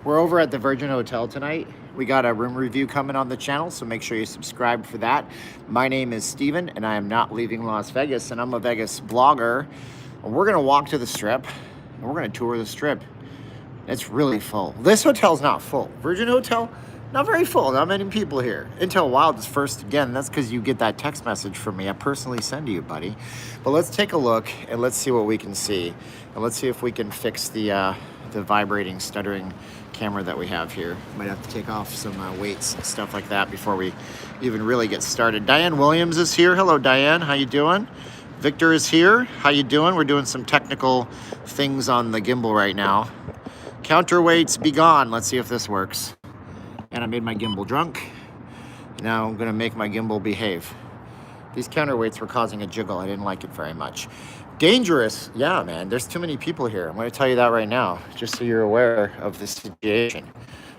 We're over at the Virgin Hotel tonight. We got a room review coming on the channel, so make sure you subscribe for that. My name is Steven, and I am not leaving Las Vegas, and I'm a Vegas blogger. And we're gonna walk to the Strip, and we're gonna tour the Strip. It's really full. This hotel's not full. Virgin Hotel, not very full, not many people here. Intel Wild is first again. That's because you get that text message from me. I personally send to you, buddy. But let's take a look, and let's see what we can see. And let's see if we can fix the vibrating, stuttering camera that we have here. Might have to take off some weights and stuff like that before we even really get started. Diane Williams is here. Hello, Diane. How you doing? Victor is here. How you doing? We're doing some technical things on the gimbal right now. Counterweights, be gone. Let's see if this works. And I made my gimbal drunk. Now I'm gonna make my gimbal behave. These counterweights were causing a jiggle. I didn't like it very much. Dangerous. Yeah, man, there's too many people here. I'm gonna tell you that right now, just so you're aware of the situation.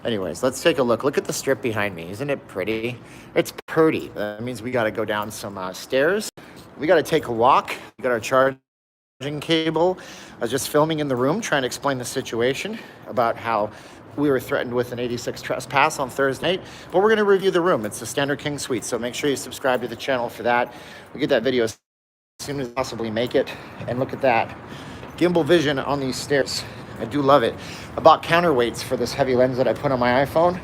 Anyways, let's take a look. Look at the Strip behind me. Isn't it pretty? It's pretty. That means we gotta go down some stairs. We gotta take a walk. We got our charging cable. I was just filming in the room, trying to explain the situation about how we were threatened with an 86 trespass on Thursday night, but we're going to review the room. It's the standard king suite, so make sure you subscribe to the channel for that. We get that video as soon as possibly make it. And look at that gimbal vision on these stairs. I do love it. I bought counterweights for this heavy lens that I put on my iPhone.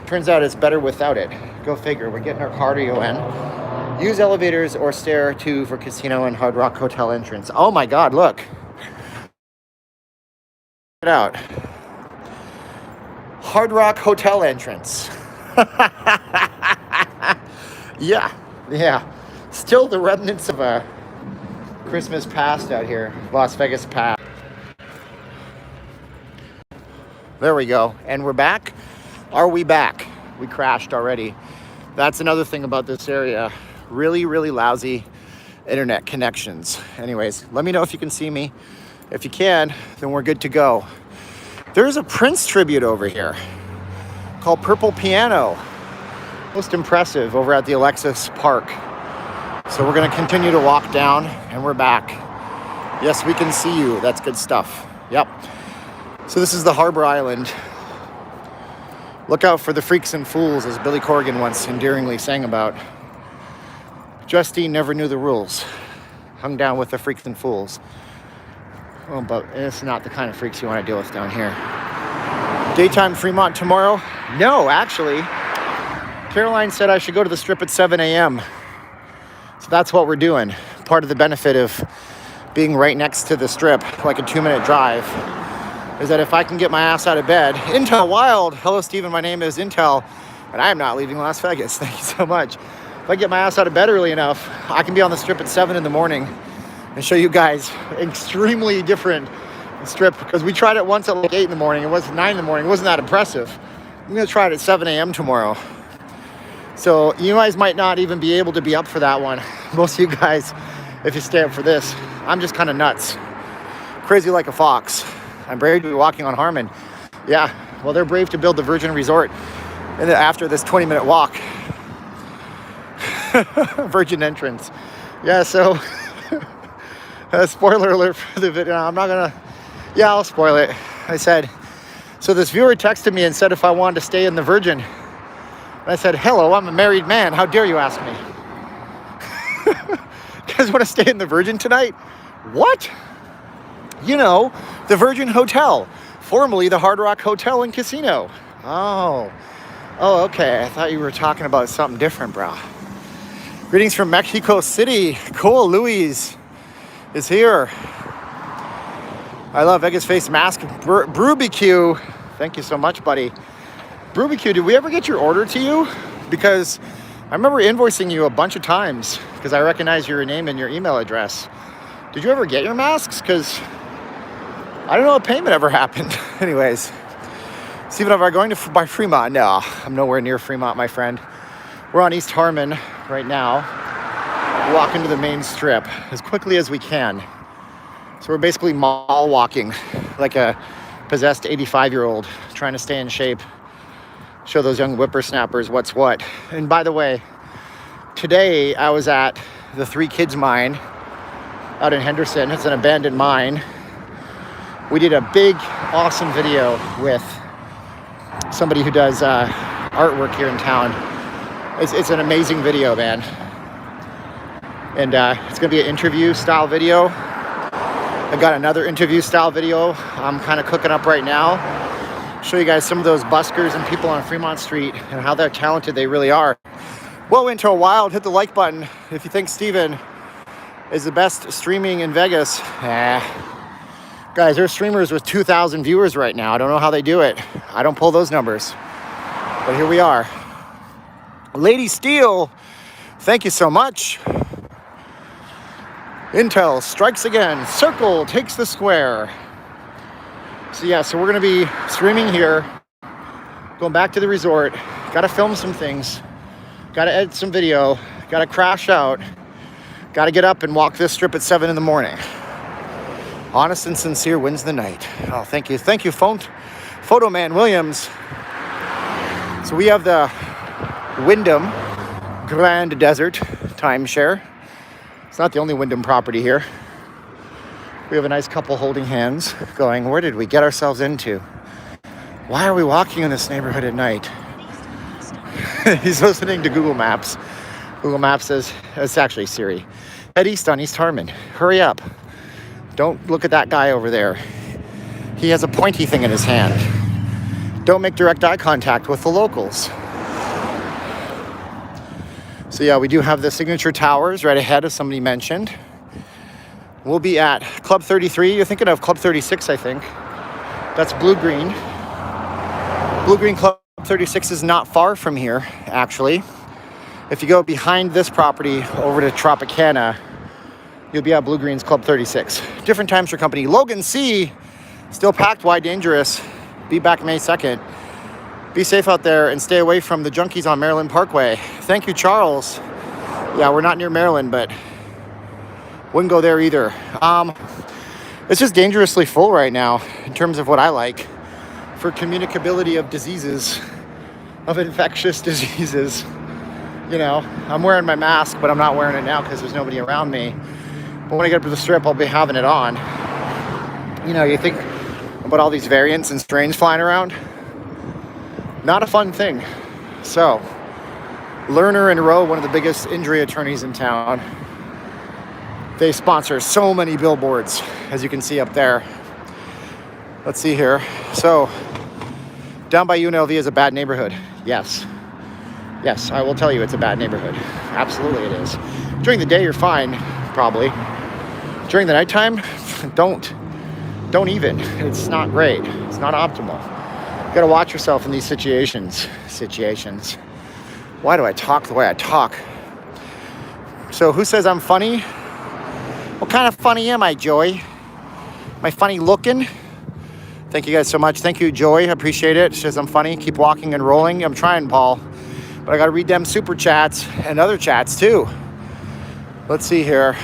Turns out it's better without it. Go figure. We're getting our cardio in. Use elevators or stair 2 for casino and Hard Rock Hotel entrance. Oh my God, look. Check it out. Hard Rock Hotel entrance. Yeah. Still the remnants of a Christmas past out here. Las Vegas past. There we go. And we're back. Are we back? We crashed already. That's another thing about this area. Really, really lousy internet connections. Anyways, let me know if you can see me. If you can, then we're good to go. There's a Prince tribute over here called Purple Piano. Most impressive over at the Alexis Park. So we're gonna continue to walk down and we're back. Yes, we can see you. That's good stuff. Yep. So this is the Harbor Island. Look out for the freaks and fools, as Billy Corgan once endearingly sang about. Justine never knew the rules. Hung down with the freaks and fools. Oh, but it's not the kind of freaks you want to deal with down here. Daytime Fremont tomorrow? No, actually. Caroline said I should go to the Strip at 7 a.m. So that's what we're doing. Part of the benefit of being right next to the Strip, like a 2-minute drive, is that if I can get my ass out of bed. Intel Wild. Hello, Steven. My name is Intel, and I am not leaving Las Vegas. Thank you so much. If I get my ass out of bed early enough, I can be on the Strip at 7 in the morning and show you guys extremely different Strip, because we tried it once at like 8 in the morning. It was 9 in the morning. It wasn't that impressive. I'm going to try it at 7 a.m. tomorrow. So you guys might not even be able to be up for that one. Most of you guys, if you stay up for this, I'm just kind of nuts. Crazy like a fox. I'm brave to be walking on Harmon. Yeah, well, they're brave to build the Virgin Resort and after this 20-minute walk. Virgin entrance. Yeah, so spoiler alert for the video. I'm not gonna, yeah, I'll spoil it. I said, so this viewer texted me and said if I wanted to stay in the Virgin. And I said, hello, I'm a married man. How dare you ask me? You guys want to stay in the Virgin tonight? What? You know, the Virgin Hotel, formerly the Hard Rock Hotel and Casino. Oh, okay. I thought you were talking about something different, bro. Greetings from Mexico City. Cool, Louise is here. I love Vegas Face Mask. BrewBQ. Thank you so much, buddy. BrewBQ, did we ever get your order to you? Because I remember invoicing you a bunch of times because I recognize your name and your email address. Did you ever get your masks? Because I don't know if payment ever happened. Anyways, Steven, are we going by Fremont? No, I'm nowhere near Fremont, my friend. We're on East Harmon right now, walking to the main Strip as quickly as we can. So we're basically mall walking like a possessed 85-year-old trying to stay in shape, show those young whippersnappers what's what. And by the way, today I was at the Three Kids Mine out in Henderson. It's an abandoned mine. We did a big, awesome video with somebody who does artwork here in town. It's an amazing video, man. And it's going to be an interview style video. I got another interview style video I'm kind of cooking up right now. Show you guys some of those buskers and people on Fremont Street and how they're talented they really are. Well, into a wild, hit the like button if you think Steven is the best streaming in Vegas. Guys, there's streamers with 2,000 viewers right now. I don't know how they do it. I don't pull those numbers. But here we are. Lady Steel, thank you so much. Intel strikes again. Circle takes the square. So yeah, so we're going to be streaming here. Going back to the resort. Got to film some things. Got to edit some video. Got to crash out. Got to get up and walk this strip at 7 in the morning. Honest and sincere wins the night. Oh, thank you. Thank you, Photo Man Williams. So we have the Wyndham Grand Desert timeshare. It's not the only Wyndham property here. We have a nice couple holding hands going, where did we get ourselves into? Why are we walking in this neighborhood at night? He's listening to Google Maps. Google Maps says, it's actually Siri. Head east on East Harmon. Hurry up. Don't look at that guy over there. He has a pointy thing in his hand. Don't make direct eye contact with the locals. So yeah, we do have the signature towers right ahead, as somebody mentioned. We'll be at Club 33. You're thinking of Club 36, I think. That's Blue Green. Blue Green Club 36 is not far from here, actually. If you go behind this property over to Tropicana, you'll be at Blue Green's Club 36. Different times for company. Logan C, still packed, wide, dangerous. Be back May 2nd. Be safe out there and stay away from the junkies on Maryland Parkway. Thank you, Charles. Yeah, we're not near Maryland, but wouldn't go there either. It's just dangerously full right now in terms of what I like for communicability of diseases, of infectious diseases. You know, I'm wearing my mask, but I'm not wearing it now because there's nobody around me. But when I get up to the strip, I'll be having it on. You know, you think about all these variants and strains flying around. Not a fun thing. So, Lerner and Rowe, one of the biggest injury attorneys in town, they sponsor so many billboards, as you can see up there. Let's see here. So, down by UNLV is a bad neighborhood. Yes. Yes, I will tell you it's a bad neighborhood. Absolutely it is. During the day, you're fine, probably. During the nighttime, don't even. It's not great. It's not optimal. You gotta watch yourself in these situations. Why do I talk the way I talk? So who says I'm funny? What kind of funny am I, Joy? Am I funny looking? Thank you guys so much. Thank you, Joy. I appreciate it. She says I'm funny. Keep walking and rolling. I'm trying, Paul. But I gotta read them super chats and other chats too. Let's see here.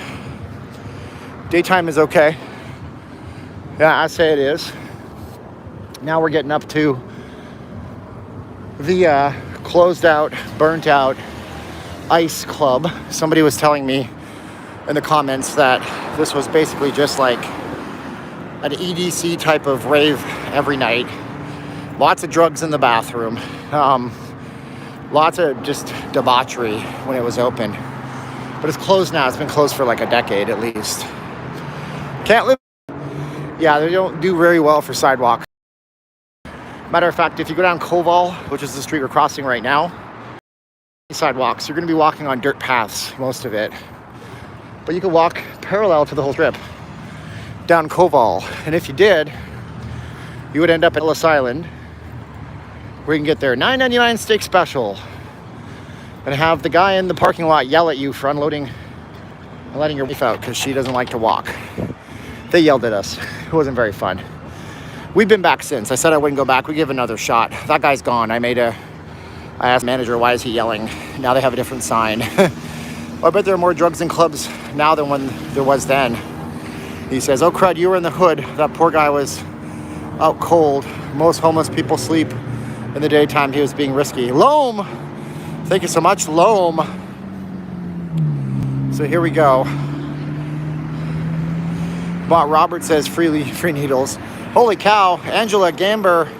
Daytime is okay. Yeah, I say it is. Now we're getting up to the closed out, burnt out ice club. Somebody was telling me in the comments that this was basically just like an EDC type of rave every night. Lots of drugs in the bathroom. Lots of just debauchery when it was open. But it's closed now. It's been closed for like a decade at least. Can't live. Yeah, they don't do very well for sidewalk. Matter of fact, if you go down Koval, which is the street we're crossing right now, sidewalks, you're going to be walking on dirt paths, most of it. But you can walk parallel to the whole strip down Koval. And if you did, you would end up at Ellis Island, where you can get their $9.99 steak special and have the guy in the parking lot yell at you for unloading and letting your wife out because she doesn't like to walk. They yelled at us. It wasn't very fun. We've been back since. I said I wouldn't go back. We give another shot. That guy's gone. I asked the manager, why is he yelling? Now they have a different sign. Well, I bet there are more drugs in clubs now than when there was then. He says, oh crud, you were in the hood. That poor guy was out cold. Most homeless people sleep in the daytime. He was being risky. Loam! Thank you so much, Loam. So here we go. Robert says free needles. Holy cow, Angela Gamber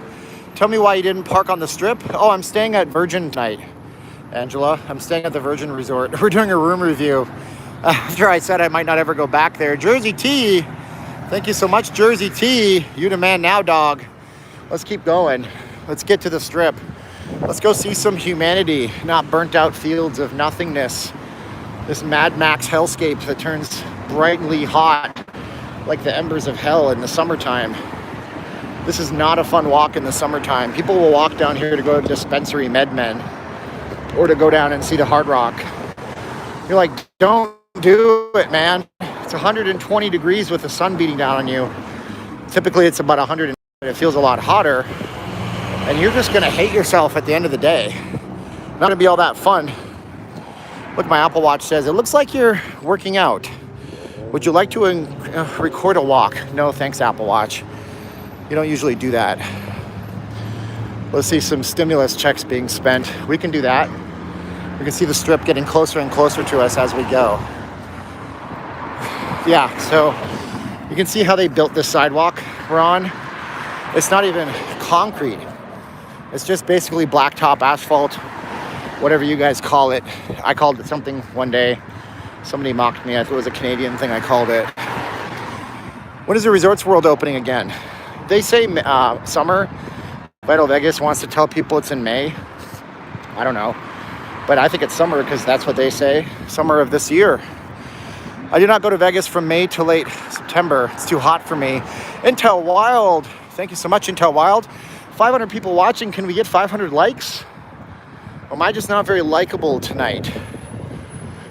Tell me why you didn't park on the Strip. Oh, I'm staying at Virgin tonight, Angela. I'm staying at the Virgin Resort. We're doing a room review after I said I might not ever go back there. Jersey T, thank you so much, Jersey T. You the man now, dog. Let's keep going. Let's get to the Strip. Let's go see some humanity, not burnt out fields of nothingness. This Mad Max hellscape that turns brightly hot like the embers of hell in the summertime. This is not a fun walk in the summertime. People will walk down here to go to Dispensary MedMen or to go down and see the Hard Rock. You're like, don't do it, man. It's 120 degrees with the sun beating down on you. Typically it's about 100 and it feels a lot hotter. And you're just gonna hate yourself at the end of the day. Not gonna be all that fun. Look, my Apple Watch says, it looks like you're working out. Would you like to record a walk? No, thanks, Apple Watch. You don't usually do that. Let's see some stimulus checks being spent. We can do that. We can see the Strip getting closer and closer to us as we go. Yeah, so you can see how they built this sidewalk we're on. It's not even concrete. It's just basically blacktop asphalt, whatever you guys call it. I called it something one day. Somebody mocked me. I thought it was a Canadian thing I called it. When is the Resorts World opening again? They say summer. Vital Vegas wants to tell people it's in May. I don't know. But I think it's summer because that's what they say. Summer of this year. I do not go to Vegas from May to late September. It's too hot for me. Intel Wild. Thank you so much, Intel Wild. 500 people watching. Can we get 500 likes? Or am I just not very likable tonight?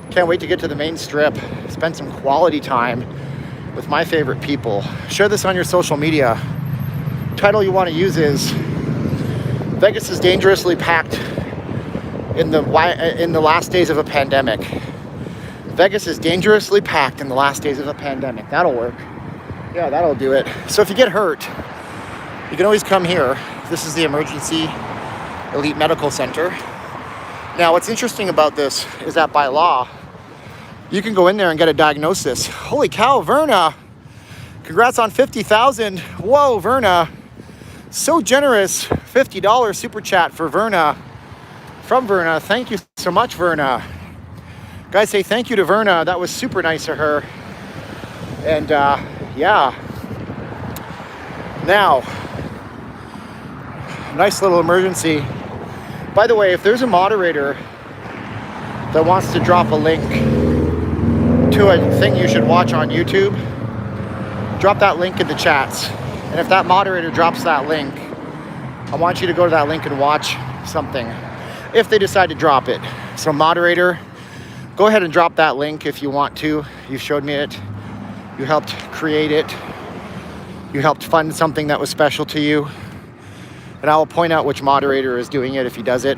Can't wait to get to the main Strip. Spend some quality time with my favorite people. Share this on your social media. Title you want to use is Vegas is dangerously packed in the last days of a pandemic. Vegas is dangerously packed in the last days of a pandemic. That'll work. Yeah, that'll do it. So if you get hurt, you can always come here. This is the Emergency Elite Medical Center. Now, what's interesting about this is that by law, you can go in there and get a diagnosis. Holy cow, Verna. Congrats on 50,000. Whoa, Verna. So generous. $50 super chat for Verna. From Verna. Thank you so much, Verna. Guys, say thank you to Verna. That was super nice of her. And yeah. Now, nice little emergency. By the way, if there's a moderator that wants to drop a link to a thing you should watch on YouTube, drop that link in the chats. And if that moderator drops that link, I want you to go to that link and watch something, if they decide to drop it. So moderator, go ahead and drop that link if you want to. You showed me it. You helped create it. You helped fund something that was special to you. And I will point out which moderator is doing it if he does it.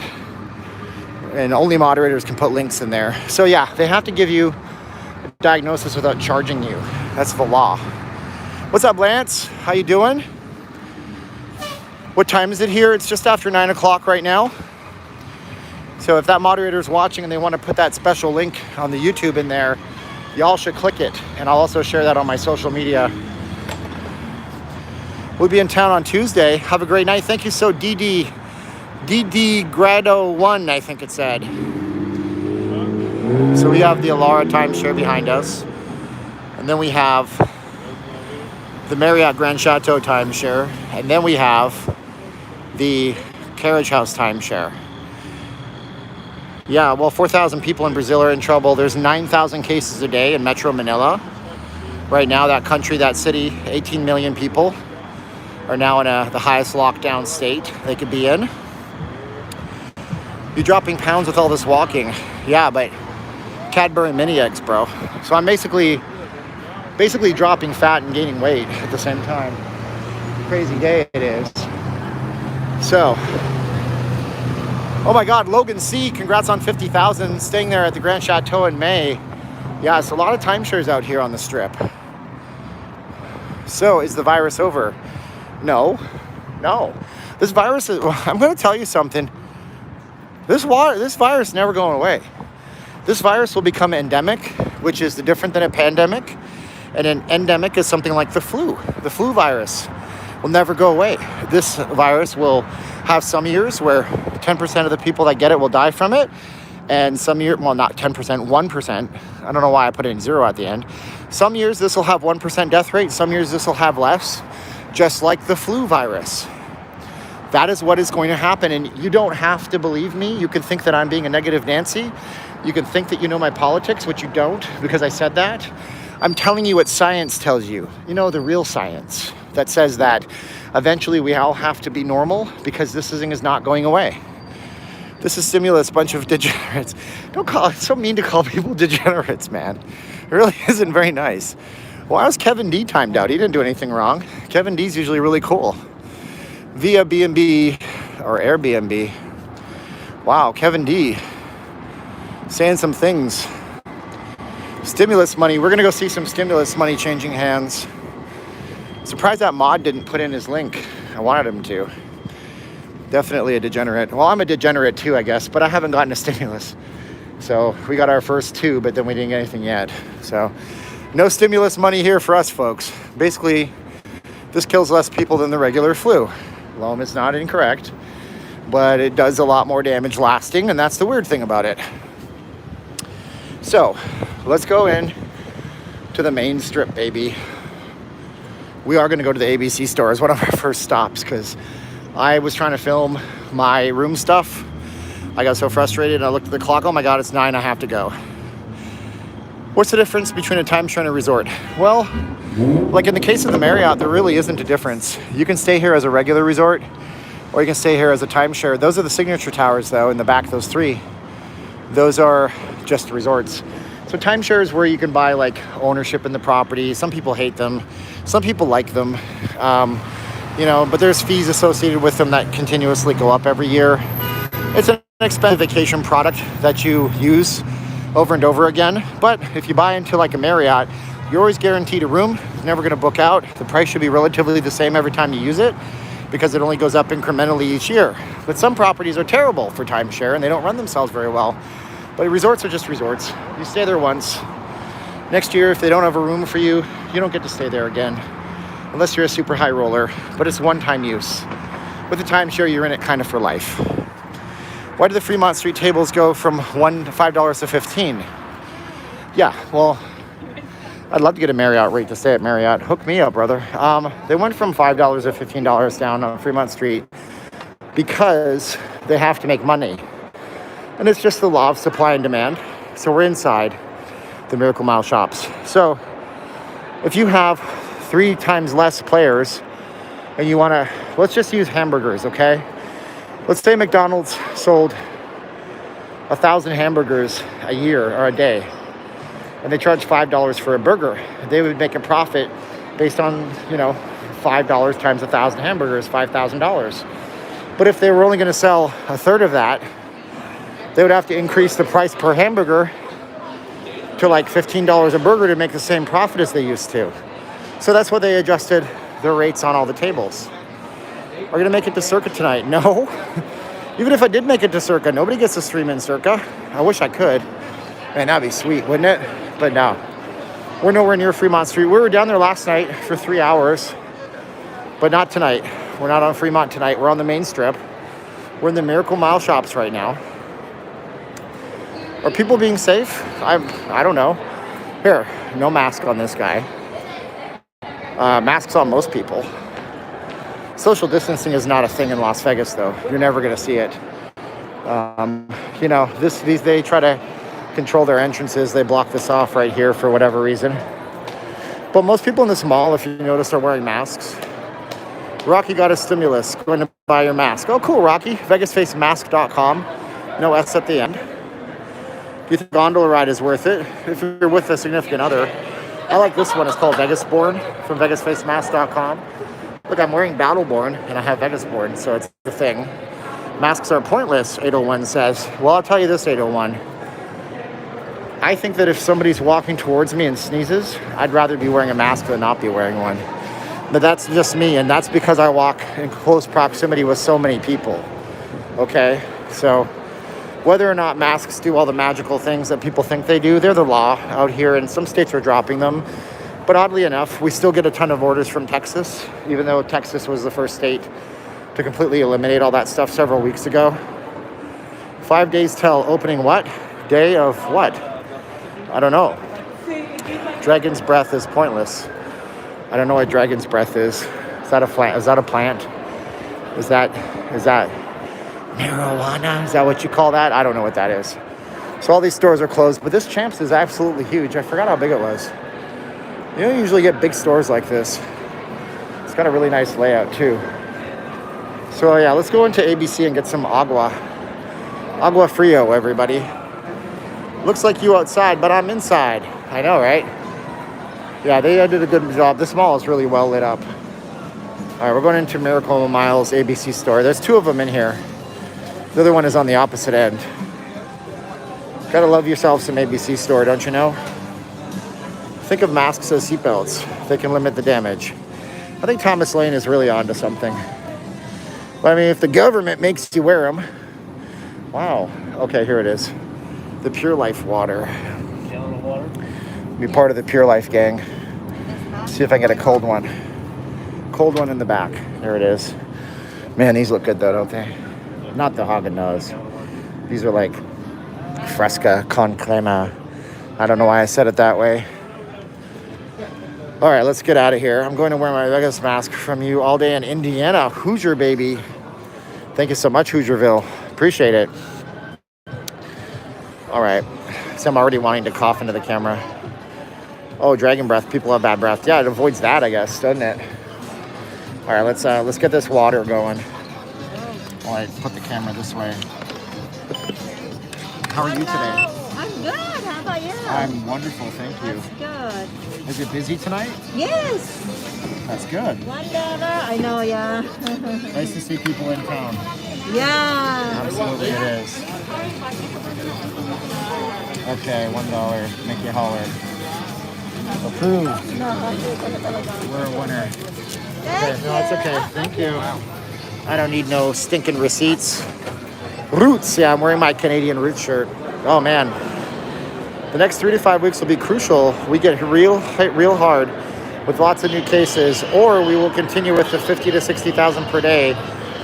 And only moderators can put links in there. So yeah, they have to give you a diagnosis without charging you. That's the law. What's up, Lance? How you doing? What time is it here? It's just after 9 o'clock right now. So if that moderator is watching and they want to put that special link on the YouTube in there, y'all should click it. And I'll also share that on my social media. We'll be in town on Tuesday. Have a great night. Thank you so DD Grado 1, I think it said. So we have the Alara timeshare behind us. And then we have the Marriott Grand Chateau timeshare. And then we have the Carriage House timeshare. Yeah, well, 4,000 people in Brazil are in trouble. There's 9,000 cases a day in Metro Manila. Right now, that country, that city, 18 million people are now in the highest lockdown state they could be in. You're dropping pounds with all this walking. Yeah, but Cadbury mini eggs, bro. So I'm basically dropping fat and gaining weight at the same time. Crazy day it is. So, oh my God, Logan C, congrats on 50,000, staying there at the Grand Chateau in May. Yeah, it's a lot of timeshares out here on the Strip. So, is the virus over? No. This virus is, I'm going to tell you something. This virus is never going away. This virus will become endemic, which is different than a pandemic. And an endemic is something like the flu virus. will never go away. This virus will have some years where 10% of the people that get it will die from it. And some years, well, not 10%, 1%. I don't know why I put in 0 at the end. Some years this will have 1% death rate. Some years this will have less, just like the flu virus. That is what is going to happen. And you don't have to believe me. You can think that I'm being a negative Nancy. You can think that you know my politics, which you don't, because I said that. I'm telling you what science tells you. You know, the real science that says that eventually we all have to be normal because this thing is not going away. This is stimulus, bunch of degenerates. Don't call it, it's so mean to call people degenerates, man. It really isn't very nice. Why was Kevin D timed out? He didn't do anything wrong. Kevin D's usually really cool. Via B&B or Airbnb. Wow, Kevin D saying some things. Stimulus money. We're going to go see some stimulus money changing hands. Surprised that mod didn't put in his link. I wanted him to. Definitely a degenerate. Well, I'm a degenerate too, I guess, but I haven't gotten a stimulus. So we got our first 2, but then we didn't get anything yet. So no stimulus money here for us, folks. Basically, this kills less people than the regular flu. Loam is not incorrect, but it does a lot more damage lasting, and that's the weird thing about it. So let's go in to the main strip, baby. We are going to go to the ABC store as one of our first stops because I was trying to film my room stuff. I got so frustrated and I looked at the clock. Oh my God, it's 9, I have to go. What's the difference between a timeshare and a resort? Well, like in the case of the Marriott, there really isn't a difference. You can stay here as a regular resort or you can stay here as a timeshare. Those are the signature towers though, in the back, those 3. Those are just resorts. So timeshare is where you can buy like ownership in the property. Some people hate them. Some people like them. You know, but there's fees associated with them that continuously go up every year. It's an expensive vacation product that you use over and over again. But if you buy into like a Marriott, you're always guaranteed a room. It's never going to book out. The price should be relatively the same every time you use it because it only goes up incrementally each year. But some properties are terrible for timeshare and they don't run themselves very well. But resorts are just resorts. You stay there once. Next year, if they don't have a room for you, you don't get to stay there again. Unless you're a super high roller, but it's one-time use. With the timeshare, you're in it kind of for life. Why do the Fremont Street tables go from $5 to $15? Yeah, well, I'd love to get a Marriott rate to stay at Marriott. Hook me up, brother. They went from $5 to $15 down on Fremont Street because they have to make money. And it's just the law of supply and demand. So we're inside the Miracle Mile shops. So if you have 3 times less players and you want to, let's just use hamburgers, okay? Let's say McDonald's sold 1,000 hamburgers a year or a day and they charge $5 for a burger. They would make a profit based on, you know, $5 times 1,000 hamburgers, $5,000. But if they were only going to sell a third of that, they would have to increase the price per hamburger to like $15 a burger to make the same profit as they used to. So that's why they adjusted their rates on all the tables. Are we going to make it to Circa tonight? No. Even if I did make it to Circa, nobody gets to stream in Circa. I wish I could. Man, that'd be sweet, wouldn't it? But no. We're nowhere near Fremont Street. We were down there last night for 3 hours, but not tonight. We're not on Fremont tonight. We're on the main strip. We're in the Miracle Mile shops right now. Are people being safe? I don't know. Here, no mask on this guy. Masks on most people. Social distancing is not a thing in Las Vegas, though. You're never going to see it. You know, they try to control their entrances. They block this off right here for whatever reason. But most people in this mall, if you notice, are wearing masks. Rocky got a stimulus. Going to buy your mask. Oh, cool, Rocky. VegasFaceMask.com. No S at the end. Do you think gondola ride is worth it? If you're with a significant other. I like this one. It's called Vegasborn from VegasFaceMask.com. Look, I'm wearing Battleborn and I have Vegasborn, so it's the thing. Masks are pointless, 801 says. Well, I'll tell you this, 801. I think that if somebody's walking towards me and sneezes, I'd rather be wearing a mask than not be wearing one. But that's just me, and that's because I walk in close proximity with so many people. Okay? So whether or not masks do all the magical things that people think they do, they're the law out here, and some states are dropping them. But oddly enough, we still get a ton of orders from Texas, even though Texas was the first state to completely eliminate all that stuff several weeks ago. 5 days till opening what? Day of what? I don't know. Dragon's breath is pointless. I don't know what dragon's breath is. Is that a plant? Is that a plant? Is that marijuana? Is that what you call that? I don't know what that is. So all these stores are closed, but this Champs is absolutely huge. I forgot how big it was. You don't usually get big stores like this. It's got a really nice layout too. So yeah, let's go into ABC and get some agua. Agua frio, everybody. Looks like you outside, but I'm inside. I know, right? Yeah, they did a good job. This mall is really well lit up. All right, we're going into Miracle Miles ABC store. There's two of them in here. The other one is on the opposite end. Gotta love yourself some ABC store, don't you know? Think of masks as seatbelts. They can limit the damage. I think Thomas Lane is really onto something. But I mean, if the government makes you wear them. Wow. Okay, here it is. The Pure Life water. Be part of the Pure Life gang. See if I can get a cold one. Cold one in the back. There it is. Man, these look good though, don't they? Not the Haagen-Dazs. These are like Fresca con crema. I don't know why I said it that way. All right, let's get out of here. I'm going to wear my Vegas mask from you all day in Indiana. Hoosier, baby. Thank you so much, Hoosierville. Appreciate it. All right. So I'm already wanting to cough into the camera. Oh, dragon breath. People have bad breath. Yeah, it avoids that, I guess, doesn't it? All right, let's get this water going. All right, put the camera this way. How are you today? I'm good. How about you? I'm wonderful, thank you. That's good. Is it busy tonight? Yes. That's good. $1. I know, yeah. Nice to see people in town. Yeah. Absolutely it is. Okay, $1. Make you holler. Approved. We're a winner. Okay, no, it's okay. Thank you. I don't need no stinking receipts. Roots. Yeah, I'm wearing my Canadian Roots shirt. Oh, man. The next 3 to 5 weeks will be crucial. We get real hard with lots of new cases, or we will continue with the 50 to 60,000 per day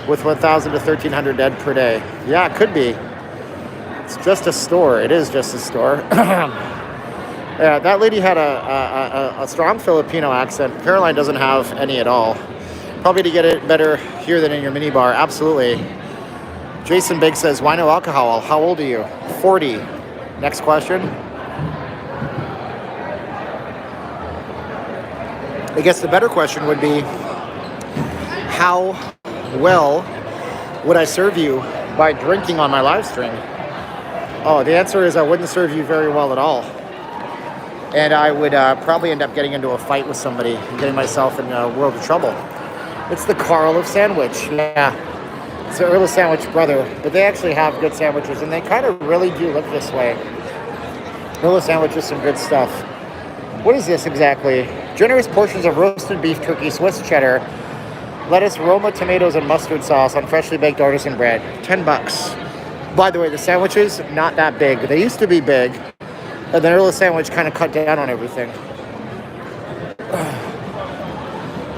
with 1,000 to 1,300 dead per day. Yeah, it could be. It's just a store. It is just a store. Yeah, that lady had a strong Filipino accent. Caroline doesn't have any at all. Probably to get it better here than in your minibar. Absolutely. Jason Big says, why no alcohol? How old are you? 40. Next question. I guess the better question would be, how well would I serve you by drinking on my live stream? Oh, the answer is I wouldn't serve you very well at all. And I would probably end up getting into a fight with somebody and getting myself in a world of trouble. It's the Carl of Sandwich. Yeah, it's the Earl of Sandwich brother. But they actually have good sandwiches, and they kind of really do look this way. Earl of Sandwich is some good stuff. What is this exactly? Generous portions of roasted beef turkey, Swiss cheddar, lettuce, Roma tomatoes, and mustard sauce on freshly baked artisan bread. $10. By the way, the sandwiches, not that big. They used to be big. And then Earl of Sandwich kind of cut down on everything.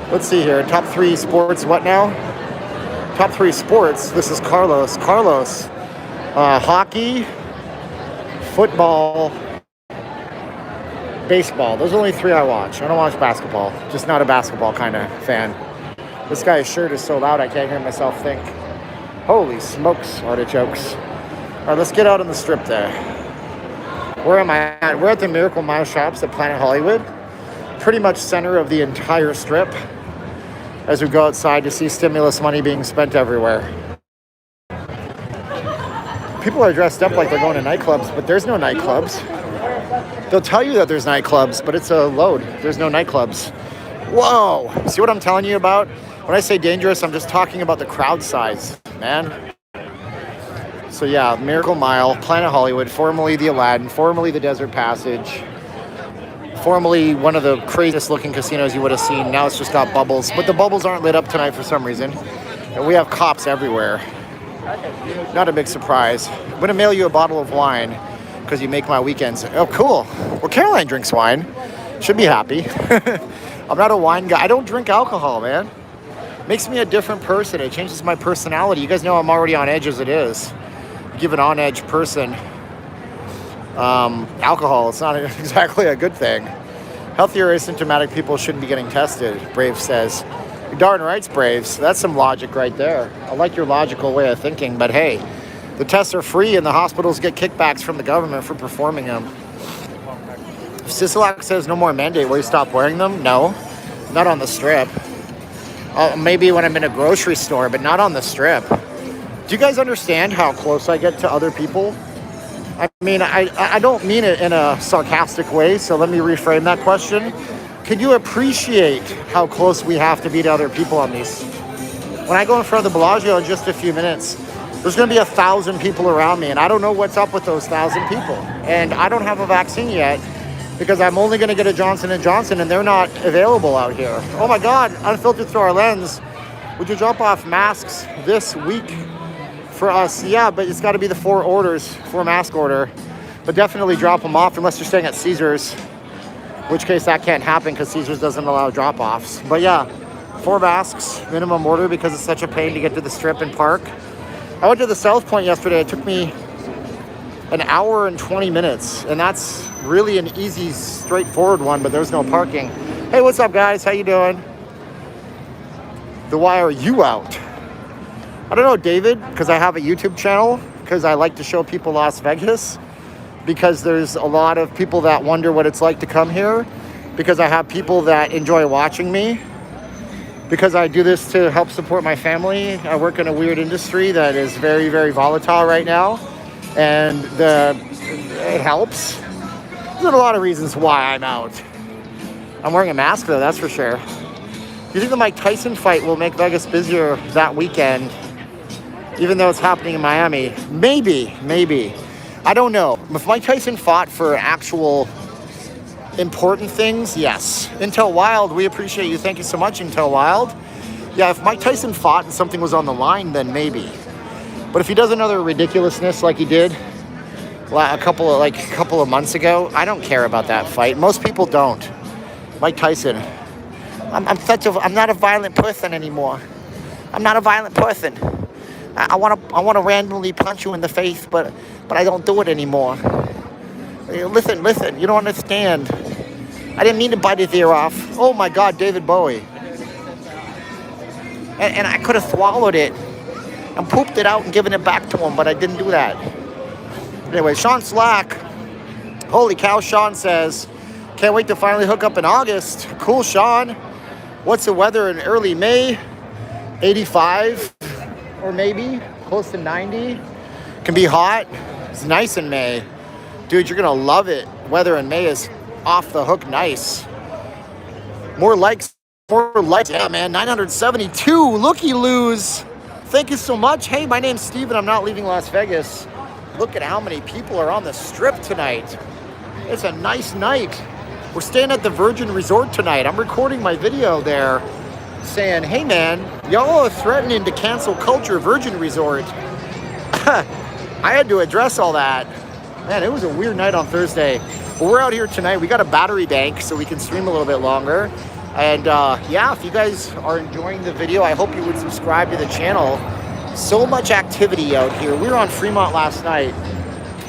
Let's see here. Top 3 sports. What now? Top 3 sports. This is Carlos. Carlos. Hockey, football, baseball. Those are only 3 I watch. I don't watch basketball. Just not a basketball kind of fan. This guy's shirt is so loud I can't hear myself think. Holy smokes, artichokes. All right, let's get out on the strip there. Where am I at? We're at the Miracle Mile shops at Planet Hollywood. Pretty much center of the entire strip as we go outside to see stimulus money being spent everywhere. People are dressed up like they're going to nightclubs, but there's no nightclubs. They'll tell you that there's nightclubs, but it's a load. There's no nightclubs. Whoa! See what I'm telling you about? When I say dangerous, I'm just talking about the crowd size, man. So yeah, Miracle Mile, Planet Hollywood, formerly the Aladdin, formerly the Desert Passage, formerly one of the craziest looking casinos you would have seen. Now it's just got bubbles, but the bubbles aren't lit up tonight for some reason. And we have cops everywhere. Not a big surprise. I'm gonna mail you a bottle of wine because you make my weekends. Oh, cool. Well, Caroline drinks wine. Should be happy. I'm not a wine guy. I don't drink alcohol, man. Makes me a different person. It changes my personality. You guys know I'm already on edge as it is. Give an on-edge person alcohol. It's not exactly a good thing. Healthier asymptomatic people shouldn't be getting tested, Brave says. You're darn right, Braves. That's some logic right there. I like your logical way of thinking, but hey, the tests are free and the hospitals get kickbacks from the government for performing them. Sisolak says no more mandate. Will you stop wearing them? No, not on the strip. Maybe when I'm in a grocery store, but not on the strip. Do you guys understand how close I get to other people? I mean, I don't mean it in a sarcastic way, so let me reframe that question. Could you appreciate how close we have to be to other people on these? When I go in front of the Blvd in just a few minutes, there's going to be 1,000 people around me, and I don't know what's up with those 1,000 people. And I don't have a vaccine yet because I'm only going to get a Johnson & Johnson, and they're not available out here. Oh my God, Unfiltered Through Our Lens. Would you drop off masks this week for us? Yeah, but it's got to be the 4 mask order. But definitely drop them off unless you're staying at Caesars. In which case that can't happen because Caesars doesn't allow drop-offs. But yeah, 4 masks, minimum order, because it's such a pain to get to the strip and park. I went to the South Point yesterday. It took me an hour and 20 minutes, and that's really an easy, straightforward one, but there's no parking. Hey, what's up, guys? How you doing? Why are you out? I don't know, David, because I have a YouTube channel, because I like to show people Las Vegas, because there's a lot of people that wonder what it's like to come here, because I have people that enjoy watching me, because I do this to help support my family. I work in a weird industry that is very, very volatile right now, and it helps. There's a lot of reasons why I'm out. I'm wearing a mask though, that's for sure. Do you think the Mike Tyson fight will make Vegas busier that weekend, even though it's happening in Miami? Maybe. I don't know. If Mike Tyson fought for actual important things, yes. Intel Wild, we appreciate you. Thank you so much, Intel Wild. Yeah, if Mike Tyson fought and something was on the line, then maybe. But if he does another ridiculousness like he did a couple of months ago, I don't care about that fight. Most people don't. Mike Tyson, I'm not a violent person anymore. I'm not a violent person. I want to randomly punch you in the face, but I don't do it anymore. Listen, you don't understand. I didn't mean to bite his ear off. Oh my God, David Bowie. And I could have swallowed it and pooped it out and given it back to him, but I didn't do that. Anyway, Sean Slack. Holy cow, Sean says, can't wait to finally hook up in August. Cool, Sean. What's the weather in early May? 85 or maybe close to 90. Can be hot. It's nice in May. Dude, you're going to love it. Weather in May is off the hook nice. More likes. Yeah, man, 972. Looky-loos. Thank you so much. Hey, my name's Steven. I'm not leaving Las Vegas. Look at how many people are on the strip tonight. It's a nice night. We're staying at the Virgin Resort tonight. I'm recording my video there saying, hey man, y'all are threatening to cancel Culture Virgin Resort. I had to address all that. Man, it was a weird night on Thursday. But we're out here tonight. We got a battery bank so we can stream a little bit longer. And yeah, if you guys are enjoying the video, I hope you would subscribe to the channel. So much activity out here. We were on Fremont last night.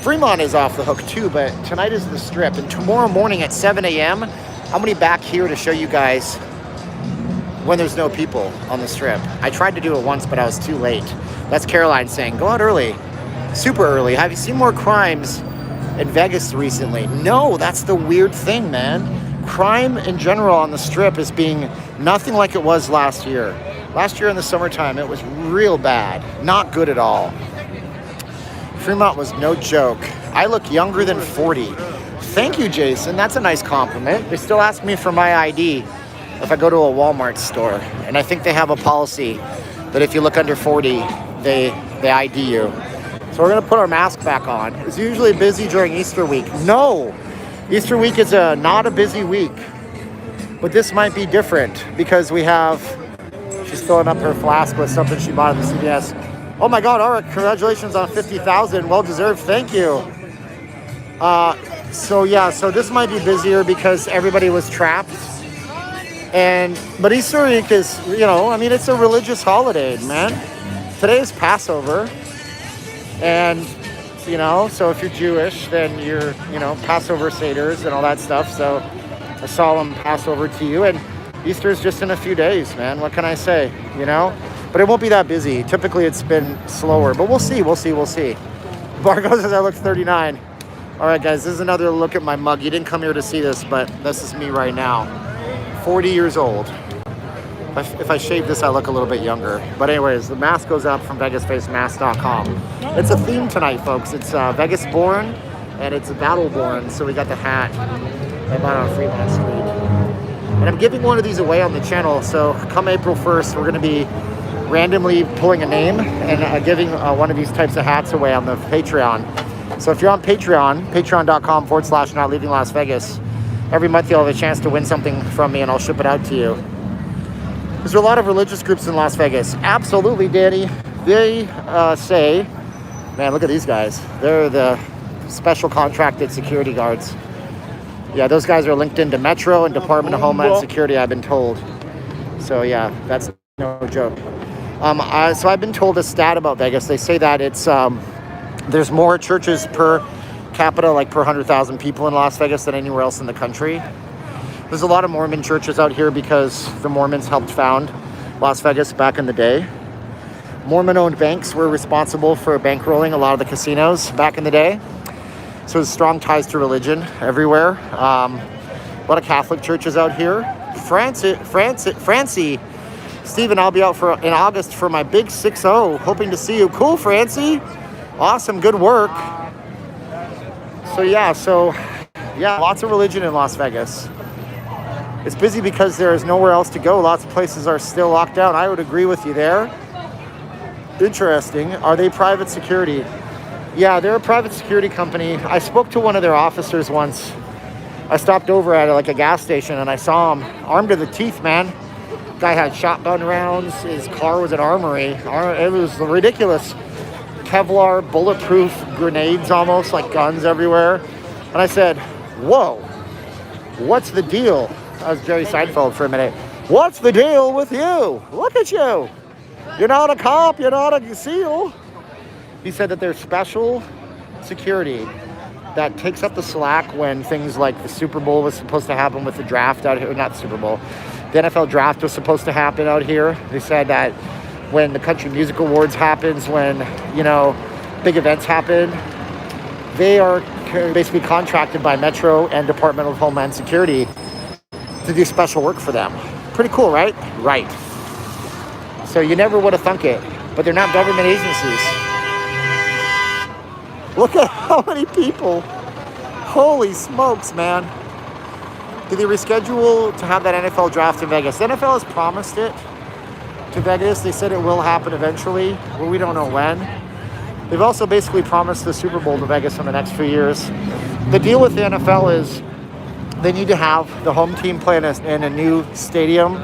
Fremont is off the hook too, but tonight is the strip. And tomorrow morning at 7 a.m., I'm going to be back here to show you guys when there's no people on the strip. I tried to do it once, but I was too late. That's Caroline saying, go out early. Super early. Have you seen more crimes in Vegas recently? No, that's the weird thing, man. Crime in general on the strip is being nothing like it was last year. Last year in the summertime, it was real bad. Not good at all. Fremont was no joke. I look younger than 40. Thank you, Jason. That's a nice compliment. They still ask me for my ID if I go to a Walmart store. And I think they have a policy that if you look under 40, they ID you. So we're going to put our mask back on. It's usually busy during Easter week. No! Easter week is not a busy week. But this might be different because we have... She's filling up her flask with something she bought at the CVS. Oh my God, all right, congratulations on 50,000. Well deserved, thank you. So yeah, so this might be busier because everybody was trapped. But Easter week is, I mean, it's a religious holiday, man. Today is Passover. And, so if you're Jewish, then you're, Passover Seders and all that stuff. So a solemn Passover to you. And Easter is just in a few days, man. What can I say, But it won't be that busy. Typically, it's been slower. But we'll see. Bargo says I look 39. All right, guys, this is another look at my mug. You didn't come here to see this, but this is me right now. 40 years old. If I shave this, I look a little bit younger. But anyways, the mask goes up from VegasFaceMask.com. It's a theme tonight, folks. It's Vegas born, and it's battle born. So we got the hat I bought on Fremont Street. And I'm giving one of these away on the channel. So come April 1st, we're going to be randomly pulling a name and giving one of these types of hats away on the Patreon. So if you're on Patreon, patreon.com/not leaving Las Vegas, every month you'll have a chance to win something from me and I'll ship it out to you. There's a lot of religious groups in Las Vegas. Absolutely, Danny. They say, man, look at these guys. They're the special contracted security guards. Yeah, those guys are linked into Metro and Department of Homeland Security, I've been told. So yeah, that's no joke. So I've been told a stat about Vegas. They say that it's there's more churches per capita, like per 100,000 people in Las Vegas than anywhere else in the country. There's a lot of Mormon churches out here because the Mormons helped found Las Vegas back in the day. Mormon-owned banks were responsible for bankrolling a lot of the casinos back in the day. So there's strong ties to religion everywhere. A lot of Catholic churches out here. Francie, Stephen, I'll be out in August for my big 6-0. Hoping to see you. Cool, Francie. Awesome, good work. So yeah, lots of religion in Las Vegas. It's busy because there is nowhere else to go. Lots of places are still locked down. I would agree with you there. Interesting. Are they private security? Yeah, they're a private security company. I spoke to one of their officers once. I stopped over at a gas station and I saw him armed to the teeth, man. Guy had shotgun rounds. His car was an armory. It was ridiculous. Kevlar, bulletproof grenades, almost like guns everywhere. And I said, whoa, what's the deal? I was Jerry Seinfeld for a minute. What's the deal with you? Look at you. You're not a cop. You're not a SEAL. He said that there's special security that takes up the slack when things like the Super Bowl was supposed to happen with the draft out here. Not Super Bowl. The NFL draft was supposed to happen out here. They said that when the Country Music Awards happens, when, big events happen, they are basically contracted by Metro and Department of Homeland Security to do special work for them. Pretty cool, right? Right. So you never would have thunk it, but they're not government agencies. Look at how many people. Holy smokes, man. Did they reschedule to have that NFL draft in Vegas? The NFL has promised it to Vegas. They said it will happen eventually, but we don't know when. They've also basically promised the Super Bowl to Vegas in the next few years. The deal with the NFL is they need to have the home team play in a new stadium.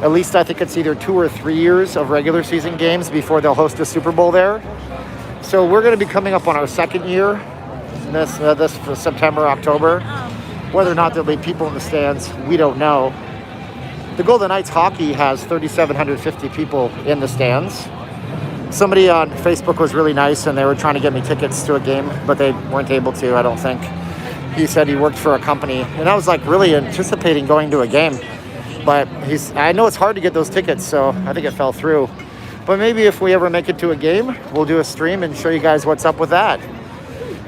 At least I think it's either 2 or 3 years of regular season games before they'll host a Super Bowl there. So we're going to be coming up on our second year this September, October. Whether or not there'll be people in the stands, we don't know. The Golden Knights hockey has 3,750 people in the stands. Somebody on Facebook was really nice and they were trying to get me tickets to a game, but they weren't able to, I don't think. He said he worked for a company, and I was really anticipating going to a game. But I know it's hard to get those tickets, so I think it fell through. But maybe if we ever make it to a game, we'll do a stream and show you guys what's up with that.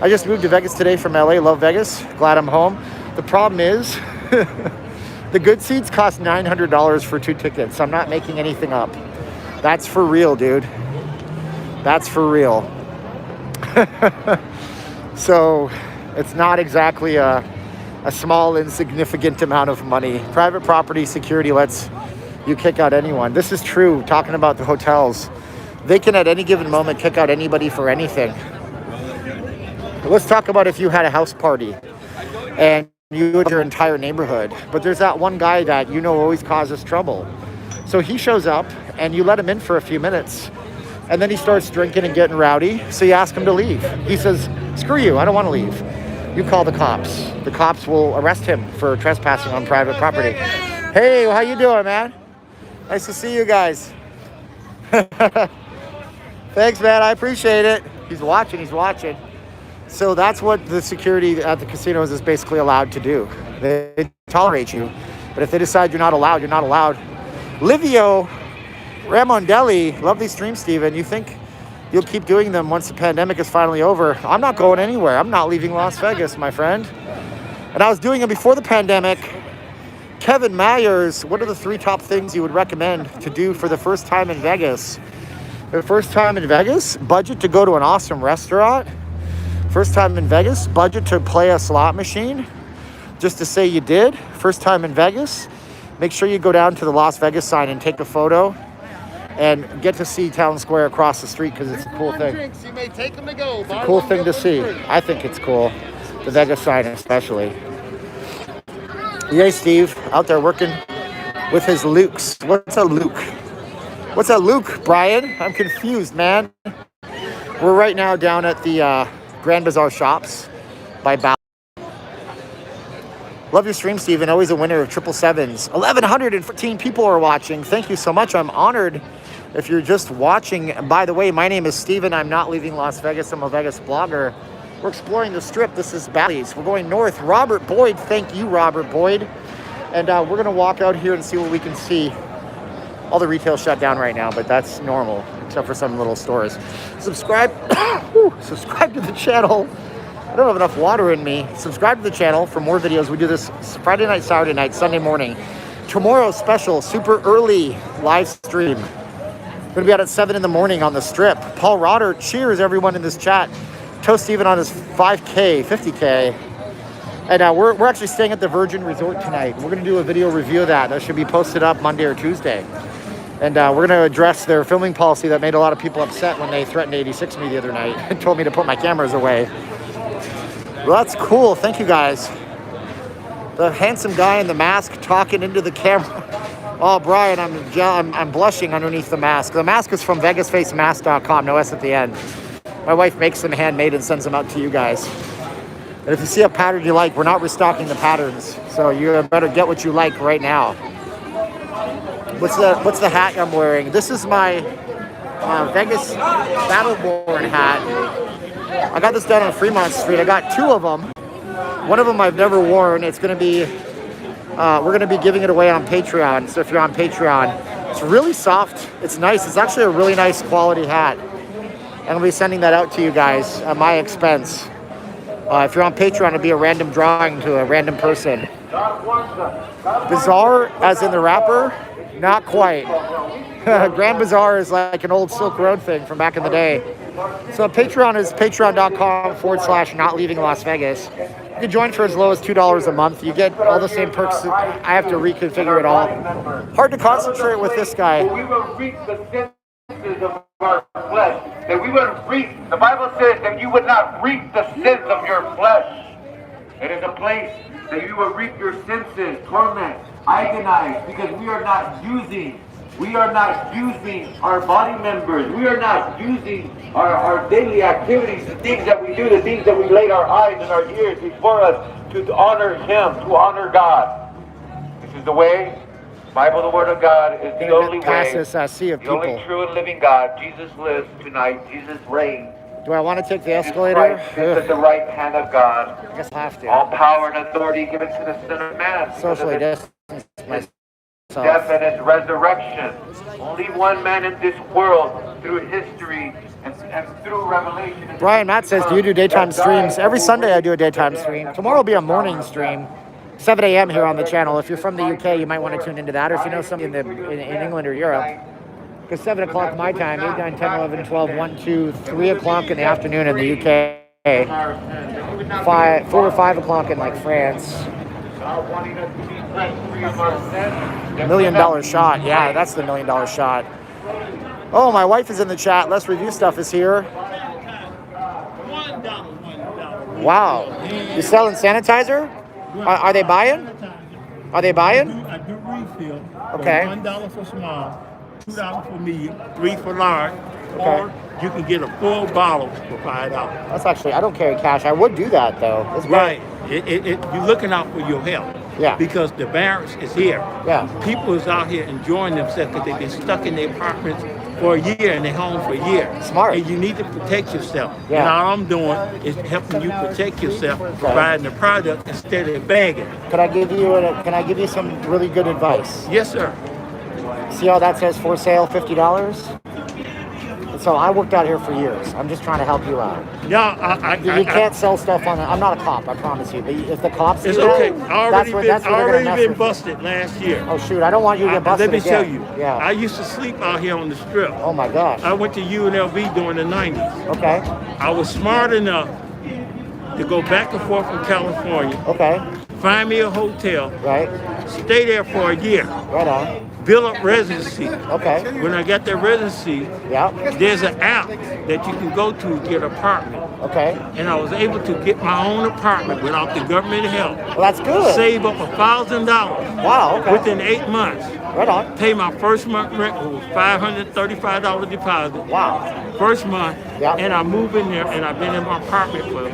I just moved to Vegas today from LA. Love Vegas. Glad I'm home. The problem is the good seats cost $900 for 2 tickets. I'm not making anything up. That's for real, dude. That's for real. So it's not exactly a small, insignificant amount of money. Private property security lets you kick out anyone. This is true, talking about the hotels. They can at any given moment kick out anybody for anything. Let's talk about if you had a house party and you had your entire neighborhood, but there's that one guy that always causes trouble. So he shows up and you let him in for a few minutes and then he starts drinking and getting rowdy. So you ask him to leave. He says, screw you, I don't want to leave. You call the cops. The cops will arrest him for trespassing on private property. Hey, how you doing, man? Nice to see you guys. Thanks, man. I appreciate it. He's watching. He's watching. So that's what the security at the casinos is basically allowed to do. They tolerate you. But if they decide you're not allowed, you're not allowed. Livio Ramondelli, love these streams, Steven. You think you'll keep doing them once the pandemic is finally over? I'm not going anywhere. I'm not leaving Las Vegas, my friend. And I was doing it before the pandemic. Kevin Myers, what are the 3 top things you would recommend to do for the first time in Vegas? The first time in Vegas, budget to go to an awesome restaurant. First time in Vegas, budget to play a slot machine. Just to say you did. First time in Vegas, make sure you go down to the Las Vegas sign and take a photo and get to see Town Square across the street because it's a cool thing. You may take them to go. It's a cool thing to see. I think it's cool. The Vegas sign especially. Yay, Steve, out there working with his Lukes. What's a Luke? What's a Luke, Brian? I'm confused, man. We're right now down at the Grand Bazaar Shops by Bal. Love your stream, Steven. Always a winner of 777s. 1,114 people are watching. Thank you so much. I'm honored if you're just watching. By the way, my name is Steven. I'm not leaving Las Vegas. I'm a Vegas blogger. We're exploring the Strip. This is Bally's. We're going north. Robert Boyd. Thank you, Robert Boyd. And we're going to walk out here and see what we can see. All the retail shut down right now, but that's normal, except for some little stores. Subscribe. Subscribe to the channel. I don't have enough water in me. Subscribe to the channel for more videos. We do this Friday night, Saturday night, Sunday morning. Tomorrow special, super early live stream. Going to be out at 7 in the morning on the Strip. Paul Rodder, cheers everyone in this chat. Toast Steven on his 5K, 50K. And we're actually staying at the Virgin Resort tonight. We're going to do a video review of that. That should be posted up Monday or Tuesday. And we're going to address their filming policy that made a lot of people upset when they threatened to 86 me the other night and told me to put my cameras away. Well, that's cool. Thank you, guys. The handsome guy in the mask talking into the camera. Oh, Brian, I'm blushing underneath the mask. The mask is from VegasFaceMask.com. No S at the end. My wife makes them handmade and sends them out to you guys. And if you see a pattern you like, we're not restocking the patterns. So you better get what you like right now. What's the hat I'm wearing? This is my Vegas Battleborn hat. I got this done on Fremont Street. I got 2 of them. One of them I've never worn. It's going to be, we're going to be giving it away on Patreon. So if you're on Patreon, it's really soft. It's nice. It's actually a really nice quality hat. And I'll be sending that out to you guys at my expense. If you're on Patreon, it'll be a random drawing to a random person. Bizarre, as in the rapper? Not quite. Grand Bazaar is like an old Silk Road thing from back in the day. So Patreon is patreon.com/not leaving Las Vegas. You can join for as low as $2 a month. You get all the same perks. I have to reconfigure it all. Hard to concentrate with this guy. We will reap the sins of our flesh. That we will reap. The Bible says that you would not reap the sins of your flesh. It is a place that you will reap your senses, torment, agonize, because we are not using our body members. We are not using our daily activities, the things that we do, the things that we laid our eyes and our ears before us to honor Him, to honor God. This is the way. Bible, the Word of God, is the only way. The only true and living God. Jesus lives tonight. Jesus reigns. Do I want to take the escalator? Christ sits at the right hand of God. I guess I have to. All power and authority given to the Son of Man. Socially distance myself. Death and His resurrection. Only one man in this world through history and through revelation. Brian Matt says, do you do daytime streams? Every Sunday I do a daytime stream. Tomorrow will be a morning stream. 7 a.m. here on the channel. If you're from the UK, you might want to tune into that. Or if you know somebody in England or Europe. Because 7 o'clock my time, 8, 9, 10, 11, 12, 1, 2, 3 o'clock in the afternoon in the UK. 4 or 5 o'clock in like France. $1 million shot. Yeah, that's the $1 million shot. Oh, my wife is in the chat. Let's Review Stuff is here. Wow. You selling sanitizer? Are they buying? Are they buying? I do refill. Okay. $1 for small, $2 for medium, $3 for large, or you can get a full bottle for $5. That's actually, I don't carry cash. I would do that though. It's great. Right. You're looking out for your health. Yeah. Because the virus is here. Yeah. People is out here enjoying themselves because they've been stuck in their apartments for a year and they're home for a year. Smart. And you need to protect yourself. Yeah. And all I'm doing is helping you protect yourself, providing the product instead of bagging. Can I give you some really good advice? Yes, sir. See how that says for sale $50? So I worked out here for years. I'm just trying to help you out. No, You can't sell stuff on. I'm not a cop, I promise you. But if the cops do it's that, okay. that's where they're gonna mess been with busted last year. Oh shoot! I don't want you to get busted Let me again. show you. Yeah. I used to sleep out here on the strip. Oh my gosh. I went to UNLV during the 90s. Okay. I was smart enough to go back and forth from California, Okay. find me a hotel, Right. stay there for a year, Right on. build up residency. Okay. When I got that residency, Yeah. there's an app that you can go to get an apartment. Okay. And I was able to get my own apartment without the government help. Well, that's good. Save up $1,000 Wow. Okay. within 8 months. Right on. Pay my first month rent with $535 deposit. Wow. First month. Yeah. And I moved in there and I've been in my apartment for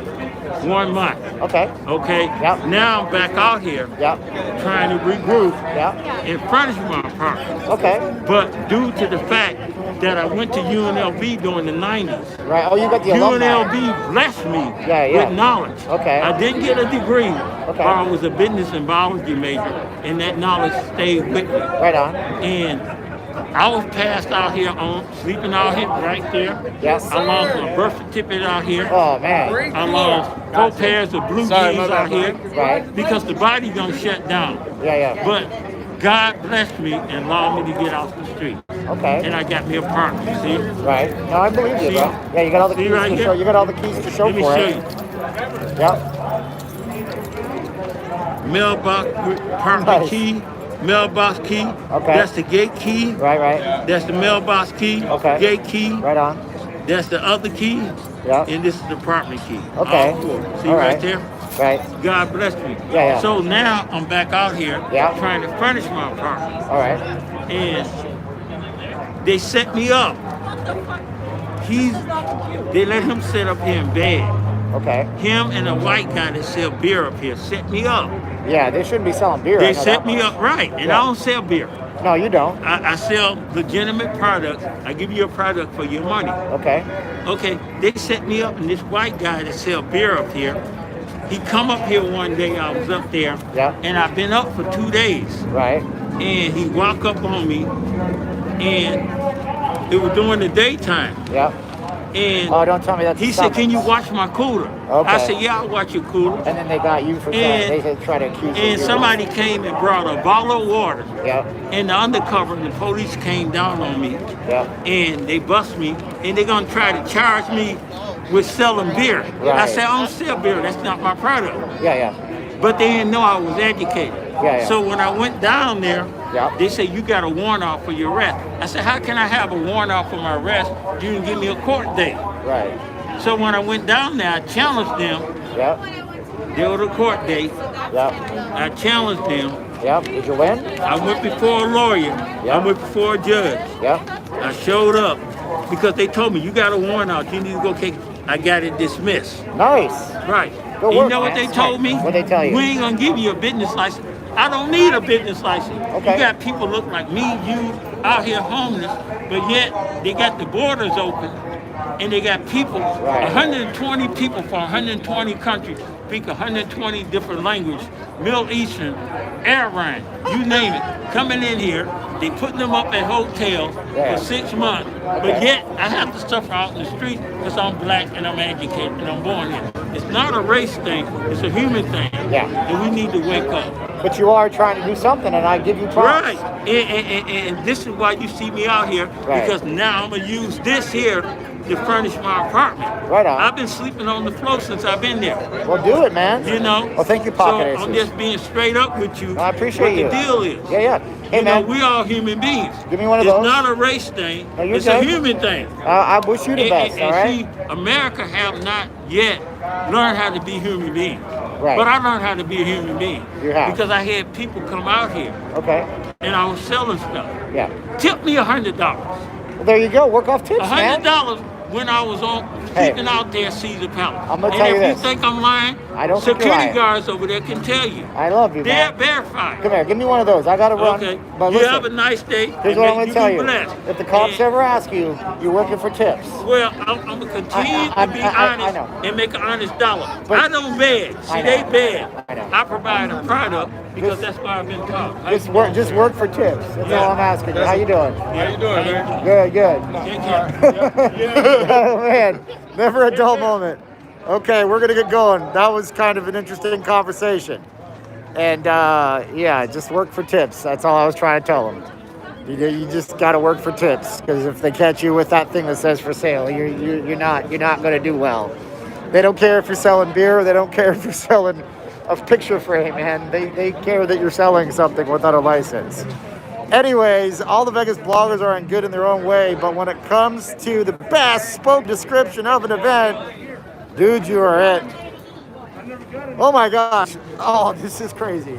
1 month. Okay. Okay. Yep. Now I'm back out here Yeah. trying to regroup Yeah. and furnish my apartment. Okay. But due to the fact that I went to UNLV during the 90s, Right. Oh, you got the alumni. UNLV blessed me Yeah, yeah. with knowledge. Okay. I didn't get a degree, Okay. but I was a business and biology major, and that knowledge stayed with me. Right on. And I was passed out here on sleeping out here right there. Yes. I lost my birth certificate out here. Oh man. I lost 4 pairs of blue jeans out here Right. because the body gonna shut down. Yeah. Yeah. But God blessed me and allowed me to get off the street. Okay. And I got me a apartment, see? Right. No, I believe you, See? bro. Yeah, you got all the See keys right to here? show. You got all the keys to show Let me for show it. you. Yep. Mailbox apartment Nice. key, mailbox key. Okay. That's the gate key. Right. Right. That's the mailbox key. Okay. Gate key. Right on. That's the other key. Yeah. And this is the apartment key. Okay. All 4. See All right right. there? Right. God blessed me. Yeah, yeah. So now I'm back out here Yeah. trying to furnish my apartment. All right. And they set me up. They let him sit up here in bed. Okay. Him and a white guy that sell beer up here set me up. Yeah, they shouldn't be selling beer. I They know set that me much. up right, and Yeah. I don't sell beer. No, you don't. I sell legitimate products. I give you a product for your money. Okay. Okay, they set me up, and this white guy that sell beer up here, he come up here one day, I was up there, Yeah. and I've been up for 2 days, Right. and he walk up on me, and it was during the daytime, Yeah. and Oh, don't tell me that's. he said, "Can you watch my cooler?" Okay. I said, "Yeah, I'll watch your cooler." And then they got you for And- that. They try to accuse you. And somebody came and brought a bottle of water, Yeah. and the undercover and the police came down on me, Yeah. and they bust me, and they're gonna try to charge me with selling beer. I Right. said, "I don't sell beer, that's not my product." Yeah. Yeah. But they didn't know I was educated. Yeah, yeah. So when I went down there, Yeah. they said, "You got a warrant out for your arrest." I said, "How can I have a warrant out for my arrest? You didn't give me a court date." Right. So when I went down there, I challenged them. Yeah. There was a court date. Yeah. I challenged them. Yeah. Did you win? I went before a lawyer. Yeah. I went before a judge. Yeah. I showed up because they told me, "You got a warrant out. You need to go take." I got it dismissed. Nice. Right. Good You work, know what man. they told me? What'd they tell you? We ain't gonna give you a business license. I don't need a business license. Okay. You got people look like me, you, out here homeless, but yet they got the borders open and they got people, Right. 120 people from 120 countries, speak 120 different languages, Middle Eastern, Arabian, you name it, coming in here. They putting them up at hotels Yeah. for 6 months, but yet I have to suffer out in the street because I'm black and I'm educated and I'm born here. It's not a race thing, it's a human thing. Yeah. And we need to wake up. But you are trying to do something, and I give you props. Right. And this is why you see me out here, Right. because now I'm going to use this here to furnish my apartment. Right on. I've been sleeping on the floor since I've been there. Well, do it, man. You know? Well, thank you, Pocket So I'm Aces. just being straight up with you. I appreciate what you. the deal is. Yeah, yeah. Hey, You know, man. we all human beings. Give me one of it's those. not a race thing. No, you're it's good. a human thing. I wish you the best. All right. See, America have not yet learned how to be human beings. Right. But I learned how to be a human being. You have. Because I had people come out here Okay. and I was selling stuff. Yeah. Tip me $100. Well, there you go. Work off tips, man. $100 when I was on Hey. sleeping out there at Caesar Palace. I'm gonna tell you if this. you think I'm lying, I don't think you're security lying. guards over there can tell you. I love you, They're man. verified. Come here. Give me one of those. I got to run. Okay. But You listen, have a nice day. here's and what I'm may going to tell be you. blessed. If the cops And- ever ask you, you're working for tips. Well, I'm going to continue to be I honest know. and make an honest dollar. But- I don't beg. See, I know. they beg. I know. I provide a product because Just- that's why I've been taught. Just work for tips. That's all I'm asking you. How you doing? How you doing, man? Good. Take care. Oh, man, never a dull moment. Okay, we're gonna get going. That was kind of an interesting conversation, and yeah, just work for tips. That's all I was trying to tell them. You just got to work for tips, because if they catch you with that thing that says for sale, you're not gonna do well. They don't care if you're selling beer. They don't care if you're selling a picture frame, man. They care that you're selling something without a license. Anyways, all the Vegas bloggers are good in their own way, but when it comes to the best spoke description of an event, dude, you are it. Oh my gosh. Oh, this is crazy.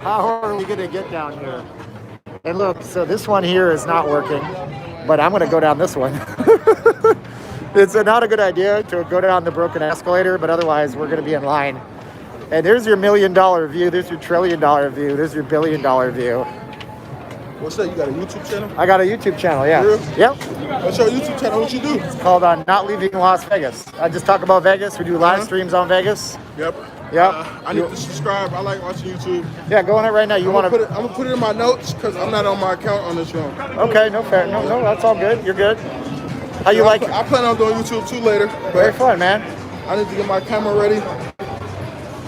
How are we gonna get down here? And look, so this one here is not working, but I'm gonna go down this one. It's not a good idea to go down the broken escalator, but otherwise we're gonna be in line. And there's your $1 million view, there's your $1 trillion view, there's your $1 billion view. What's that? You got a YouTube channel? I got a YouTube channel, yeah. Real? Yep. What's your YouTube channel? What you do? It's called Not Leaving Las Vegas. I just talk about Vegas. We do live streams on Vegas. Yep. Yep. I need to subscribe. I like watching YouTube. Yeah, go on it right now. You want I'm to? gonna put it in my notes because I'm not on my account on this one. Okay, no fair. No, that's all good. You're good. How you like it? I plan on doing YouTube too later. Very But fun, man. I need to get my camera ready.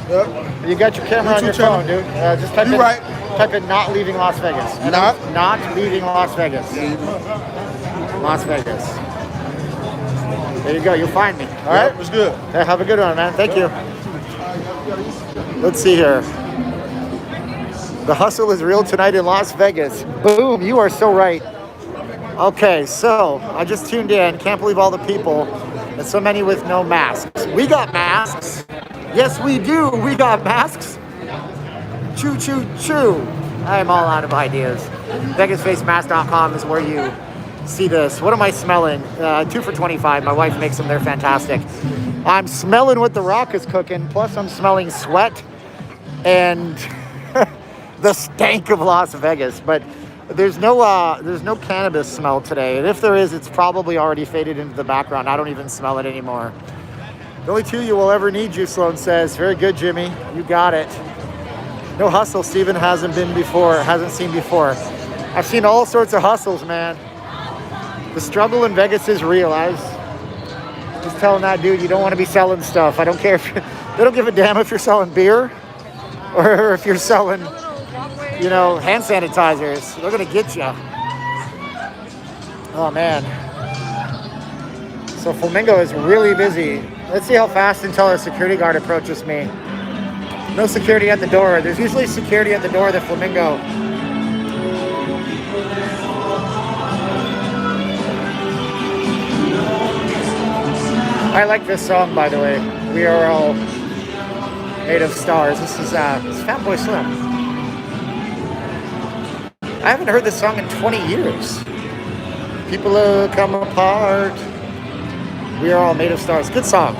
Yep. You got your camera on YouTube your channel. phone, dude. Just type You in, right. Type in Not Leaving Las Vegas. Not Leaving Las Vegas. Las Vegas. There you go. You'll find me. All right. It's good. Hey, have a good one, man. Thank you. Let's see here. The hustle is real tonight in Las Vegas. Boom. You are so right. Okay, so I just tuned in. Can't believe all the people and so many with no masks. We got masks. Yes, we do. We got masks. Choo, choo, choo. I am all out of ideas. VegasFaceMask.com is where you see this. What am I smelling? 2 for $25. My wife makes them. They're fantastic. I'm smelling what The Rock is cooking. Plus, I'm smelling sweat and the stank of Las Vegas. But there's no cannabis smell today. And if there is, it's probably already faded into the background. I don't even smell it anymore. The only two you will ever need, you, Sloan says. Very good, Jimmy. You got it. No hustle Steven hasn't seen before. I've seen all sorts of hustles, man. The struggle in Vegas is real. I was just telling that dude, you don't want to be selling stuff. I don't care if they don't give a damn if you're selling beer or if you're selling, hand sanitizers. They're gonna get you. Oh man. So Flamingo is really busy. Let's see how fast until our security guard approaches me. No security at the door. There's usually security at the door of the Flamingo. I like this song, by the way. We are all made of stars. This is Fatboy Slim. I haven't heard this song in 20 years. People come apart. We are all made of stars. Good song.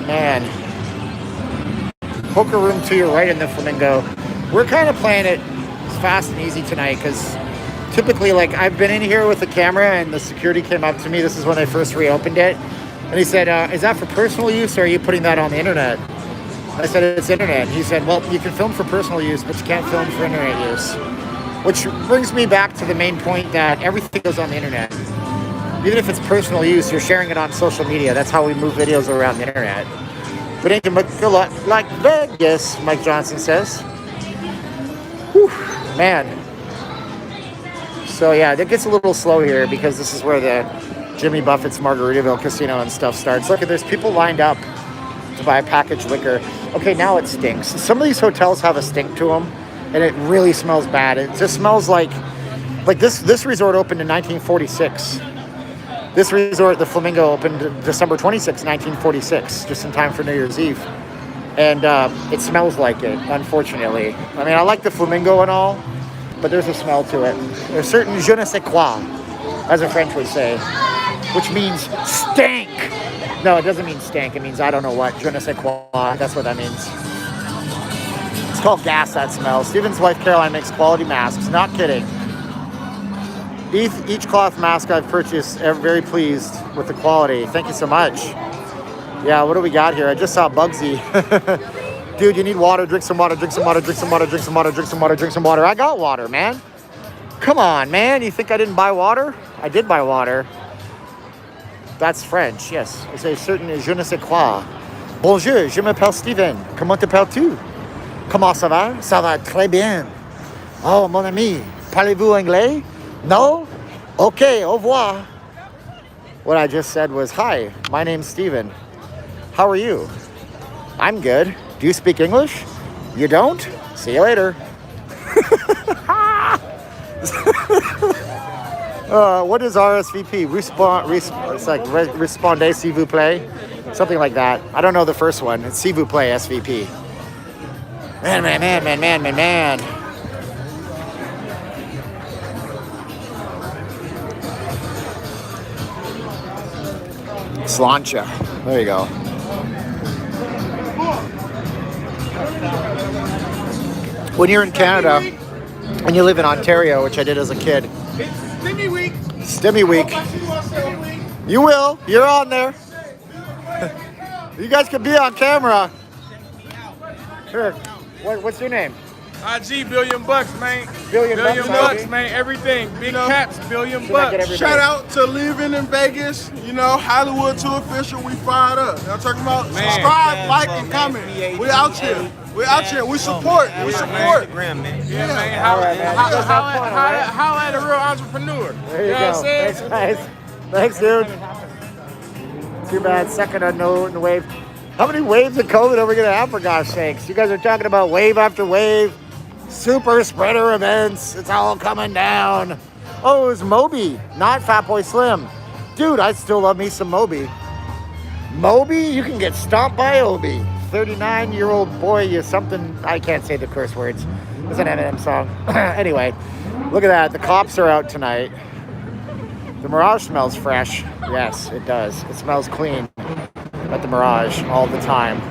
Man. Poker room to your right in the Flamingo. We're kind of playing it fast and easy tonight because typically, I've been in here with the camera and the security came up to me. This is when they first reopened it. And he said, is that for personal use or are you putting that on the internet? I said, it's internet. And he said, well, you can film for personal use, but you can't film for internet use. Which brings me back to the main point that everything goes on the internet. Even if it's personal use, you're sharing it on social media. That's how we move videos around the internet. But ain't a lot like Vegas, Mike Johnson says. Whew, man. So yeah, it gets a little slow here because this is where the Jimmy Buffett's Margaritaville Casino and stuff starts. Look, there's people lined up to buy packaged liquor. Okay, now it stinks. Some of these hotels have a stink to them, and it really smells bad. It just smells like this resort opened in 1946. This resort, the Flamingo, opened December 26, 1946, just in time for New Year's Eve. And it smells like it, unfortunately. I mean, I like the Flamingo and all, but there's a smell to it. There's a certain je ne sais quoi, as the French would say, which means stank. No, it doesn't mean stank. It means I don't know what. Je ne sais quoi. That's what that means. It's called gas, that smell. Steven's wife, Caroline, makes quality masks. Not kidding. Each cloth mask I've purchased, I'm very pleased with the quality. Thank you so much. Yeah, what do we got here? I just saw Bugsy. Dude, you need water. Drink some water, drink some water, drink some water, drink some water, drink some water, drink some water. I got water, man. Come on, man. You think I didn't buy water? I did buy water. That's French, yes. It's a certain je ne sais quoi. Bonjour, je m'appelle Steven. Comment t'appelles-tu? Comment ça va? Ça va très bien. Oh, mon ami, parlez-vous anglais? No? Okay, au revoir. What I just said was, hi, my name's Steven. How are you? I'm good. Do you speak English? You don't? See you later. What is RSVP? It's like respondez s'il vous plaît. Something like that. I don't know the first one. It's s'il vous plaît, SVP. Man. Slancha. There you go. When you're in Canada and you live in Ontario, which I did as a kid. Stimmy week. Stimmy week. You will. You're on there. You guys could be on camera. Sure. What's your name? IG, billion bucks, man. Billion bucks, man. Everything. Big caps, billion Should I get bucks. everybody? Shout out to living in Vegas. You know, Hollywood 2 official. We fired up. Y'all talking about Man. subscribe, like, and comment. We out here. We out here. We support. We support. Yeah, man. All right, man. You guys have fun, all right? How at a real entrepreneur? There you know go. what I'm saying? Thanks, guys. Thanks, dude. Too bad. Second unknown wave. How many waves of COVID are we going to have, for gosh sakes? You guys are talking about wave after wave. Super spreader events. It's all coming down. Oh, it was Moby, not Fatboy Slim. Dude, I still love me some Moby. Moby, you can get stomped by Obi. 39-year-old boy, you something. I can't say the curse words. It's an Eminem song. Anyway, look at that. The cops are out tonight. The Mirage smells fresh. Yes, it does. It smells clean at the Mirage all the time.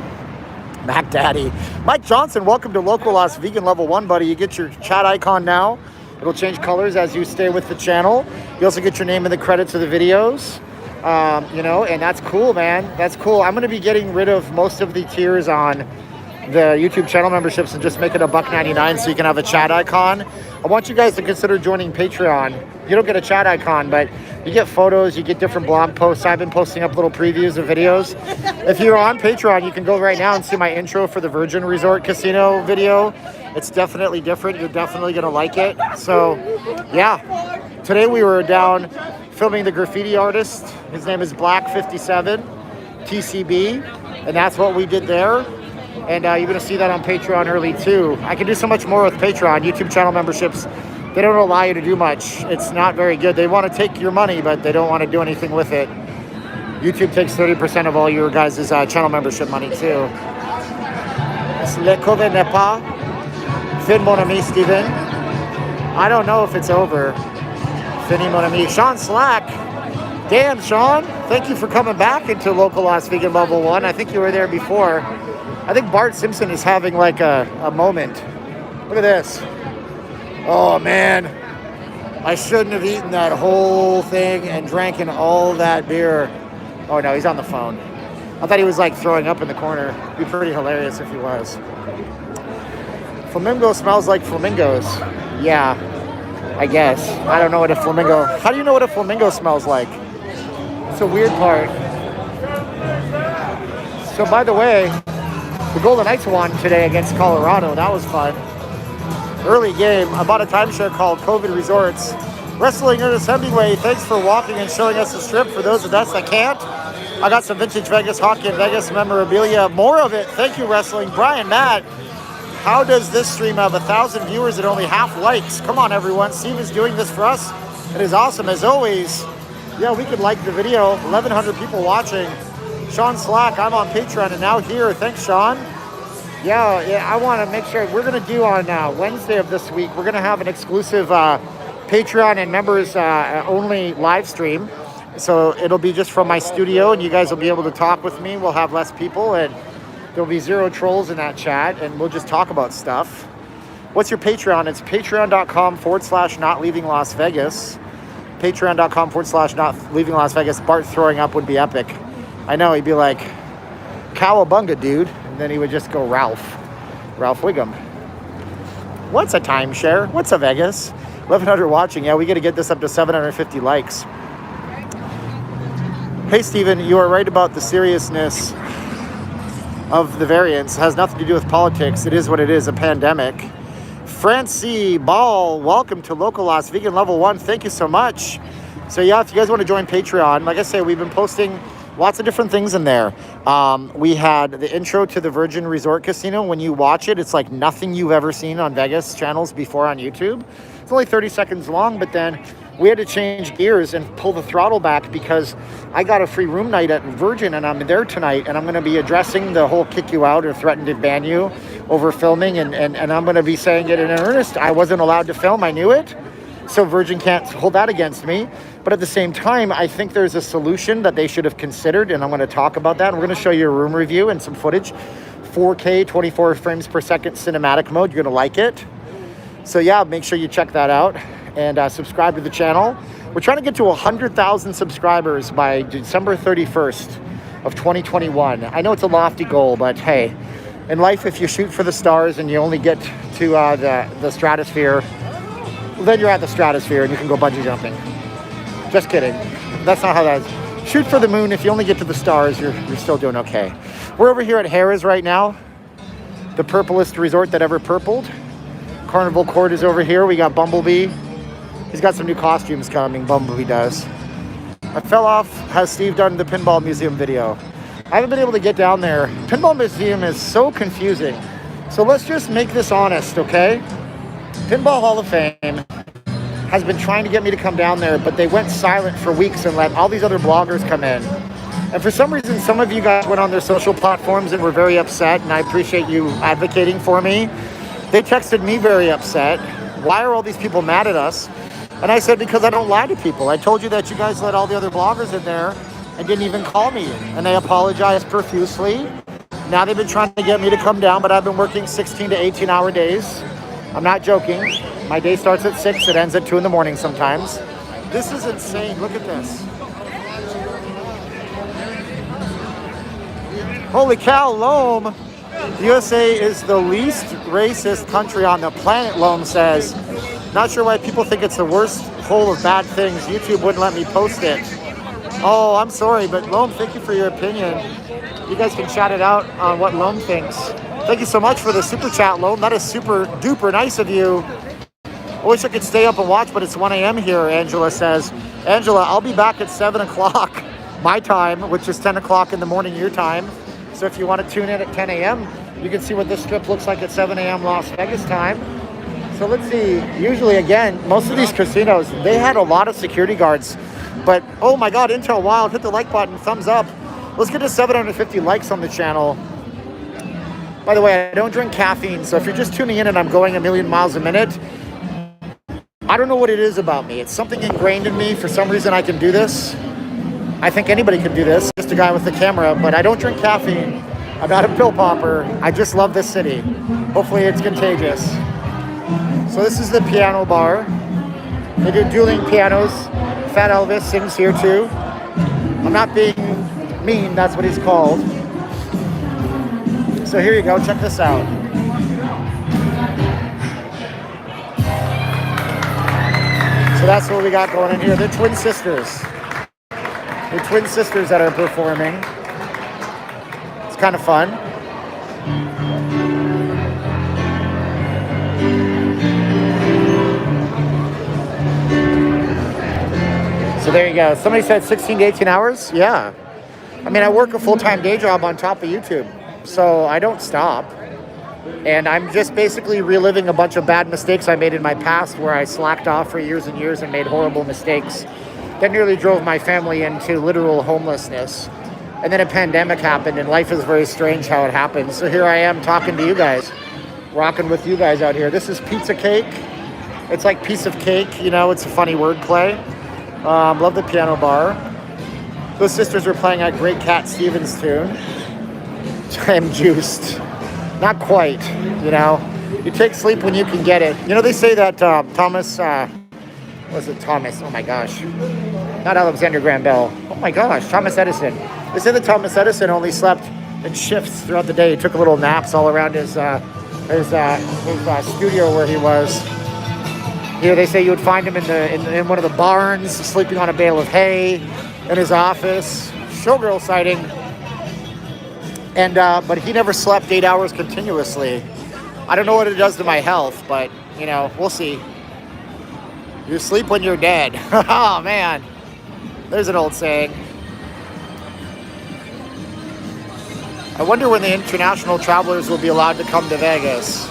Mac Daddy. Mike Johnson, welcome to Local Las Vegan Level 1, buddy. You get your chat icon now. It'll change colors as you stay with the channel. You also get your name in the credits of the videos. You know, and that's cool, man. That's cool. I'm going to be getting rid of most of the tiers on the YouTube channel memberships and just make it $1.99 so you can have a chat icon. I want you guys to consider joining Patreon. You don't get a chat icon, but you get photos, you get different blog posts. I've been posting up little previews of videos. If you're on Patreon, you can go right now and see my intro for the Virgin Resort Casino video. It's definitely different. You're definitely going to like it. So, yeah. Today we were down filming the graffiti artist. His name is Black57, TCB, and that's what we did there. And you're going to see that on Patreon early too. I can do so much more with Patreon. YouTube channel memberships, they don't allow you to do much. It's not very good. They want to take your money, but they don't want to do anything with it. YouTube takes 30% of all your guys' channel membership money too. Le COVID n'est pas fin, mon ami Steven. I don't know if it's over. Fini, mon ami. Sean Slack. Damn, Sean. Thank you for coming back into Local Las Vegan Level 1. I think you were there before. I think Bart Simpson is having like a moment. Look at this. Oh, man. I shouldn't have eaten that whole thing and drank all that beer. Oh, no, he's on the phone. I thought he was like throwing up in the corner. It'd be pretty hilarious if he was. Flamingo smells like flamingos. Yeah, I guess. I don't know what a flamingo... How do you know what a flamingo smells like? It's a weird part. So, by the way, the Golden Knights won today against Colorado. That was fun. Early game. I bought a timeshare called COVID Resorts. Wrestling Ernest Hemingway, thanks for walking and showing us the strip. For those of us that can't, I got some vintage Vegas hockey and Vegas memorabilia. More of it. Thank you, Wrestling. Brian, Matt, how does this stream have 1,000 viewers and only half likes? Come on, everyone. Steve is doing this for us. It is awesome. As always, yeah, we could like the video. 1,100 people watching. Sean Slack, I'm on Patreon and now here. Thanks, Sean. Yeah, I want to make sure we're going to do on Wednesday of this week. We're going to have an exclusive Patreon and members only live stream. So it'll be just from my studio, and you guys will be able to talk with me. We'll have less people, and there'll be zero trolls in that chat, and we'll just talk about stuff. What's your Patreon? It's patreon.com/not leaving Las Vegas. Patreon.com/not leaving Las Vegas. Bart throwing up would be epic. I know, he'd be like, cowabunga, dude. And then he would just go Ralph Wiggum. What's a timeshare? What's a Vegas? 1,100 watching. Yeah, we got to get this up to 750 likes. Hey, Steven, you are right about the seriousness of the variants. It has nothing to do with politics. It is what it is, a pandemic. Francie Ball, welcome to Local Las Vegan Level 1. Thank you so much. So yeah, if you guys want to join Patreon, like I say, we've been posting lots of different things in there. We had the intro to the Virgin Resort Casino. When you watch it, it's like nothing you've ever seen on Vegas channels before on YouTube. It's only 30 seconds long, but then we had to change gears and pull the throttle back because I got a free room night at Virgin, and I'm there tonight, and I'm going to be addressing the whole kick you out or threaten to ban you over filming, and I'm going to be saying it in earnest. I wasn't allowed to film. I knew it. So Virgin can't hold that against me. But at the same time, I think there's a solution that they should have considered, and I'm going to talk about that. And we're going to show you a room review and some footage. 4K, 24 frames per second cinematic mode. You're going to like it. So yeah, make sure you check that out and subscribe to the channel. We're trying to get to 100,000 subscribers by December 31st of 2021. I know it's a lofty goal, but hey, in life, if you shoot for the stars and you only get to the stratosphere, well, then you're at the stratosphere and you can go bungee jumping. Just kidding. That's not how that is. Shoot for the moon. If you only get to the stars, you're still doing okay. We're over here at Harrah's right now, the purplest resort that ever purpled. Carnival Court is over here. We got Bumblebee. He's got some new costumes coming. Bumblebee does. I fell off. Has Steve done the Pinball Museum video? I haven't been able to get down there. Pinball Museum is so confusing. So let's just make this honest, okay? Pinball Hall of Fame has been trying to get me to come down there, but they went silent for weeks and let all these other bloggers come in. And for some reason, some of you guys went on their social platforms and were very upset, and I appreciate you advocating for me. They texted me very upset. Why are all these people mad at us? And I said, because I don't lie to people. I told you that you guys let all the other bloggers in there and didn't even call me. And they apologized profusely. Now they've been trying to get me to come down, but I've been working 16 to 18-hour days. I'm not joking. My day starts at 6. It ends at 2 in the morning sometimes. This is insane. Look at this. Holy cow, Loam. The USA is the least racist country on the planet, Loam says. Not sure why people think it's the worst hole of bad things. YouTube wouldn't let me post it. Oh, I'm sorry, but Loam, thank you for your opinion. You guys can chat it out on what Loam thinks. Thank you so much for the super chat, Loam. That is super duper nice of you. I wish I could stay up and watch, but it's 1 a.m. here, Angela says. Angela, I'll be back at 7 o'clock my time, which is 10 o'clock in the morning your time. So if you want to tune in at 10 a.m., you can see what this strip looks like at 7 a.m. Las Vegas time. So let's see. Usually, again, most of these casinos, they had a lot of security guards. But, oh my God, Intel Wild, hit the like button, thumbs up. Let's get to 750 likes on the channel. By the way, I don't drink caffeine, so if you're just tuning in and I'm going a million miles a minute, I don't know what it is about me. It's something ingrained in me. For some reason, I can do this. I think anybody can do this, just a guy with a camera, but I don't drink caffeine. I'm not a pill popper. I just love this city. Hopefully it's contagious. So this is the piano bar. They do dueling pianos. Fat Elvis sings here too. I'm not being mean, that's what he's called. So here you go, check this out. So that's what we got going in here. They're twin sisters. They're twin sisters that are performing. It's kind of fun. So there you go. Somebody said 16 to 18 hours? Yeah. I mean, I work a full-time day job on top of YouTube, so I don't stop. And I'm just basically reliving a bunch of bad mistakes I made in my past where I slacked off for years and years and made horrible mistakes that nearly drove my family into literal homelessness. And then a pandemic happened, and life is very strange how it happens. So here I am talking to you guys, rocking with you guys out here. This is pizza cake. It's like piece of cake, you know, it's a funny wordplay. Love the piano bar. Those sisters were playing a great Cat Stevens tune. I'm juiced. Not quite, you know. You take sleep when you can get it. You know, they say that Thomas, was it Thomas? Oh my gosh. Not Alexander Graham Bell. Oh my gosh, Thomas Edison. They say that Thomas Edison only slept in shifts throughout the day. He took little naps all around his studio where he was. Here they say you would find him in one of the barns, sleeping on a bale of hay, in his office. Showgirl sighting. And but he never slept 8 hours continuously. I don't know what it does to my health, but you know, we'll see. You sleep when you're dead. Oh man, there's an old saying. I wonder when the international travelers will be allowed to come to Vegas.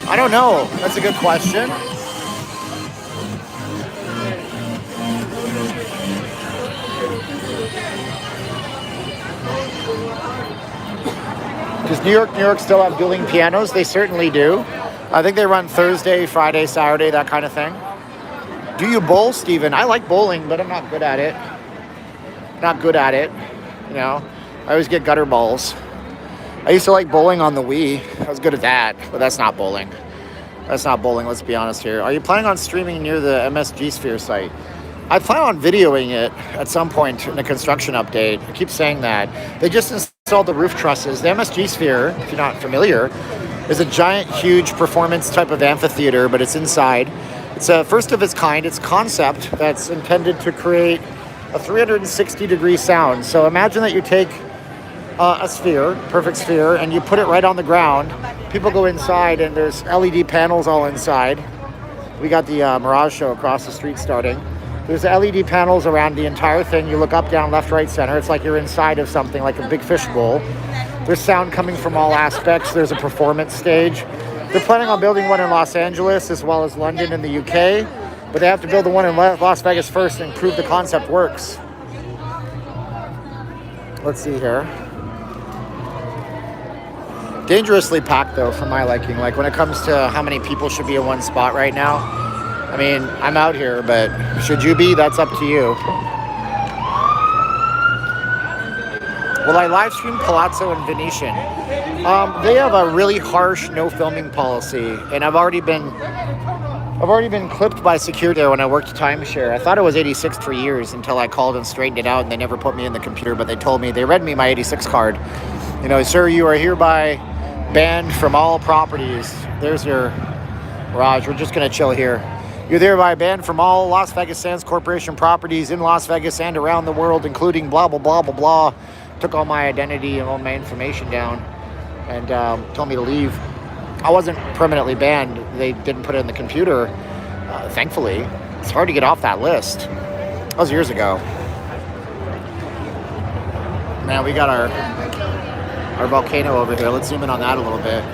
I don't know. That's a good question. Does New York still have dueling pianos? They certainly do. I think they run Thursday, Friday, Saturday, that kind of thing. Do you bowl, Steven? I like bowling, but I'm not good at it. Not good at it, you know. I always get gutter balls. I used to like bowling on the Wii. I was good at that, but that's not bowling. That's not bowling, let's be honest here. Are you planning on streaming near the MSG Sphere site? I plan on videoing it at some point in a construction update. I keep saying that. They just installed the roof trusses. The MSG Sphere, if you're not familiar, is a giant, huge performance type of amphitheater, but it's inside. It's a first of its kind. It's a concept that's intended to create a 360-degree sound. So imagine that you take a sphere, perfect sphere, and you put it right on the ground. People go inside, and there's LED panels all inside. We got the Mirage show across the street starting. There's LED panels around the entire thing. You look up, down, left, right, center. It's like you're inside of something, like a big fishbowl. There's sound coming from all aspects. There's a performance stage. They're planning on building one in Los Angeles as well as London in the UK, but they have to build the one in Las Vegas first and prove the concept works. Let's see here. Dangerously packed, though, for my liking. Like, when it comes to how many people should be in one spot right now, I mean, I'm out here, but should you be? That's up to you. Will I live stream Palazzo and Venetian? They have a really harsh no filming policy, and I've already been clipped by security there when I worked timeshare. I thought it was 86 for years until I called and straightened it out, and they never put me in the computer, but they told me, they read me my 86 card. You know, sir, you are hereby banned from all properties. There's your Raj. We're just gonna chill here. You're thereby banned from all Las Vegas Sands Corporation properties in Las Vegas and around the world, including blah, blah, blah, blah, blah. Took all my identity and all my information down and told me to leave. I wasn't permanently banned. They didn't put it in the computer, thankfully. It's hard to get off that list. That was years ago. Man, we got our volcano over here. Let's zoom in on that a little bit.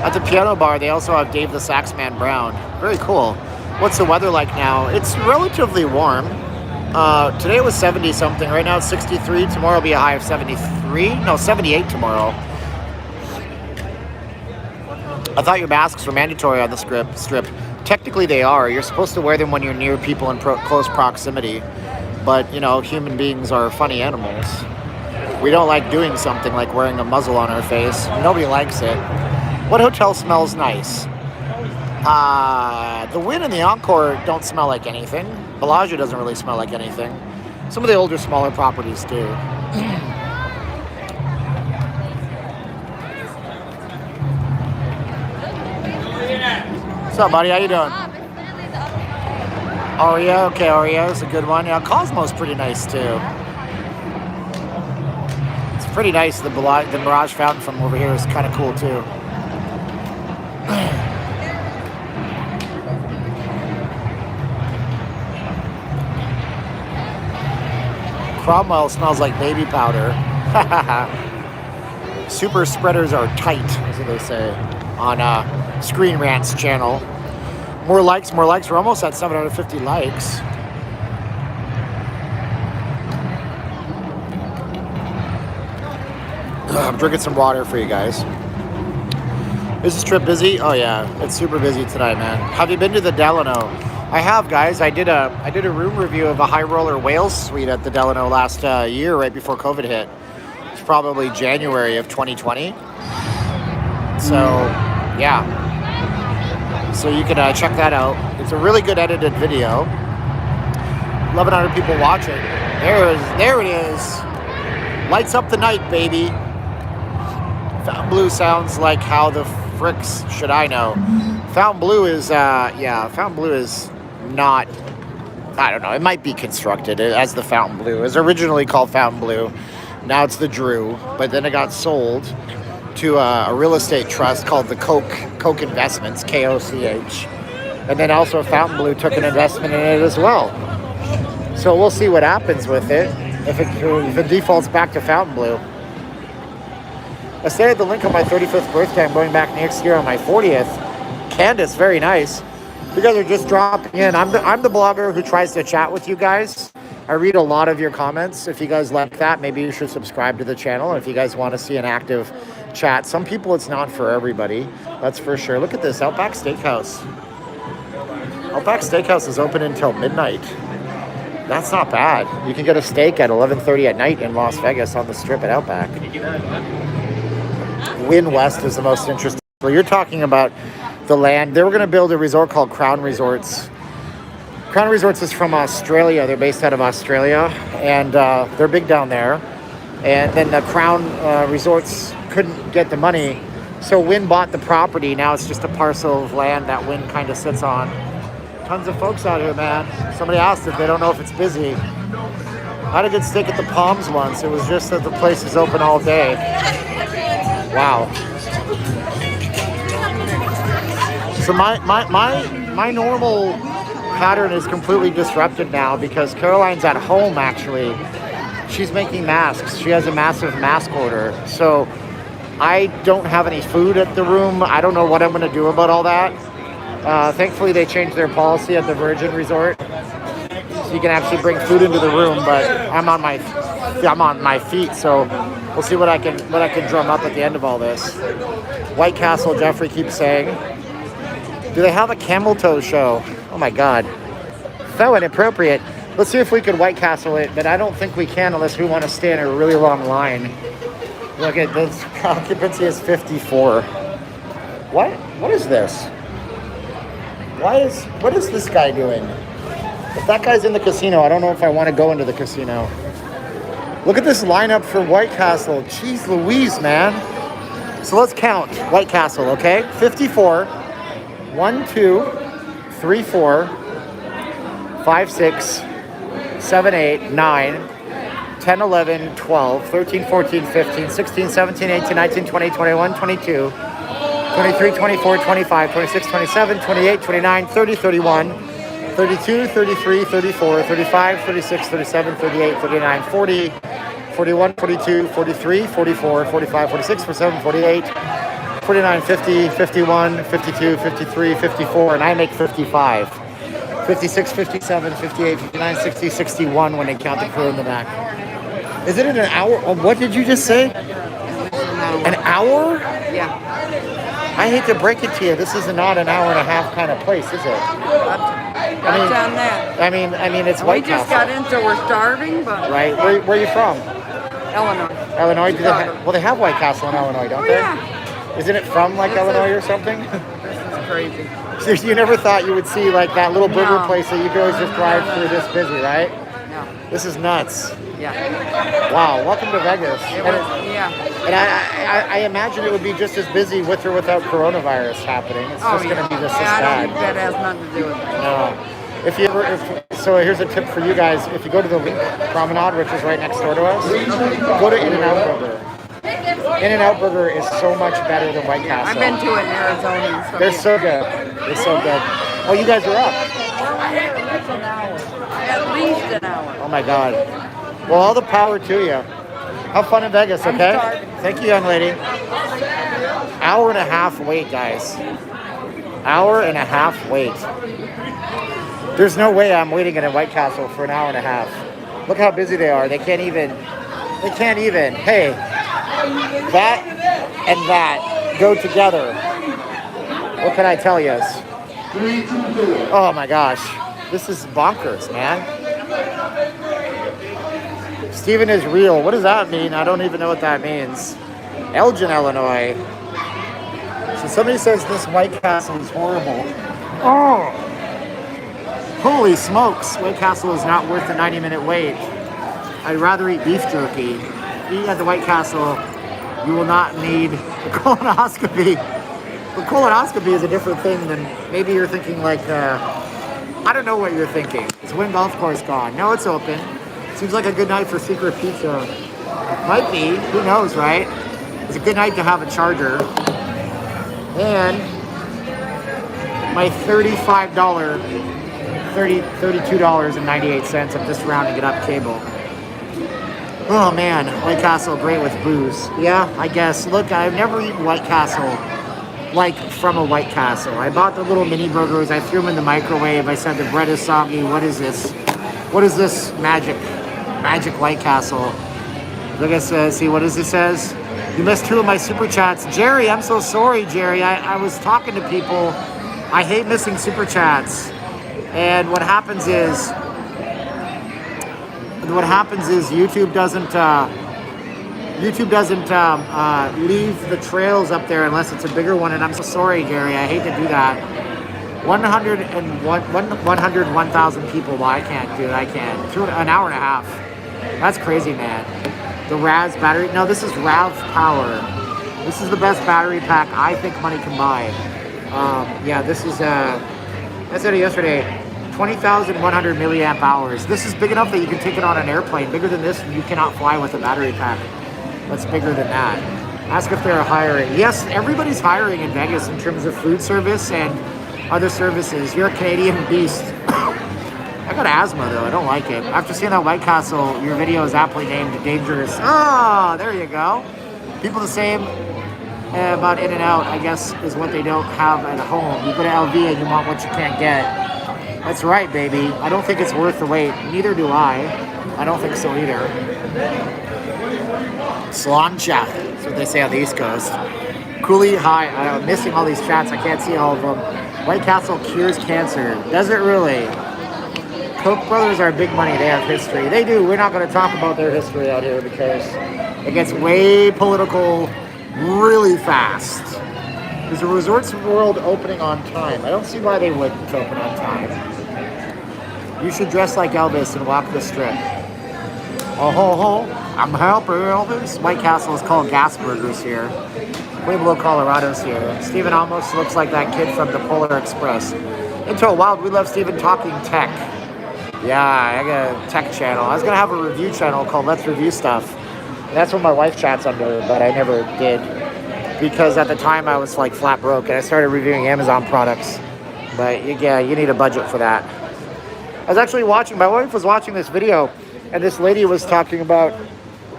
At the piano bar, they also have Dave the Saxman Brown. Very cool. What's the weather like now? It's relatively warm. Today it was 70 something. Right now it's 63. Tomorrow will be a high of 73. No, 78 tomorrow. I thought your masks were mandatory on the strip. Technically they are. You're supposed to wear them when you're near people in close proximity. But, you know, human beings are funny animals. We don't like doing something like wearing a muzzle on our face. Nobody likes it. What hotel smells nice? The Wynn and the Encore don't smell like anything. Blvd doesn't really smell like anything. Some of the older, smaller properties do. What's up, buddy? How you doing? Oreo? Okay, Oreo's a good one. Yeah, Cosmo's pretty nice, too. It's pretty nice. The Mirage Fountain from over here is kind of cool, too. Cromwell smells like baby powder. Super spreaders are tight, as they say, on Screen Rant's channel. More likes, more likes. We're almost at 750 likes. I'm drinking some water for you guys. Is this trip busy? Oh yeah, it's super busy tonight, man. Have you been to the Delano? I have, guys. I did a room review of a high roller Wales suite at the Delano last year, right before COVID hit. It's probably January of 2020. So yeah. So you can check that out. It's a really good edited video. 1,100 people watch it. There it is. Lights up the night, baby. Fountain Blue sounds like how the fricks should I know. Fountain Blue is, Fountain Blue is not, I don't know, it might be constructed as the Fountain Blue. It was originally called Fountain Blue. Now it's the Drew, but then it got sold to a real estate trust called the Koch Investments, K-O-C-H. And then also Fountain Blue took an investment in it as well. So we'll see what happens with it if it defaults back to Fountain Blue. I stayed at the Link on my 35th birthday. I'm going back next year on my 40th. Candace, very nice. You guys are just dropping in. I'm the blogger who tries to chat with you guys. I read a lot of your comments. If you guys like that, maybe you should subscribe to the channel. If you guys want to see an active chat. Some people, it's not for everybody. That's for sure. Look at this, Outback Steakhouse. Outback Steakhouse is open until midnight. That's not bad. You can get a steak at 11:30 at night in Las Vegas on the strip at Outback. Wynn West is the most interesting. Well, you're talking about the land. They were going to build a resort called Crown Resorts. Crown Resorts is from Australia. They're based out of Australia, and they're big down there. And then the Crown Resorts couldn't get the money, so Wynn bought the property. Now it's just a parcel of land that Wynn kind of sits on. Tons of folks out here, man. Somebody asked if they don't know if it's busy. I had a good steak at the Palms once. It was just that the place is open all day. Wow. So my normal pattern is completely disrupted now because Caroline's at home, actually. She's making masks. She has a massive mask order. So I don't have any food at the room. I don't know what I'm going to do about all that. Thankfully, they changed their policy at the Virgin Resort. So you can actually bring food into the room, but I'm on my feet, so we'll see what I can drum up at the end of all this. White Castle, Jeffrey keeps saying. Do they have a camel toe show? Oh my God. So inappropriate. Let's see if we could White Castle it, but I don't think we can unless we want to stay in a really long line. Look at this, occupancy is 54. What is this? What is this guy doing? If that guy's in the casino, I don't know if I want to go into the casino. Look at this lineup for White Castle. Jeez Louise, man. So let's count White Castle, okay? 54. 1, 2, 3, 4, 5, 6, 7, 8, 9, 10, 11, 12, 13, 14, 15, 16, 17, 18, 19, 20, 21, 22, 23, 24, 25, 26, 27, 28, 29, 30, 31, 32, 33, 34, 35, 36, 37, 38, 39, 40, 41, 42, 43, 44, 45, 46, 47, 48, 49, 50, 51, 52, 53, 54, and I make 55. 56, 57, 58, 59, 60, 61 when they count the crew in the back. Is it in an hour? Oh, what did you just say? An hour? Yeah. I hate to break it to you. This is not an hour and a half kind of place, is it? I've done that. I mean, it's We White just Castle. got in, so we're starving, but Right. Where are you from? Illinois. Illinois? They have White Castle in Illinois, don't Oh, they? yeah. Isn't it from like It's Illinois or something? This is crazy. So you never thought you would see like that little burger No. place that you could always just drive through this busy, right? No. This is nuts. Yeah. Wow, welcome to Vegas. It was, yeah. And I imagine it would be just as busy with or without coronavirus happening. It's just going to be just as I bad. don't think that has nothing to do with it. No. So here's a tip for you guys. If you go to the Link Promenade, which is right next door to us, go to In-N-Out Burger. In-N-Out Burger is so much better than White Castle. I've been to it in Arizona. And stuff. They're so good. They're so good. Oh, you guys are up. At least an hour. Oh my God. Well, all the power to you. Have fun in Vegas, I'm okay? starving. Thank you, young lady. Hour and a half wait, guys. Hour and a half wait. There's no way I'm waiting at a White Castle for an hour and a half. Look how busy they are. They can't even, hey, that and that go together. What can I tell you? Oh my gosh. This is bonkers, man. Steven is real. What does that mean? I don't even know what that means. Elgin, Illinois. So somebody says this White Castle is horrible. Oh! Holy smokes. White Castle is not worth the 90-minute wait. I'd rather eat beef jerky. Eating at the White Castle, you will not need a colonoscopy. But colonoscopy is a different thing than maybe you're thinking like, I don't know what you're thinking. Is Wynn Golf Course gone? No, it's open. Seems like a good night for secret pizza. Might be. Who knows, right? It's a good night to have a charger. And my $32.98, I'm just rounding it up, cable. Oh man, White Castle, great with booze. Yeah, I guess. Look, I've never eaten White Castle like from a White Castle. I bought the little mini burgers, I threw them in the microwave, I said the bread is soggy, what is this? What is this magic White Castle? Look at this, see what does it says? You missed 2 of my super chats. Jerry, I'm so sorry, Jerry. I was talking to people. I hate missing super chats. And what happens is YouTube doesn't leave the trails up there unless it's a bigger one. And I'm so sorry, Jerry. I hate to do that. 101,000 people. Well, I can't do it. I can't. An hour and a half. That's crazy, man. The Raz battery. No, this is RAV Power. This is the best battery pack I think money can buy. Yeah, this is, I said it yesterday, 20,100 milliamp hours. This is big enough that you can take it on an airplane. Bigger than this, you cannot fly with a battery pack. That's bigger than that. Ask if they're hiring. Yes, everybody's hiring in Vegas in terms of food service and other services. You're a Canadian beast. I got asthma though, I don't like it. After seeing that White Castle, your video is aptly named Dangerous. Oh, there you go. People the same about In-N-Out, I guess, is what they don't have at home. You go to LV and you want what you can't get. That's right, baby. I don't think it's worth the wait. Neither do I. I don't think so either. Slancha. That's what they say on the East Coast. Cooley, hi. I'm missing all these chats. I can't see all of them. White Castle cures cancer. Does it really? Koch brothers are big money. They have history. They do. We're not going to talk about their history out here because it gets way political really fast. There's a Resorts World opening on time. I don't see why they wouldn't open on time. You should dress like Elvis and walk the strip. Oh ho ho, I'm helping Elvis. White Castle is called Gas Burgers here. Pueblo, Colorado's here. Steven almost looks like that kid from the Polar Express. Into a Wild, we love Steven talking tech. Yeah, I got a tech channel. I was gonna have a review channel called Let's Review Stuff. That's what my wife chats under, but I never did. Because at the time I was like flat broke and I started reviewing Amazon products. But yeah, you need a budget for that. I was actually watching, my wife was watching this video and this lady was talking about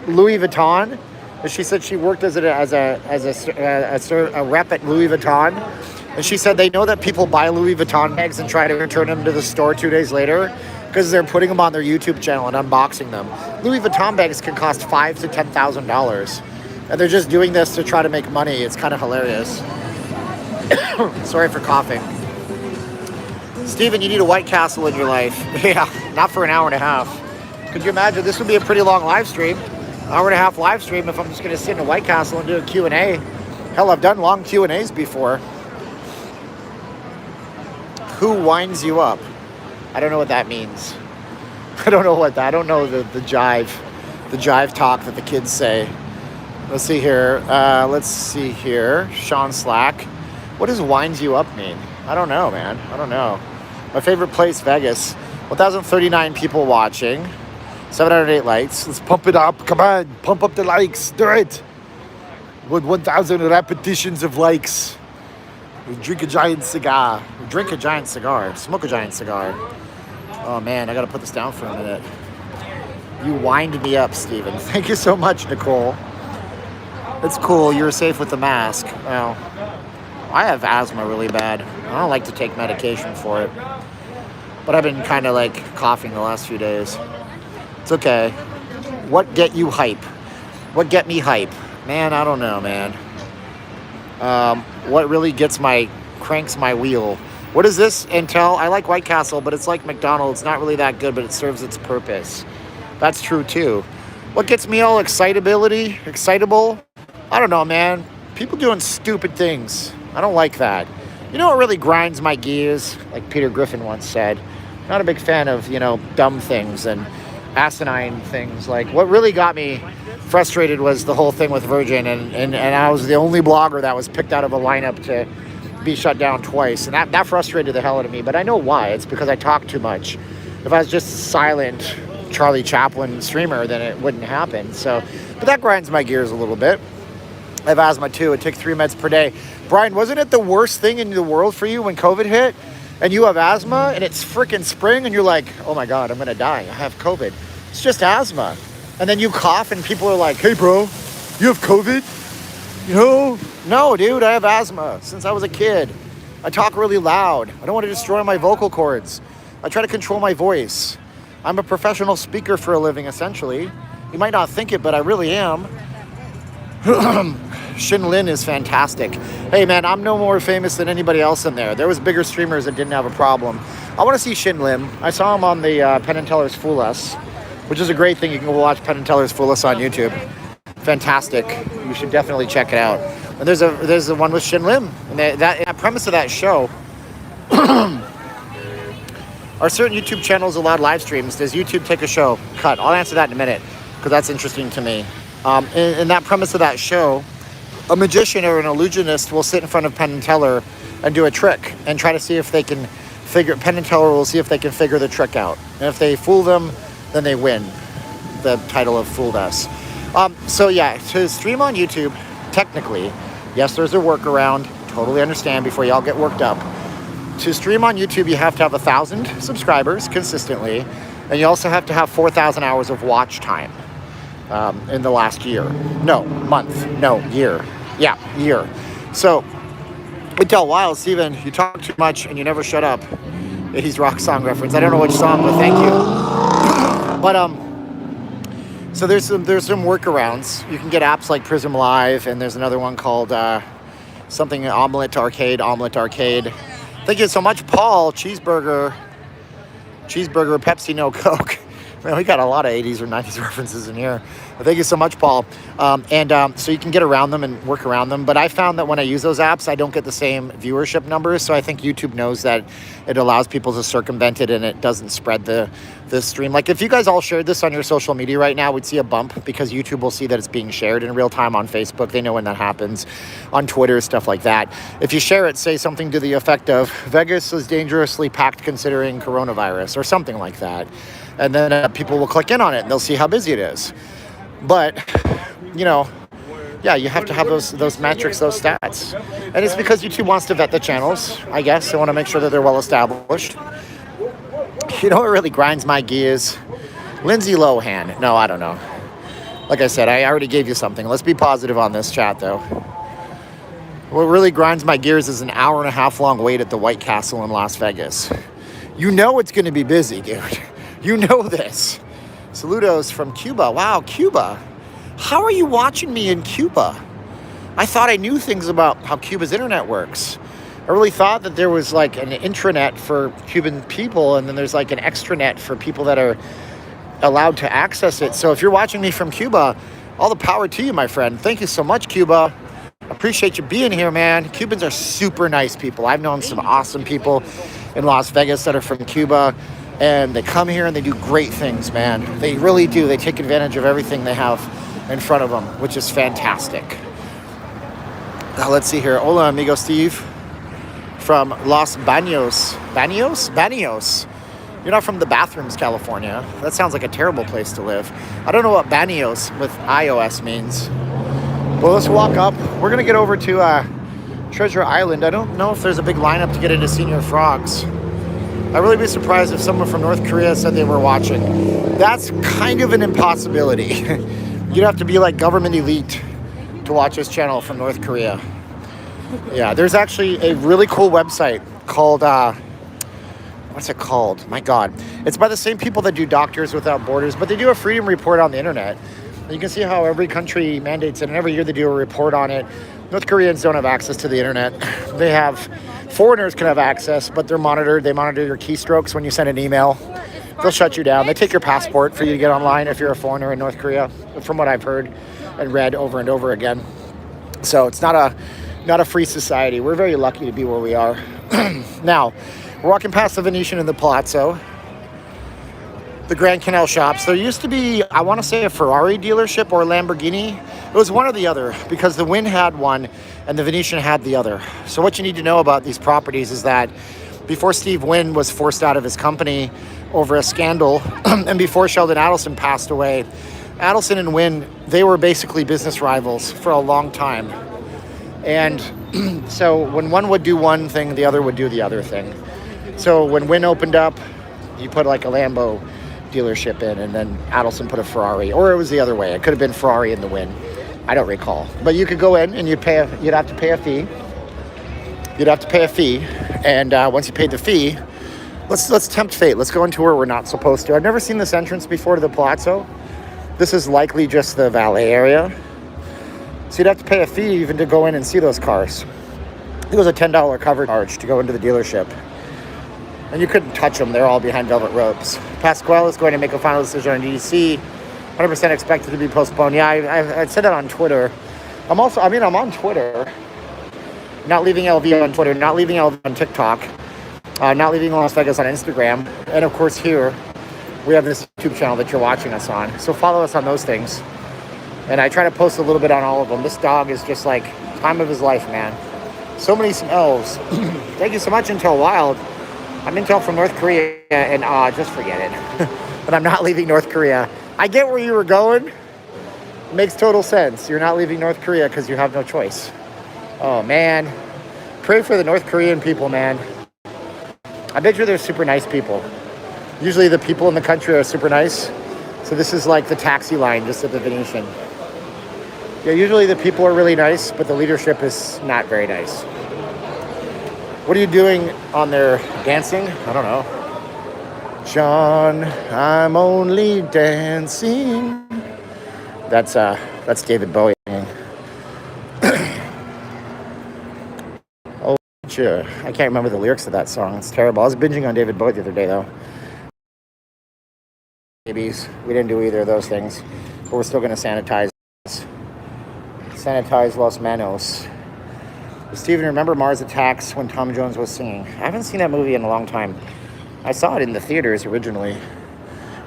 Louis Vuitton. And she said she worked as a rep at Louis Vuitton. And she said they know that people buy Louis Vuitton bags and try to return them to the store 2 days later because they're putting them on their YouTube channel and unboxing them. Louis Vuitton bags can cost $5,000 to $10,000. And they're just doing this to try to make money. It's kind of hilarious. Sorry for coughing. Steven, you need a White Castle in your life. Yeah, not for an hour and a half. Could you imagine? This would be a pretty long live stream. Hour and a half live stream if I'm just going to sit in a White Castle and do a Q&A. Hell, I've done long Q&As before. Who winds you up? I don't know what that means. I don't know the jive talk that the kids say. Let's see here. Sean Slack. What does winds you up mean? I don't know, man. I don't know. My favorite place, Vegas. 1,039 people watching. 708 likes. Let's pump it up. Come on. Pump up the likes. Do it. 1,000 repetitions of likes. We drink a giant cigar. Smoke a giant cigar. Oh, man. I got to put this down for a minute. You wind me up, Steven. Thank you so much, Nicole. It's cool. You're safe with the mask. Well, I have asthma really bad. I don't like to take medication for it. But I've been kind of like coughing the last few days. It's okay. What get you hype? What get me hype? Man, I don't know, man. What really cranks my wheel? What is this, Intel? I like White Castle, but it's like McDonald's. Not really that good, but it serves its purpose. That's true, too. What gets me all excitable? I don't know, man. People doing stupid things. I don't like that. You know what really grinds my gears? Like Peter Griffin once said, not a big fan of, dumb things and asinine things. Like, what really got me frustrated was the whole thing with Virgin, and I was the only blogger that was picked out of a lineup to be shut down twice, and that frustrated the hell out of me. But I know why. It's because I talk too much. If I was just silent Charlie Chaplin streamer, then it wouldn't happen. But that grinds my gears a little bit. I have asthma too. I take 3 meds per day. Brian, wasn't it the worst thing in the world for you when COVID hit and you have asthma and it's freaking spring and you're like, oh my God, I'm going to die. I have COVID. It's just asthma. And then you cough and people are like, hey bro, you have COVID? No, dude, I have asthma since I was a kid. I talk really loud. I don't want to destroy my vocal cords. I try to control my voice. I'm a professional speaker for a living, essentially. You might not think it, but I really am. Shin Lin is fantastic. Hey man, I'm no more famous than anybody else in there. There was bigger streamers that didn't have a problem. I want to see Shin Lin. I saw him on the Penn and Teller's Fool Us, which is a great thing. You can go watch Penn and Teller's Fool Us on YouTube. Fantastic. You should definitely check it out. And there's the one with Shin Lim. And that premise of that show, are certain YouTube channels allowed live streams? Does YouTube take a show cut? I'll answer that in a minute because that's interesting to me. In that premise of that show, a magician or an illusionist will sit in front of Penn and Teller and do a trick and try to see if they can Penn and Teller will see if they can figure the trick out. And if they fool them, then they win the title of Fooled Us. So yeah, to stream on YouTube, technically, yes, there's a workaround. Totally understand before y'all get worked up. To stream on YouTube, you have to have 1,000 subscribers consistently, and you also have to have 4,000 hours of watch time in the last year. No, month. No, year. Yeah, year. So, Intel Wild, Steven, you talk too much and you never shut up. He's rock song reference. I don't know which song, but thank you. But so there's some workarounds. You can get apps like Prism Live, and there's another one called something Omelette Arcade. Thank you so much, Paul. Cheeseburger, Pepsi, no Coke. Man, we got a lot of 80s or 90s references in here. But thank you so much, Paul. So you can get around them and work around them. But I found that when I use those apps, I don't get the same viewership numbers. So I think YouTube knows that it allows people to circumvent it and it doesn't spread the stream. Like if you guys all shared this on your social media right now, we'd see a bump because YouTube will see that it's being shared in real time on Facebook. They know when that happens. On Twitter, stuff like that. If you share it, say something to the effect of, Vegas is dangerously packed considering coronavirus or something like that. And then people will click in on it and they'll see how busy it is. But, yeah, you have to have those metrics, those stats. And it's because YouTube wants to vet the channels, I guess. They want to make sure that they're well established. You know what really grinds my gears? Lindsay Lohan. No, I don't know. Like I said, I already gave you something. Let's be positive on this chat, though. What really grinds my gears is an hour-and-a-half long wait at the White Castle in Las Vegas. You know it's going to be busy, dude. You know this. Saludos from Cuba. Wow, Cuba. How are you watching me in Cuba? I thought I knew things about how Cuba's internet works. I really thought that there was like an intranet for Cuban people and then there's like an extranet for people that are allowed to access it. So if you're watching me from Cuba, all the power to you, my friend. Thank you so much, Cuba. Appreciate you being here, man. Cubans are super nice people. I've known some awesome people in Las Vegas that are from Cuba. And they come here and they do great things, man. They really do. They take advantage of everything they have in front of them, which is fantastic. Now, let's see here. Hola, amigo Steve from Los Baños. Baños? You're not from the bathrooms, California. That sounds like a terrible place to live. I don't know what Baños with iOS means. Well, let's walk up. We're going to get over to Treasure Island. I don't know if there's a big lineup to get into Senior Frogs. I'd really be surprised if someone from North Korea said they were watching. That's kind of an impossibility. You'd have to be like government elite to watch this channel from North Korea. Yeah, there's actually a really cool website called, what's it called? My God. It's by the same people that do Doctors Without Borders, but they do a freedom report on the internet. You can see how every country mandates it, and every year they do a report on it. North Koreans don't have access to the internet. They have, foreigners can have access, but they're monitored. They monitor your keystrokes when you send an email. They'll shut you down. They take your passport for you to get online if you're a foreigner in North Korea, from what I've heard and read over and over again. So it's not a free society. We're very lucky to be where we are. Now, we're walking past the Venetian and the Palazzo, the Grand Canal shops. There used to be, I want to say, a Ferrari dealership or a Lamborghini. It was one or the other, because the Wynn had one and the Venetian had the other. So what you need to know about these properties is that before Steve Wynn was forced out of his company over a scandal, and before Sheldon Adelson passed away, Adelson and Wynn, they were basically business rivals for a long time. And so when one would do one thing, the other would do the other thing. So when Wynn opened up, you put like a Lambo dealership in, and then Adelson put a Ferrari, or it was the other way. It could have been Ferrari in the Wynn. I don't recall. But you could go in and you'd have to pay a fee. You'd have to pay a fee, and once you paid the fee, let's tempt fate. Let's go into where we're not supposed to. I've never seen this entrance before to the Palazzo. This is likely just the valet area. So you'd have to pay a fee even to go in and see those cars. It was a $10 cover charge to go into the dealership. And you couldn't touch them. They're all behind velvet ropes. Pasquale is going to make a final decision on EDC. 100% expected to be postponed. Yeah, I said that on Twitter. I'm on Twitter. Not leaving LV on Twitter. Not leaving LV on TikTok. Not leaving Las Vegas on Instagram. And of course here, we have this YouTube channel that you're watching us on. So follow us on those things. And I try to post a little bit on all of them. This dog is just like time of his life, man. So many smells. Thank you so much, Intel Wild. I'm Intel from North Korea, and just forget it. But I'm not leaving North Korea. I get where you were going. It makes total sense. You're not leaving North Korea because you have no choice. Oh, man. Pray for the North Korean people, man. I bet you they're super nice people. Usually the people in the country are super nice. So this is like the taxi line just at the Venetian. Yeah, usually the people are really nice, but the leadership is not very nice. What are you doing on there? Dancing? I don't know. John, I'm only dancing. That's David Bowie. Oh, sure. I can't remember the lyrics of that song. It's terrible. I was binging on David Bowie the other day, though. Babies. We didn't do either of those things, but we're still going to sanitize Los Manos. Steven, remember Mars Attacks when Tom Jones was singing? I haven't seen that movie in a long time. I saw it in the theaters originally.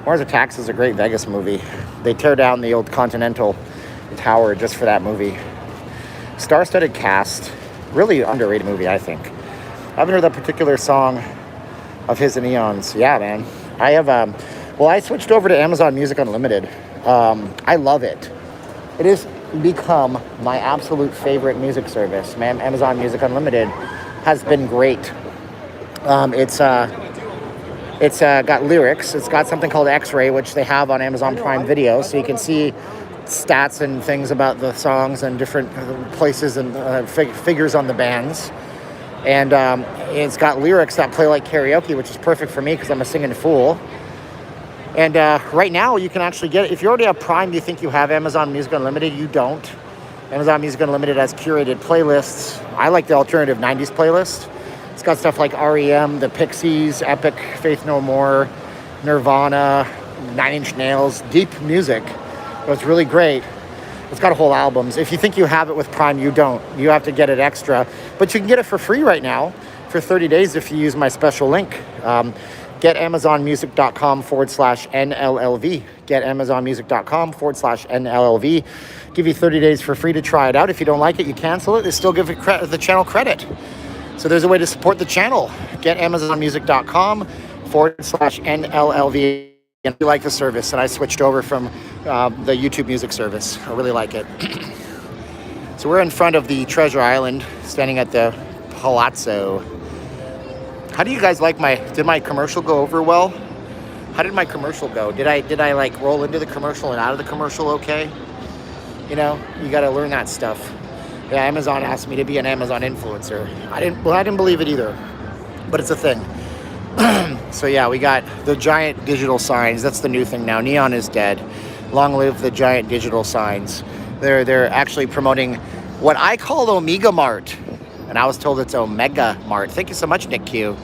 Mars Attacks is a great Vegas movie. They tear down the old Continental Tower just for that movie. Star-studded cast. Really underrated movie, I think. I haven't heard that particular song of his and Eon's. Yeah, man. I have, I switched over to Amazon Music Unlimited. I love it. It has become my absolute favorite music service. Man, Amazon Music Unlimited has been great. It's got lyrics. It's got something called X-Ray, which they have on Amazon Prime Video, so you can see stats and things about the songs and different places and figures on the bands. And it's got lyrics that play like karaoke, which is perfect for me because I'm a singing fool. And right now, you can actually get it. If you already have Prime, you think you have Amazon Music Unlimited. You don't. Amazon Music Unlimited has curated playlists. I like the alternative 90s playlist. It's got stuff like REM, The Pixies, Epic, Faith No More, Nirvana, Nine Inch Nails, deep music. So it's really great. It's got whole albums. If you think you have it with Prime, you don't. You have to get it extra. But you can get it for free right now for 30 days if you use my special link. GetAmazonMusic.com/NLLV. GetAmazonMusic.com/NLLV. Give you 30 days for free to try it out. If you don't like it, you cancel it. They still give the channel credit. So there's a way to support the channel. GetAmazonMusic.com/NLLV. And I like the service, and I switched over from the YouTube music service. I really like it. So we're in front of the Treasure Island, standing at the Palazzo. How do you guys like did my commercial go over well? How did my commercial go? Did I like roll into the commercial and out of the commercial okay? You know, you got to learn that stuff. Yeah, Amazon asked me to be an Amazon influencer. I didn't believe it either. but it's a thing. So yeah, we got the giant digital signs. That's the new thing now. Neon is dead. Long live the giant digital signs. They're actually promoting what I call Omega Mart, and I was told it's Omega Mart. Thank you so much, Nick Q.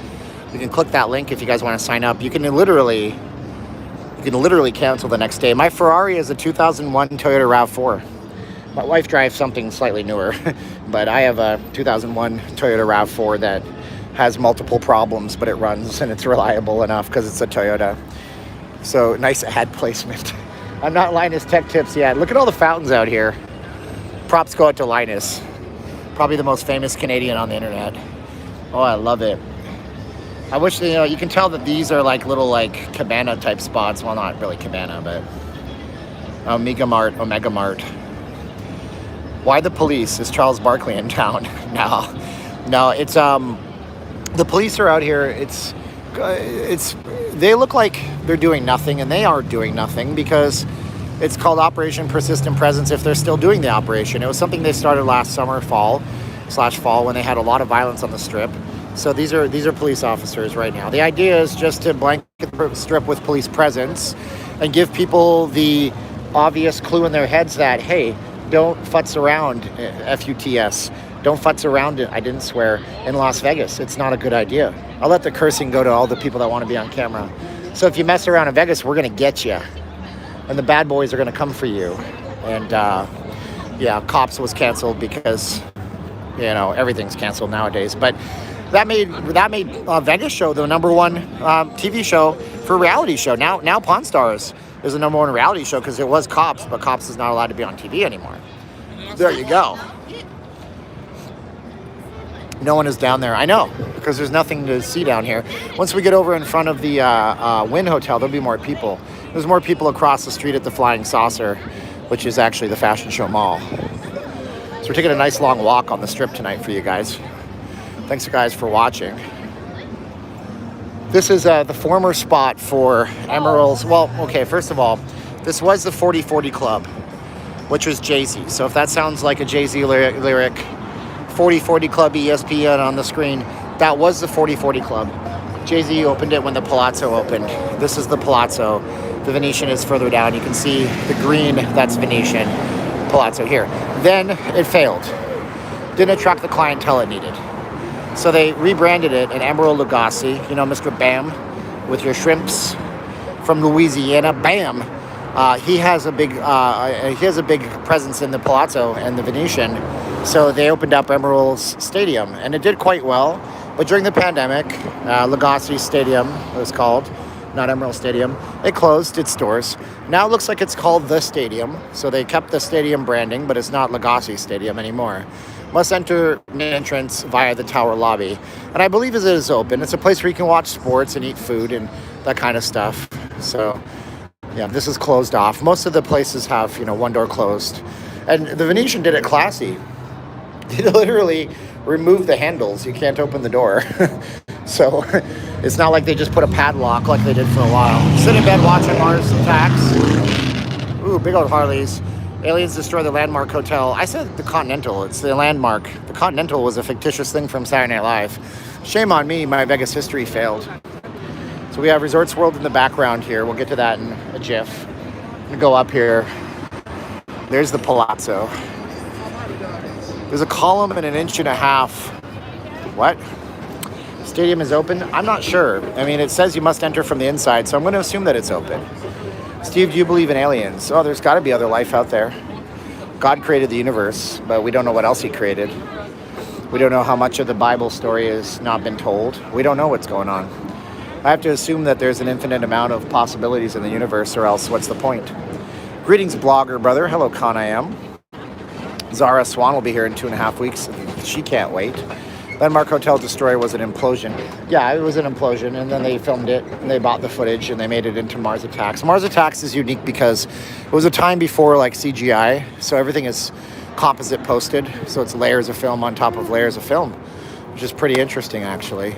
You can click that link if you guys want to sign up. You can literally cancel the next day. My Ferrari is a 2001 Toyota RAV4. My wife drives something slightly newer, but I have a 2001 Toyota RAV4 that has multiple problems, but it runs and it's reliable enough because it's a Toyota. So nice ad placement. I'm not Linus Tech Tips yet. Look at all the fountains out here. Props go out to Linus. Probably the most famous Canadian on the internet. Oh, I love it. I wish, you can tell that these are like little like cabana type spots. Well, not really cabana, but Omega Mart. Why the police? Is Charles Barkley in town? No, it's the police are out here. They look like they're doing nothing, and they are doing nothing because it's called Operation Persistent Presence. If they're still doing the operation, it was something they started last fall when they had a lot of violence on the strip. So these are police officers right now. The idea is just to blanket the strip with police presence and give people the obvious clue in their heads that, hey, don't futz around, F-U-T-S. Don't futz around, I didn't swear, in Las Vegas. It's not a good idea. I'll let the cursing go to all the people that want to be on camera. So if you mess around in Vegas, we're going to get you. And the bad boys are going to come for you. And yeah, Cops was canceled because, everything's canceled nowadays. But that made Vegas show the number one TV show for reality show. Now Pawn Stars is the number one reality show because it was Cops, but Cops is not allowed to be on TV anymore. There you go. No one is down there. I know, because there's nothing to see down here. Once we get over in front of the Wynn Hotel, there'll be more people. There's more people across the street at the Flying Saucer, which is actually the Fashion Show Mall. So we're taking a nice long walk on the strip tonight for you guys. Thanks, guys, for watching. This is the former spot for Emerald's. Well, okay, first of all, this was the 4040 Club, which was Jay-Z. So if that sounds like a Jay-Z lyric 4040 Club ESPN on the screen, that was the 4040 Club. Jay-Z opened it when the Palazzo opened. This is the Palazzo. The Venetian is further down. You can see the green, that's Venetian. Palazzo here. Then it failed. Didn't attract the clientele it needed. So they rebranded it in Emerald Lagasse. Mr. Bam with your shrimps from Louisiana. Bam! He has a big presence in the Palazzo and the Venetian. So they opened up Emerald's Stadium, and it did quite well. But during the pandemic, Lagasse Stadium, it was called, not Emerald Stadium, it closed its doors. Now it looks like it's called The Stadium. So they kept the stadium branding, but it's not Lagasse Stadium anymore. Must enter main entrance via the tower lobby. And I believe it is open. It's a place where you can watch sports and eat food and that kind of stuff. So yeah, this is closed off. Most of the places have, one door closed. And the Venetian did it classy. They literally removed the handles. You can't open the door. So it's not like they just put a padlock like they did for a while. Sit in bed watching Mars Attacks. Ooh, big old Harleys. Aliens destroy the Landmark Hotel. I said the Continental. It's the Landmark. The Continental was a fictitious thing from Saturday Night Live. Shame on me. My Vegas history failed. So we have Resorts World in the background here. We'll get to that in a jiff. I'm gonna go up here. There's the Palazzo. There's a column and an inch and a half. What? Stadium is open? I'm not sure. I mean, it says you must enter from the inside, so I'm going to assume that it's open. Steve, do you believe in aliens? Oh, there's got to be other life out there. God created the universe, but we don't know what else he created. We don't know how much of the Bible story has not been told. We don't know what's going on. I have to assume that there's an infinite amount of possibilities in the universe, or else what's the point? Greetings, blogger brother. Hello, Con I Am. Zara Swan will be here in 2.5 weeks. She can't wait. Landmark Hotel Destroyer was an implosion. Yeah, it was an implosion, and then they filmed it, and they bought the footage, and they made it into Mars Attacks. Mars Attacks is unique because it was a time before, CGI, so everything is composite posted, so it's layers of film on top of layers of film, which is pretty interesting, actually.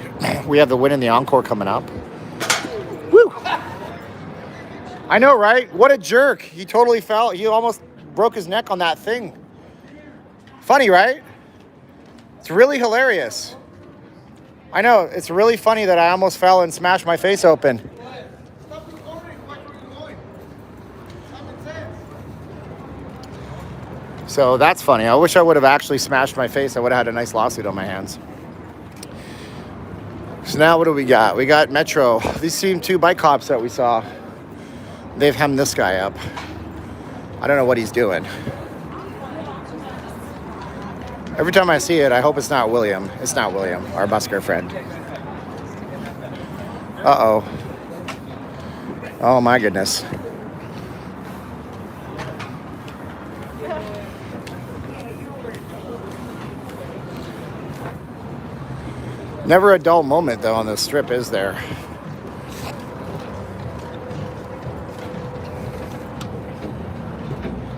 We have the Win in the Encore coming up. Woo! I know, right? What a jerk. He totally fell. He almost broke his neck on that thing. Funny, right? It's really hilarious. I know, it's really funny that I almost fell and smashed my face open. So that's funny. I wish I would have actually smashed my face. I would have had a nice lawsuit on my hands. So now what do we got? We got Metro. These seem 2 bike cops that we saw. They've hemmed this guy up. I don't know what he's doing. Every time I see it, I hope it's not William. It's not William, our busker friend. Uh-oh. Oh my goodness. Never a dull moment, though, on this strip, is there?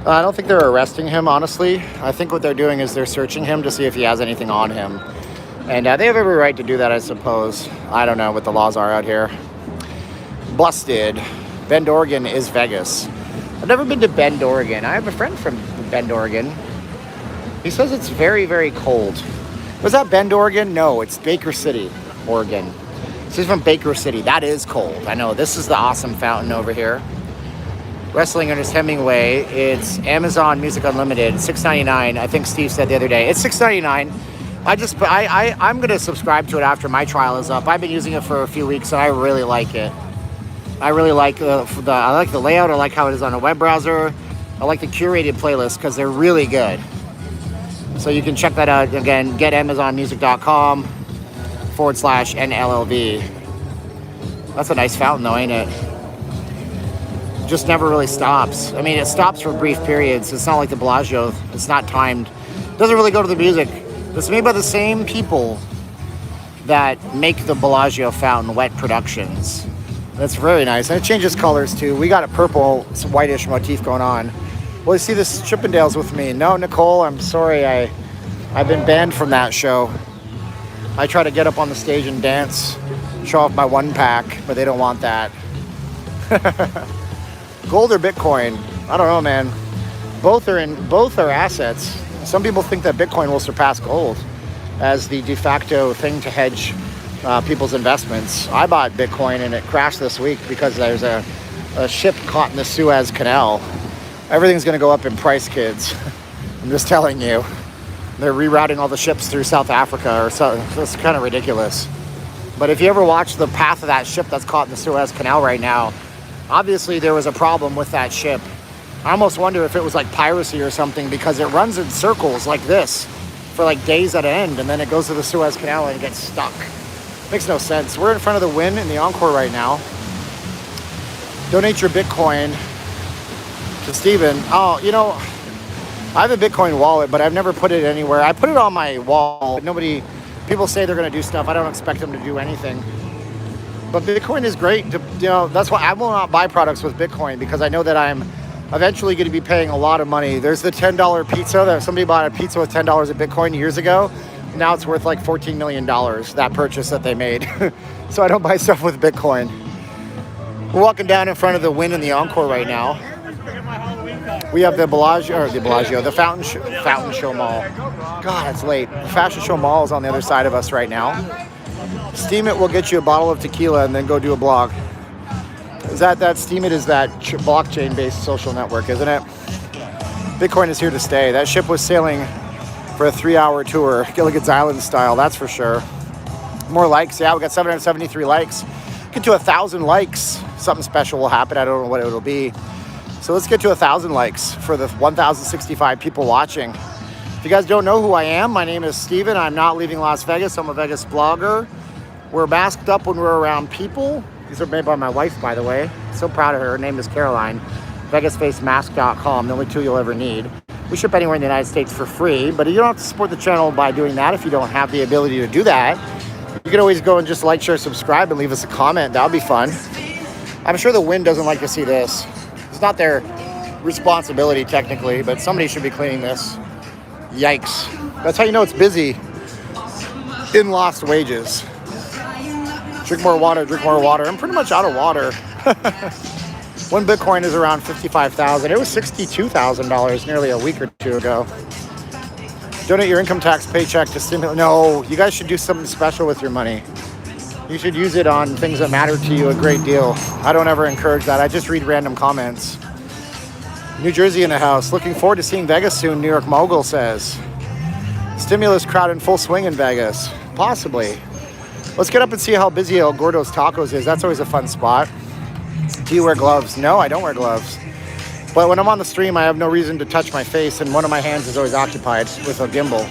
I don't think they're arresting him, honestly. I think what they're doing is they're searching him to see if he has anything on him. And they have every right to do that, I suppose. I don't know what the laws are out here. Busted. Bend, Oregon is Vegas. I've never been to Bend, Oregon. I have a friend from Bend, Oregon. He says it's very, very cold. Was that Bend, Oregon? No, it's Baker City, Oregon. This is from Baker City. That is cold. I know. This is the awesome fountain over here. Wrestling Ernest Hemingway. It's Amazon Music Unlimited. $6.99. I think Steve said the other day. It's $6.99. I'm going to subscribe to it after my trial is up. I've been using it for a few weeks, and I really like it. I really like I like the layout. I like how it is on a web browser. I like the curated playlist because they're really good. So you can check that out again. GetAmazonMusic.com/NLLV. That's a nice fountain, though, ain't it? Just never really stops. I mean, it stops for brief periods. It's not like the Bellagio. It's not timed. It doesn't really go to the music. It's made by the same people that make the Bellagio fountain, Wet Productions. That's very nice. And it changes colors, too. We got a purple, some whitish motif going on. Well, you see this Chippendales with me. No, Nicole, I'm sorry. I've been banned from that show. I try to get up on the stage and dance, show off my 1-pack, but they don't want that. Gold or Bitcoin? I don't know, man. Both are assets. Some people think that Bitcoin will surpass gold as the de facto thing to hedge people's investments. I bought Bitcoin and it crashed this week because there's a ship caught in the Suez Canal. Everything's going to go up in price, kids. I'm just telling you. They're rerouting all the ships through South Africa or so. It's kind of ridiculous. But if you ever watch the path of that ship that's caught in the Suez Canal right now, obviously there was a problem with that ship. I almost wonder if it was like piracy or something because it runs in circles like this for like days at end, and then it goes to the Suez Canal and it gets stuck. Makes no sense. We're in front of the Wynn in the Encore right now. Donate your Bitcoin to Steven. Oh, you know, I have a Bitcoin wallet, but I've never put it anywhere. I put it on my wall. People say they're going to do stuff. I don't expect them to do anything. But Bitcoin is great. That's why I will not buy products with Bitcoin because I know that I'm eventually going to be paying a lot of money. There's the $10 pizza that somebody bought a pizza with $10 of Bitcoin years ago. Now it's worth like $14 million, that purchase that they made. So I don't buy stuff with Bitcoin. We're walking down in front of the Wynn in the Encore right now. We have the Fountain Show Mall. God, it's late. The Fashion Show Mall is on the other side of us right now. Steam It will get you a bottle of tequila and then go do a blog. Steam It is that blockchain-based social network, isn't it? Bitcoin is here to stay. That ship was sailing for a 3-hour tour, Gilligan's Island style, that's for sure. More likes, yeah, we got 773 likes. Get to 1,000 likes, something special will happen. I don't know what it'll be. So let's get to 1,000 likes for the 1,065 people watching. If you guys don't know who I am, my name is Steven. I'm not leaving Las Vegas. I'm a Vegas blogger. We're masked up when we're around people. These are made by my wife, by the way. So proud of her. Her name is Caroline. VegasFaceMask.com, the only tool you'll ever need. We ship anywhere in the United States for free, but you don't have to support the channel by doing that if you don't have the ability to do that. You can always go and just like, share, subscribe, and leave us a comment. That'll be fun. I'm sure the Wynn doesn't like to see this. It's not their responsibility technically, but somebody should be cleaning this. Yikes. That's how you know it's busy. In lost wages. Drink more water, drink more water. I'm pretty much out of water. One Bitcoin is around $55,000. It was $62,000 nearly a week or two ago. Donate your income tax paycheck to stimulate. No, you guys should do something special with your money. You should use it on things that matter to you a great deal. I don't ever encourage that. I just read random comments. New Jersey in the house. Looking forward to seeing Vegas soon, New York Mogul says. Stimulus crowd in full swing in Vegas. Possibly. Let's get up and see how busy El Gordo's Tacos is. That's always a fun spot. Do you wear gloves? No, I don't wear gloves. But when I'm on the stream, I have no reason to touch my face, and one of my hands is always occupied with a gimbal.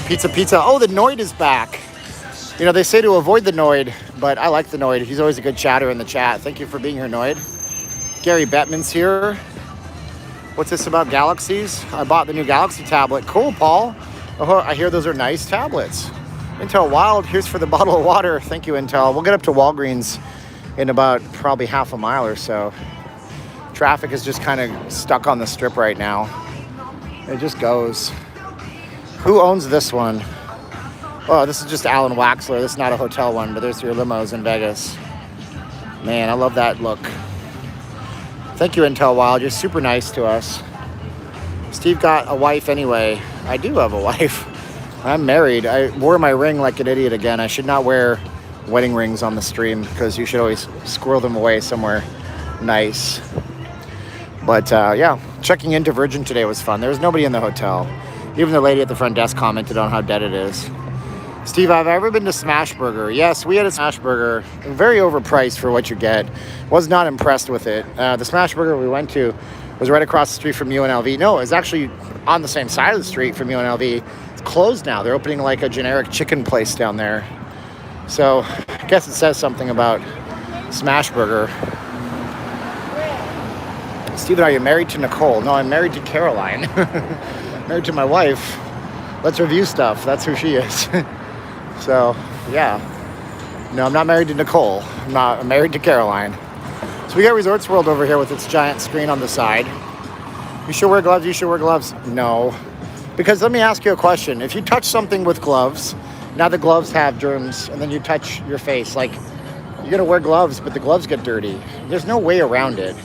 Pizza. Oh, the Noid is back. You know, they say to avoid the Noid, but I like the Noid. He's always a good chatter in the chat. Thank you for being here, Noid. Gary Bettman's here. What's this about galaxies? I bought the new Galaxy tablet. Cool, Paul. Oh, I hear those are nice tablets. Intel Wild, here's for the bottle of water. Thank you, Intel. We'll get up to Walgreens in about probably half a mile or so. Traffic is just kind of stuck on the strip right now. It just goes. Who owns this one? Oh, this is just Alan Waxler. This is not a hotel one, but there's your limos in Vegas. Man, I love that look. Thank you, Intel Wild. You're super nice to us. Steve got a wife anyway. I do have a wife. I'm married. I wore my ring like an idiot again. I should not wear wedding rings on the stream because you should always squirrel them away somewhere nice. But yeah, checking into Virgin today was fun. There was nobody in the hotel. Even the lady at the front desk commented on how dead it is. Steve, have I ever been to Smashburger? Yes, we had a Smashburger. Very overpriced for what you get. Was not impressed with it. The Smashburger we went to was right across the street from UNLV. No, it's actually on the same side of the street from UNLV. It's closed now. They're opening like a generic chicken place down there. So I guess it says something about Smashburger. Steven, are you married to Nicole? No, I'm married to Caroline. Married to my wife. Let's review stuff. That's who she is. So, yeah. No, I'm not married to Nicole. I'm married to Caroline. So we got Resorts World over here with its giant screen on the side. You should wear gloves. You should wear gloves. No. Because let me ask you a question. If you touch something with gloves, now the gloves have germs, and then you touch your face, like, you're going to wear gloves, but the gloves get dirty. There's no way around it.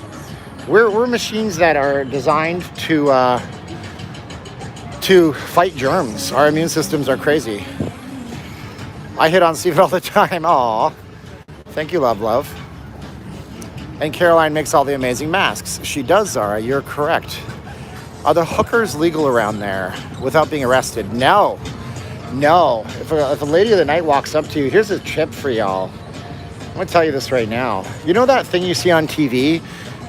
We're machines that are designed to fight germs. Our immune systems are crazy. I hit on Steven all the time. Aw. Thank you, love. And Caroline makes all the amazing masks. She does, Zara. You're correct. Are the hookers legal around there without being arrested? No. If a lady of the night walks up to you, here's a tip for y'all. I'm going to tell you this right now. You know that thing you see on TV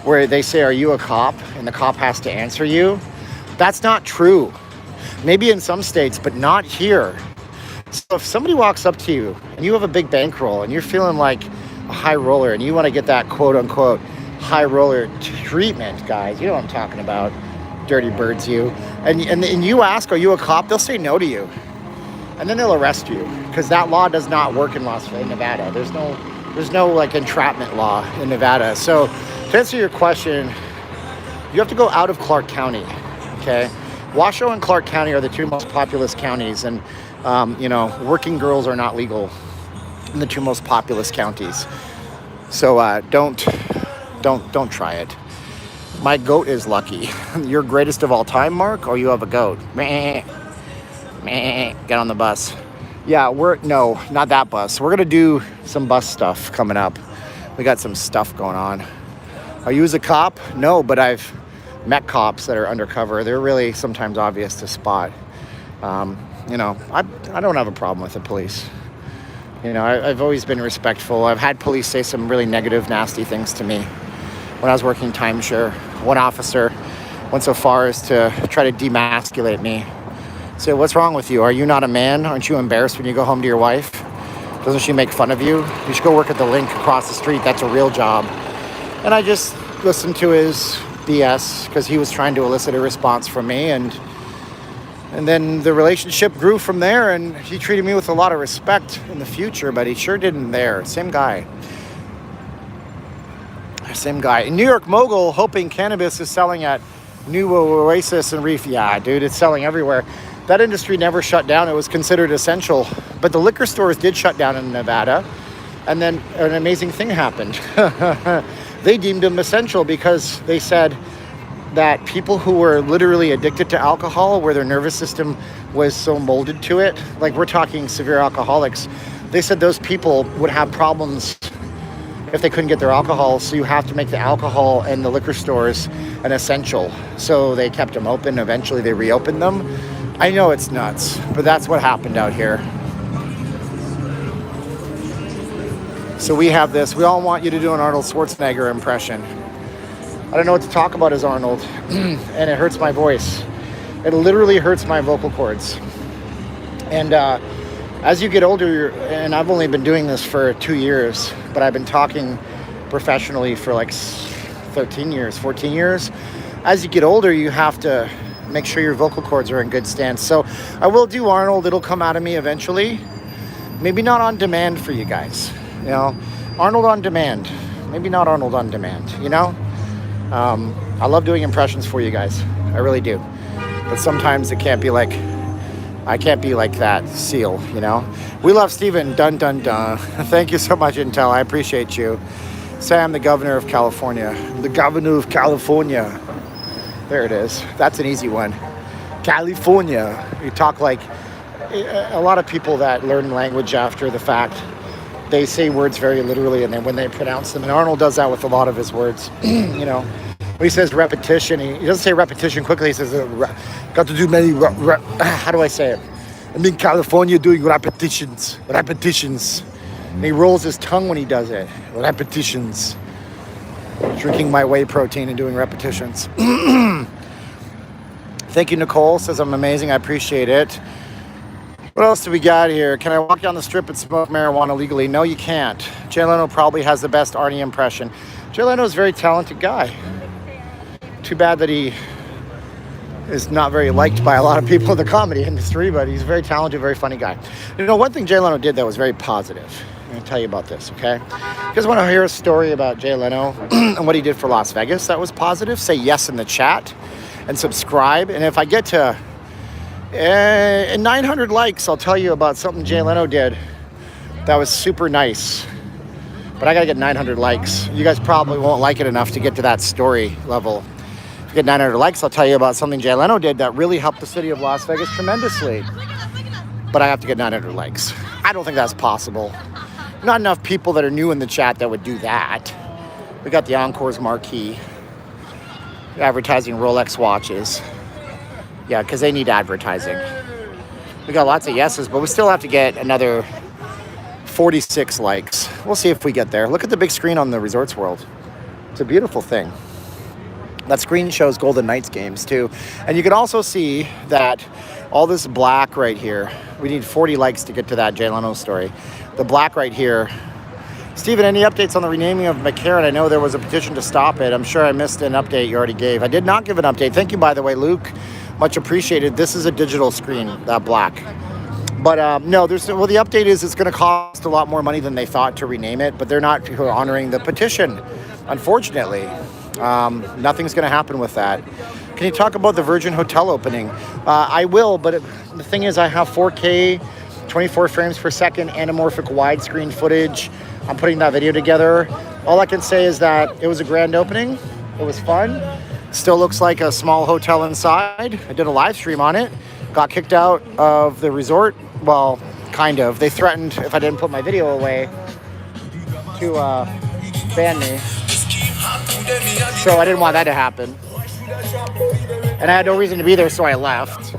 where they say, are you a cop? And the cop has to answer you? That's not true. Maybe in some states, but not here. So if somebody walks up to you and you have a big bankroll and you're feeling like a high roller and you want to get that quote unquote high roller treatment, guys, you know what I'm talking about, dirty birds you, and you ask, are you a cop? They'll say no to you. And then they'll arrest you because that law does not work in Nevada. There's no like entrapment law in Nevada. So to answer your question, you have to go out of Clark County, okay? Washoe and Clark County are the two most populous counties, and working girls are not legal in the two most populous counties. So don't try it. My goat is lucky. Your greatest of all time, Mark, or you have a goat? Meh. Get on the bus. Yeah, no, not that bus. We're gonna do some bus stuff coming up. We got some stuff going on. Are you as a cop? No, but I've met cops that are undercover. They're really sometimes obvious to spot. I don't have a problem with the police. I've always been respectful. I've had police say some really negative, nasty things to me. When I was working timeshare, one officer went so far as to try to demasculate me. Say, what's wrong with you? Are you not a man? Aren't you embarrassed when you go home to your wife? Doesn't she make fun of you? You should go work at the Link across the street. That's a real job. And I just listened to his BS because he was trying to elicit a response from me, and then the relationship grew from there, and he treated me with a lot of respect in the future, but he sure didn't there. Same guy. In New York Mogul, hoping cannabis is selling at New Oasis and Reef. Yeah, dude, it's selling everywhere. That industry never shut down. It was considered essential. But the liquor stores did shut down in Nevada. And then an amazing thing happened. They deemed them essential because they said, that people who were literally addicted to alcohol, where their nervous system was so molded to it, like we're talking severe alcoholics, they said those people would have problems if they couldn't get their alcohol. So you have to make the alcohol and the liquor stores an essential. So they kept them open. Eventually they reopened them. I know it's nuts, but that's what happened out here. So we have this. We all want you to do an Arnold Schwarzenegger impression. I don't know what to talk about as Arnold, and it hurts my voice. It literally hurts my vocal cords. And as you get older, and I've only been doing this for 2 years, but I've been talking professionally for like 13 years, 14 years. As you get older, you have to make sure your vocal cords are in good stance. So I will do Arnold. It'll come out of me eventually. Maybe not on demand for you guys. You know, Arnold on demand. Maybe not Arnold on demand, you know? I love doing impressions for you guys. I really do. But sometimes it can't be like, I can't be like that seal, you know? We love Steven. Dun, dun, dun. Thank you so much, Intel. I appreciate you. Say I'm the governor of California. The governor of California. There it is. That's an easy one. California. You talk like a lot of people that learn language after the fact. They say words very literally, and then when they pronounce them, and Arnold does that with a lot of his words, you know. When he says repetition, he doesn't say repetition quickly. He says, got to do many, how do I say it? I'm in California doing repetitions. And he rolls his tongue when he does it. Repetitions. Drinking my whey protein and doing repetitions. Thank you, Nicole. Says I'm amazing. I appreciate it. What else do we got here? Can I walk down the strip and smoke marijuana legally? No, you can't. Jay Leno probably has the best Arnie impression. Jay Leno is a very talented guy. Too bad that he is not very liked by a lot of people in the comedy industry, but he's a very talented, very funny guy. You know, one thing Jay Leno did that was very positive. I'm going to tell you about this, okay? You guys want to hear a story about Jay Leno and what he did for Las Vegas that was positive? Say yes in the chat and subscribe. And if I get to 900 likes, I'll tell you about something Jay Leno did that was super nice. But I got to get 900 likes. You guys probably won't like it enough to get to that story level. If you get 900 likes, I'll tell you about something Jay Leno did that really helped the city of Las Vegas tremendously. But I have to get 900 likes. I don't think that's possible. Not enough people that are new in the chat that would do that. We got the Encore's marquee. Advertising Rolex watches. Yeah, because they need advertising. We got lots of yeses, but we still have to get another 46 likes. We'll see if we get there. Look at the big screen on the Resorts World. It's a beautiful thing. That screen shows Golden Knights games too. And you can also see that all this black right here, we need 40 likes to get to that Jay Leno story. The black right here. Steven, any updates on the renaming of McCarran? I know there was a petition to stop it. I'm sure I missed an update you already gave. I did not give an update. Thank you, by the way, Luke. Much appreciated. This is a digital screen, that black. But no, the update is it's going to cost a lot more money than they thought to rename it, but they're not honoring the petition, unfortunately. Nothing's going to happen with that. Can you talk about the Virgin Hotel opening? I will, but the thing is I have 4K, 24 frames per second, anamorphic widescreen footage. I'm putting that video together. All I can say is that it was a grand opening. It was fun. Still looks like a small hotel inside. I did a live stream on it. Got kicked out of the resort. Well, kind of. They threatened if I didn't put my video away to ban me. So I didn't want that to happen. And I had no reason to be there, so I left.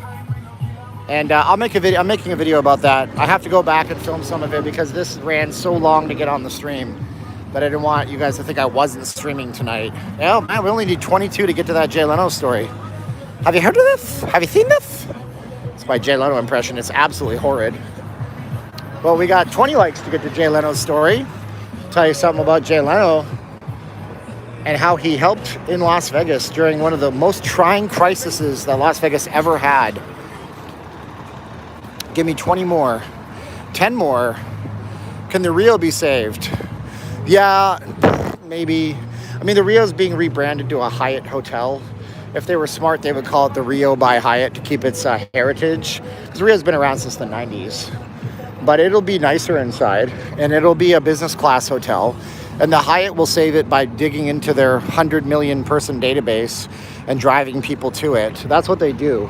And I'll make a video. I'm making a video about that. I have to go back and film some of it because this ran so long to get on the stream that I didn't want you guys to think I wasn't streaming tonight. Oh man, we only need 22 to get to that Jay Leno story. Have you heard of this? Have you seen this? It's my Jay Leno impression. It's absolutely horrid. Well, we got 20 likes to get to Jay Leno's story. I'll tell you something about Jay Leno and how he helped in Las Vegas during one of the most trying crises that Las Vegas ever had. Give me 20 more. 10 more. Can the Rio be saved? Yeah, maybe. I mean, the Rio's being rebranded to a Hyatt hotel. If they were smart, they would call it the Rio by Hyatt to keep its heritage. Because Rio's been around since the 90s. But it'll be nicer inside. And it'll be a business class hotel. And the Hyatt will save it by digging into their 100 million person database and driving people to it. That's what they do.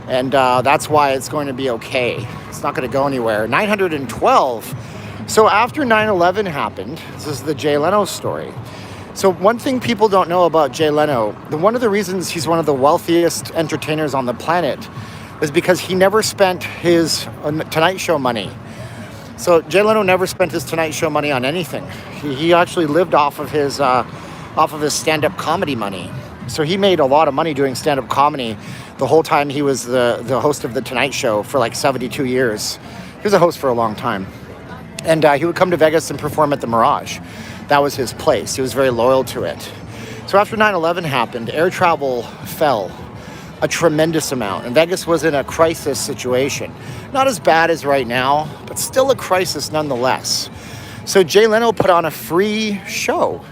And that's why it's going to be okay. It's not going to go anywhere. 912. So after 9/11 happened, this is the Jay Leno story. So one thing people don't know about Jay Leno, one of the reasons he's one of the wealthiest entertainers on the planet is because he never spent his Tonight Show money. So Jay Leno never spent his Tonight Show money on anything. He actually lived off of his stand-up comedy money. So he made a lot of money doing stand-up comedy the whole time he was the host of the Tonight Show for like 72 years. He was a host for a long time. And he would come to Vegas and perform at the Mirage. That was his place. He was very loyal to it. So after 9/11 happened, air travel fell a tremendous amount. And Vegas was in a crisis situation. Not as bad as right now, but still a crisis nonetheless. So Jay Leno put on a free show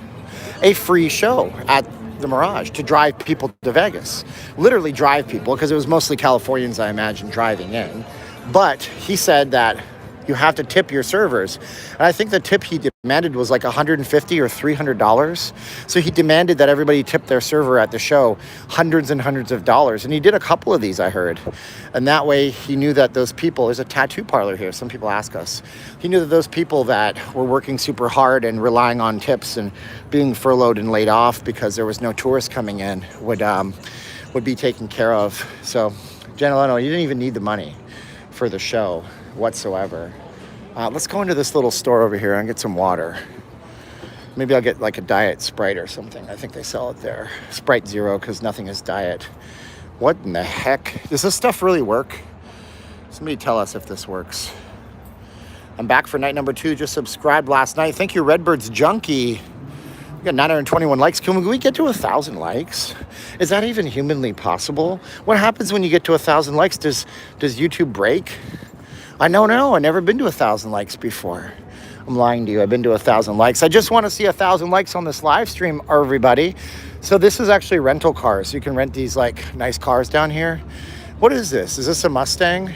at the Mirage to drive people to Vegas. Literally drive people, because it was mostly Californians, I imagine, driving in. But he said that you have to tip your servers. And I think the tip he demanded was like $150 or $300. So he demanded that everybody tip their server at the show hundreds and hundreds of dollars. And he did a couple of these, I heard. And that way he knew that those people, there's a tattoo parlor here, some people ask us. He knew that those people that were working super hard and relying on tips and being furloughed and laid off because there was no tourists coming in would be taken care of. So Jay Leno, you didn't even need the money for the show whatsoever. Let's go into this little store over here and get some water. Maybe I'll get like a Diet Sprite or something. I think they sell it there. Sprite Zero, because nothing is diet. What in the heck? Does this stuff really work? Somebody tell us if this works. I'm back for night number 2. Just subscribed last night. Thank you, Redbird's Junkie. We got 921 likes. Can we get to 1,000 likes? Is that even humanly possible? What happens when you get to 1,000 likes? Does YouTube break? I don't know. I've never been to 1,000 likes before. I'm lying to you. I've been to 1,000 likes. I just want to see 1,000 likes on this live stream, everybody. So this is actually rental cars. You can rent these like nice cars down here. What is this? Is this a Mustang?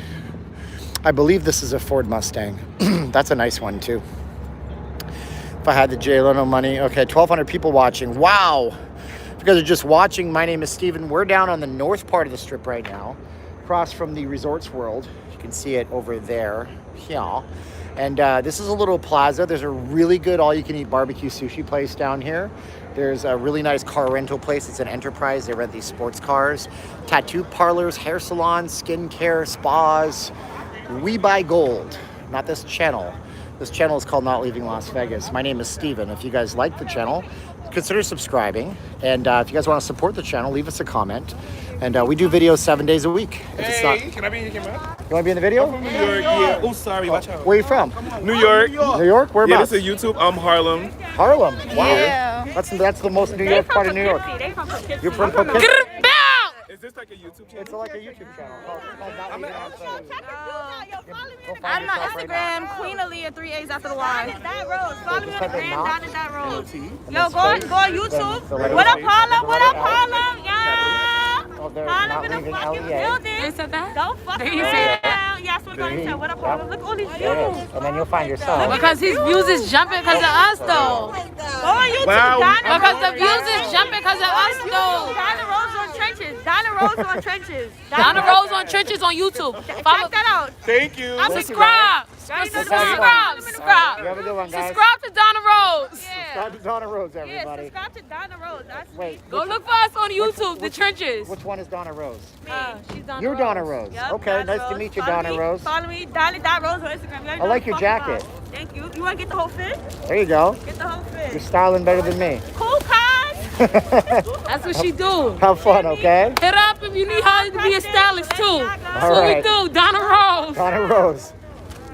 I believe this is a Ford Mustang. That's a nice one too. If I had the Jay Leno money. Okay, 1,200 people watching. Wow. If you guys are just watching, my name is Steven. We're down on the north part of the strip right now, across from the Resorts World. You can see it over there. Yeah. And this is a little plaza. There's a really good all-you-can-eat barbecue sushi place down here. There's a really nice car rental place. It's an enterprise. They rent these sports cars. Tattoo parlors, hair salons, skincare, spas. We buy gold. Not this channel. This channel is called Not Leaving Las Vegas. My name is Steven. If you guys like the channel, consider subscribing. And if you guys want to support the channel, leave us a comment. And we do videos 7 days a week. If it's not... Can I be in your camera? You want to be in the video? New York, yeah. Oh, sorry, watch out. Where are you from? New York. New York? Whereabouts? Yeah, this is YouTube. I'm Harlem. Harlem. Wow. Yeah. That's the most New York part of New York. They from Poughkeepsie. You're from Poughkeepsie? Is this like a YouTube channel? It's like a YouTube channel. I'm on Instagram, Queen Aaliyah, 3 A's after the Y. That Rose. Follow me on the gram, down at that Rose. Yo, go on YouTube. What up, Harlem? What up, Harlem? Yeah. Harlem in the fucking building. They said that? Don't fuck They didn't say around. Yeah, I swear to God, he said, what up, Harlem? Look at all these views. And then you'll find yourself. Because his views is jumping because of us, though. Go on YouTube, Wow. Donna Because Rose. the views is jumping because of us, though. Donna Rose on Trenches. Donna Rose on Trenches. Donna Rose on Trenches on YouTube. Follow, Check that out. Thank you. subscribe. Guys, Subscribe. You have Subscribe. a good one, guys. Subscribe to Donna Rose. Subscribe to Donna Rose, Yeah, everybody. subscribe to Donna Rose. That's Wait, Go look for us on YouTube, The Trenches. which one is Donna Rose? she's Donna You're Rose. Donna Rose. Yep, Okay, Donna nice to meet you, Follow Donna me, Rose. Follow me, Donna.Rose on Instagram. I like your jacket. Thank you. You want to get the whole fit? There you go. Get the whole fit. You're styling better than me. Cool, cuz. That's what she do. Have fun, okay? Hit up if you need her to be a stylist too. That's All what right. we do. Donna Rose. Donna Rose.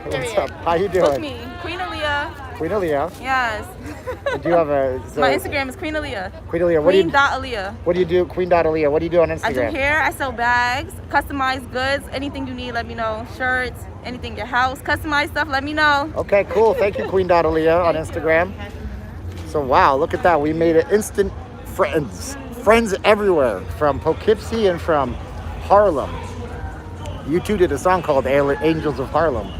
What's up? How you Book doing? me. Queen Aaliyah. Queen Aaliyah. Yes. Do you have a... My Instagram is Queen Aaliyah. Queen Aaliyah. Queen.Aaliyah. What do you do? Queen.Aaliyah. What do you do on I do Instagram? hair, I sell bags, customized goods, anything you need, let me know. Shirts, anything your house, customized stuff, let me know. Okay, cool. Thank you, Queen.Aaliyah on Instagram. So, wow, look at that. We made it instant friends. Friends everywhere from Poughkeepsie and from Harlem. You two did a song called Angels of Harlem.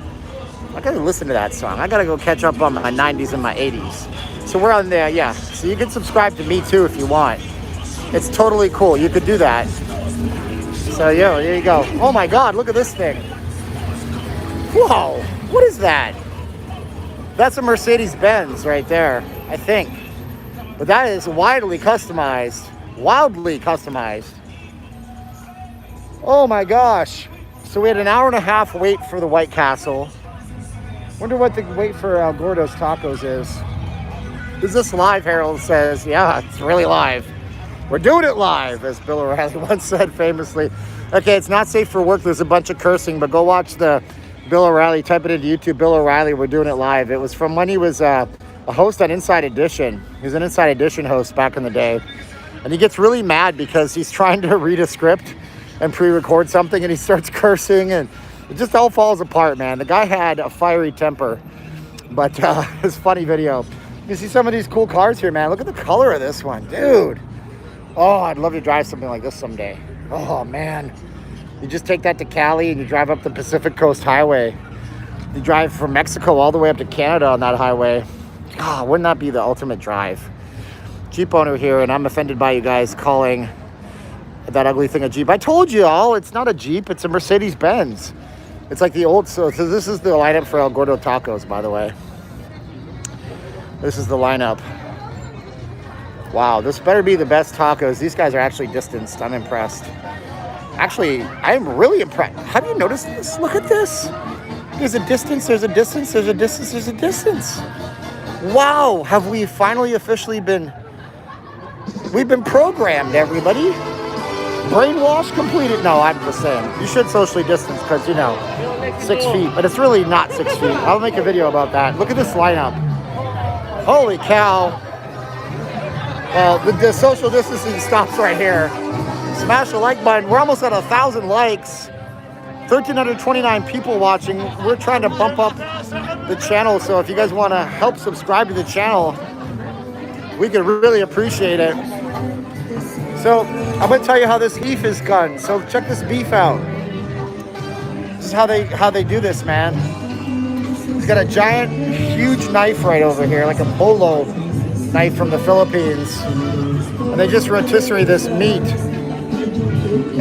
I gotta listen to that song. I gotta go catch up on my 90s and my 80s. So we're on there, yeah. So you can subscribe to me too if you want. It's totally cool. You could do that. So yeah, there you go. Oh my God, look at this thing. Whoa, what is that? That's a Mercedes-Benz right there, I think. But that is wildly customized. Wildly customized. Oh my gosh. So we had an hour and a half wait for the White Castle. Wonder what the wait for El Gordo's Tacos is. Is this live? Harold says, yeah, it's really live. We're doing it live, as Bill O'Reilly once said famously. Okay, it's not safe for work. There's a bunch of cursing, but go watch the Bill O'Reilly. Type it into YouTube, Bill O'Reilly. We're doing it live. It was from when he was a host on Inside Edition. He was an Inside Edition host back in the day. And he gets really mad because he's trying to read a script and pre-record something, and he starts cursing, and it just all falls apart, man. The guy had a fiery temper, but it's a funny video. You see some of these cool cars here, man. Look at the color of this one, dude. Oh, I'd love to drive something like this someday. Oh, man. You just take that to Cali and you drive up the Pacific Coast Highway. You drive from Mexico all the way up to Canada on that highway. Oh, wouldn't that be the ultimate drive? Jeep owner here, and I'm offended by you guys calling that ugly thing a Jeep. I told you all, it's not a Jeep, it's a Mercedes-Benz. It's like the old, so this is the lineup for El Gordo Tacos, by the way. This is the lineup. Wow, this better be the best tacos. These guys are actually distanced. I'm impressed. Actually, I'm really impressed. Have you noticed this? Look at this. There's a distance, there's a distance, there's a distance, there's a distance. Wow, have we finally officially been, we've been programmed, everybody. Brainwash completed. No, I'm just saying. You should socially distance because, you know, 6 feet. But it's really not 6 feet. I'll make a video about that. Look at this lineup. Holy cow. Well, the social distancing stops right here. Smash the like button. We're almost at 1,000 likes. 1,329 people watching. We're trying to bump up the channel. So if you guys want to help subscribe to the channel, we could really appreciate it. So I'm going to tell you how this beef is done. So check this beef out. This is how they do this, man. He's got a giant, huge knife right over here, like a bolo knife from the Philippines. And they just rotisserie this meat.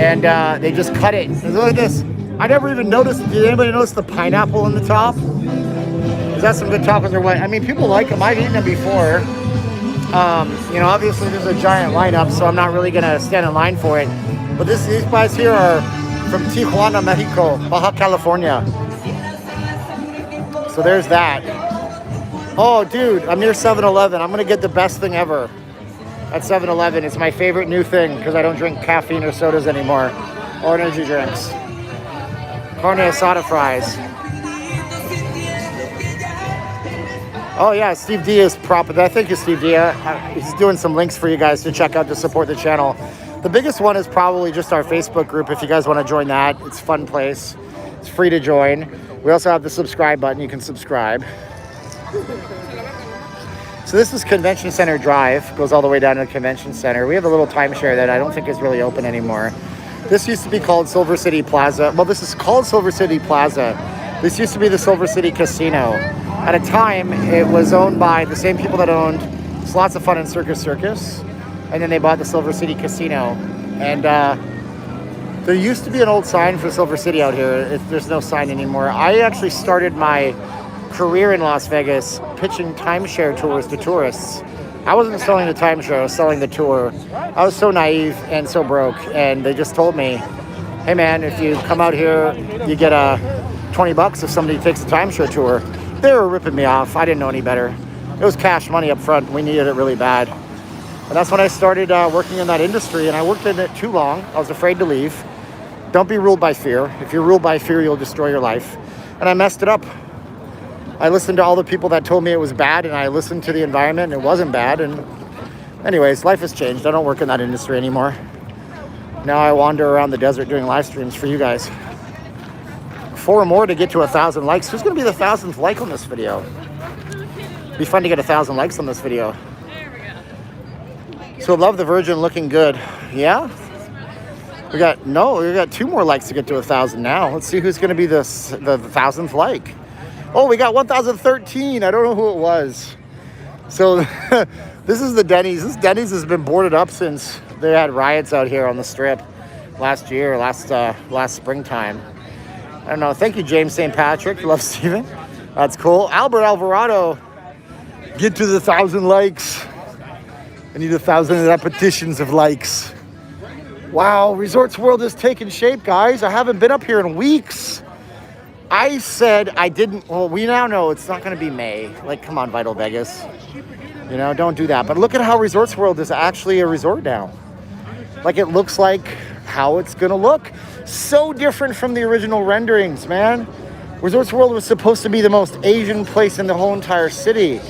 And they just cut it. Look at this. I never even noticed. Did anybody notice the pineapple in the top? Is that some good tacos or what? I mean, people like them. I've eaten them before. You know, obviously there's a giant lineup, so I'm not really gonna stand in line for it. But these guys here are from Tijuana, Mexico, Baja California. So there's that. Oh, dude, I'm near 7-Eleven. I'm gonna get the best thing ever at 7-Eleven. It's my favorite new thing because I don't drink caffeine or sodas anymore, or energy drinks. Carne asada fries. Oh yeah, Steve D is I think it's Steve D. He's doing some links for you guys to check out to support the channel. The biggest one is probably just our Facebook group. If you guys want to join that, it's a fun place. It's free to join. We also have the subscribe button. You can subscribe. So this is Convention Center Drive. Goes all the way down to the Convention Center. We have a little timeshare that I don't think is really open anymore. This used to be called Silver City Plaza. Well, this is called Silver City Plaza. This used to be the Silver City Casino. At a time, it was owned by the same people that owned Slots of Fun and Circus Circus. And then they bought the Silver City Casino. And there used to be an old sign for Silver City out here. There's no sign anymore. I actually started my career in Las Vegas pitching timeshare tours to tourists. I wasn't selling the timeshare, I was selling the tour. I was so naive and so broke. And they just told me, hey man, if you come out here, you get $20 if somebody takes a timeshare tour. They were ripping me off. I didn't know any better. It was cash money up front. We needed it really bad. And that's when I started working in that industry, and I worked in it too long. I was afraid to leave. Don't be ruled by fear. If you're ruled by fear, you'll destroy your life. And I messed it up. I listened to all the people that told me it was bad, and I listened to the environment, and it wasn't bad. And anyways, life has changed. I don't work in that industry anymore. Now I wander around the desert doing live streams for you guys. 4 more to get to 1,000 likes. Who's going to be the 1,000th like on this video? It'd be fun to get 1,000 likes on this video. So Love the Virgin looking good. Yeah? We got 2 more likes to get to 1,000 now. Let's see who's going to be the 1,000th like. Oh, we got 1013. I don't know who it was. So this is the Denny's. This Denny's has been boarded up since they had riots out here on the strip last year, last springtime. I don't know. Thank you, James St. Patrick. Love Steven. That's cool. Albert Alvarado. Get to the 1,000 likes. I need 1,000 repetitions of likes. Wow, Resorts World is taking shape, guys. I haven't been up here in weeks. I said I didn't. Well, we now know it's not going to be May. Like, come on, Vital Vegas. You know, don't do that. But look at how Resorts World is actually a resort now. Like, it looks like how it's going to look. So different from the original renderings, man. Resorts World was supposed to be the most Asian place in the whole entire city.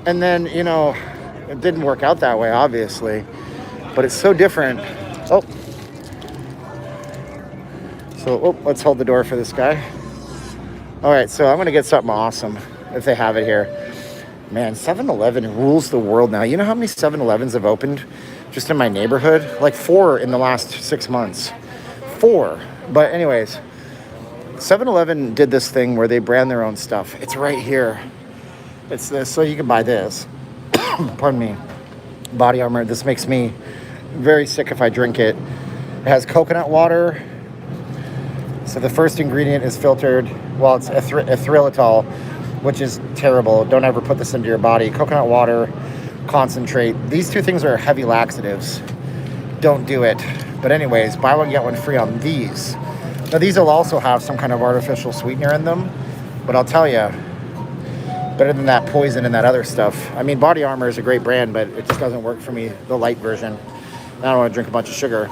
And then, you know, it didn't work out that way, obviously. But it's so different. Oh. So, let's hold the door for this guy. All right, so I'm going to get something awesome if they have it here. Man, 7-Eleven rules the world now. You know how many 7-Elevens have opened just in my neighborhood? Like 4 in the last 6 months. 4. But anyways, 7-Eleven did this thing where they brand their own stuff. It's right here. It's this, so you can buy this. Pardon me. Body Armor. This makes me very sick if I drink it. It has coconut water. So the first ingredient is filtered. Well, it's erythritol, which is terrible. Don't ever put this into your body. Coconut water, concentrate. These 2 things are heavy laxatives. Don't do it. But anyways, buy one, get one free on these. Now, these will also have some kind of artificial sweetener in them. But I'll tell you, better than that poison and that other stuff. I mean, Body Armor is a great brand, but it just doesn't work for me, the light version. I don't want to drink a bunch of sugar.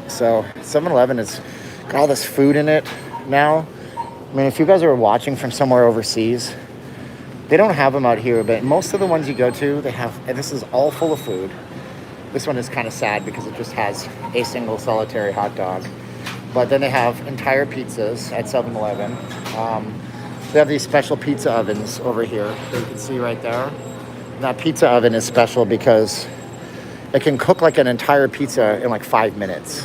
So 7-Eleven has got all this food in it now. I mean, if you guys are watching from somewhere overseas, they don't have them out here, but most of the ones you go to, they have, and this is all full of food. This one is kind of sad because it just has a single solitary hot dog. But then they have entire pizzas at 7-Eleven. They have these special pizza ovens over here that you can see right there. And that pizza oven is special because it can cook like an entire pizza in like 5 minutes,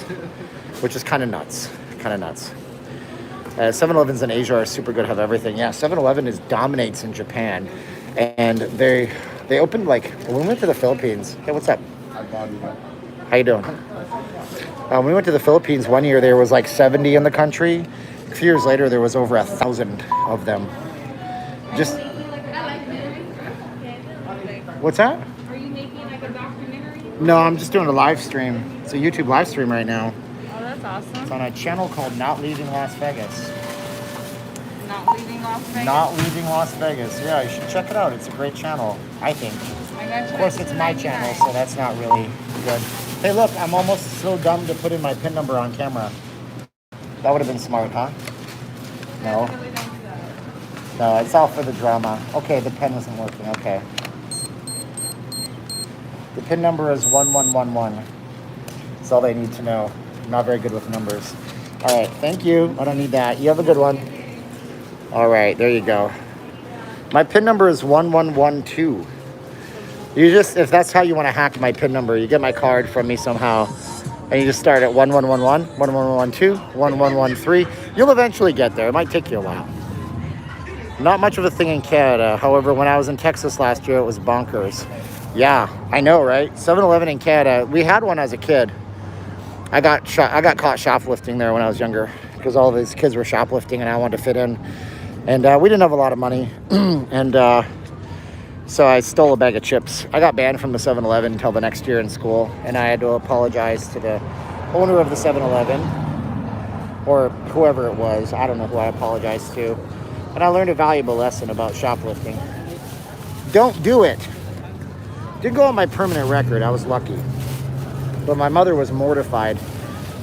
which is kind of nuts. 7-Elevens in Asia are super good, have everything. Yeah, 7-Eleven dominates in Japan. And they opened like, when we went to the Philippines. Hey, what's up? How you doing? When we went to the Philippines one year, there was like 70 in the country. A few years later, there was over 1,000 of them. Just. What's that? Are you making like a documentary? No, I'm just doing a live stream. It's a YouTube live stream right now. Oh, that's awesome. It's on a channel called Not Leaving Las Vegas. Not leaving Las Vegas? Not Leaving Las Vegas. Yeah, you should check it out. It's a great channel, I think. Of course, it's my channel, so that's not really good. Hey, look, I'm almost so dumb to put in my PIN number on camera. That would have been smart, huh? No. No, it's all for the drama. Okay, the pen isn't working. Okay. The PIN number is 1111. That's all they need to know. I'm not very good with numbers. All right, thank you. I don't need that. You have a good one. All right, there you go. My PIN number is 1112. You just, if that's how you want to hack my PIN number, you get my card from me somehow, and you just start at 1111, 1112, 1113. You'll eventually get there. It might take you a while. Not much of a thing in Canada. However, when I was in Texas last year, it was bonkers. Yeah, I know, right? 7-Eleven in Canada. We had one as a kid. I got caught shoplifting there when I was younger because all these kids were shoplifting and I wanted to fit in. And we didn't have a lot of money. So I stole a bag of chips. I got banned from the 7-Eleven until the next year in school. And I had to apologize to the owner of the 7-Eleven or whoever it was. I don't know who I apologized to. And I learned a valuable lesson about shoplifting. Don't do it. Didn't go on my permanent record. I was lucky. But my mother was mortified.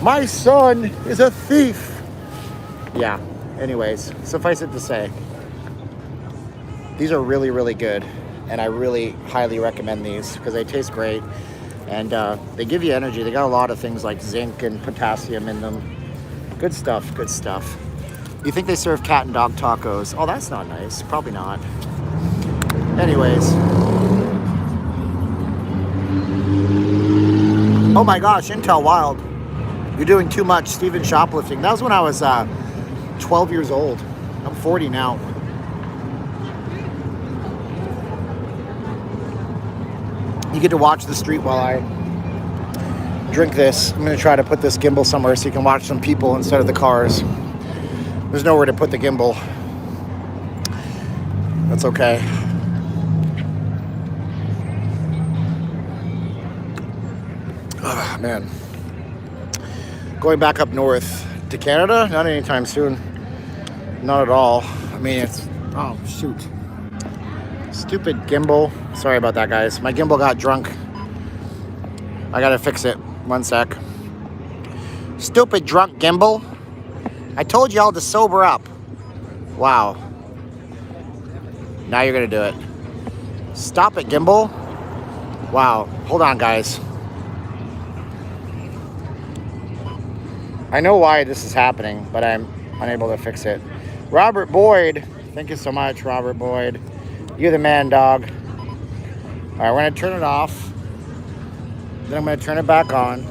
My son is a thief. Yeah. Anyways, suffice it to say, these are really, really good. And I really highly recommend these because they taste great. And they give you energy. They got a lot of things like zinc and potassium in them. Good stuff, good stuff. You think they serve cat and dog tacos? Oh, that's not nice. Probably not. Anyways. Oh my gosh, Intel Wild. You're doing too much Steven shoplifting. That was when I was 12 years old. I'm 40 now. You get to watch the street while I drink this. I'm going to try to put this gimbal somewhere so you can watch some people instead of the cars. There's nowhere to put the gimbal. That's okay. Oh, man. Going back up north to Canada? Not anytime soon. Not at all. I mean, it's... Oh, shoot. Stupid gimbal. Sorry about that, guys. My gimbal got drunk. I gotta fix it. One sec. Stupid drunk gimbal. I told y'all to sober up. Wow. Now you're gonna do it. Stop it, gimbal. Wow. Hold on, guys. I know why this is happening, but I'm unable to fix it. Robert Boyd. Thank you so much, Robert Boyd. You're the man, dog. All right, we're gonna turn it off. Then I'm gonna turn it back on.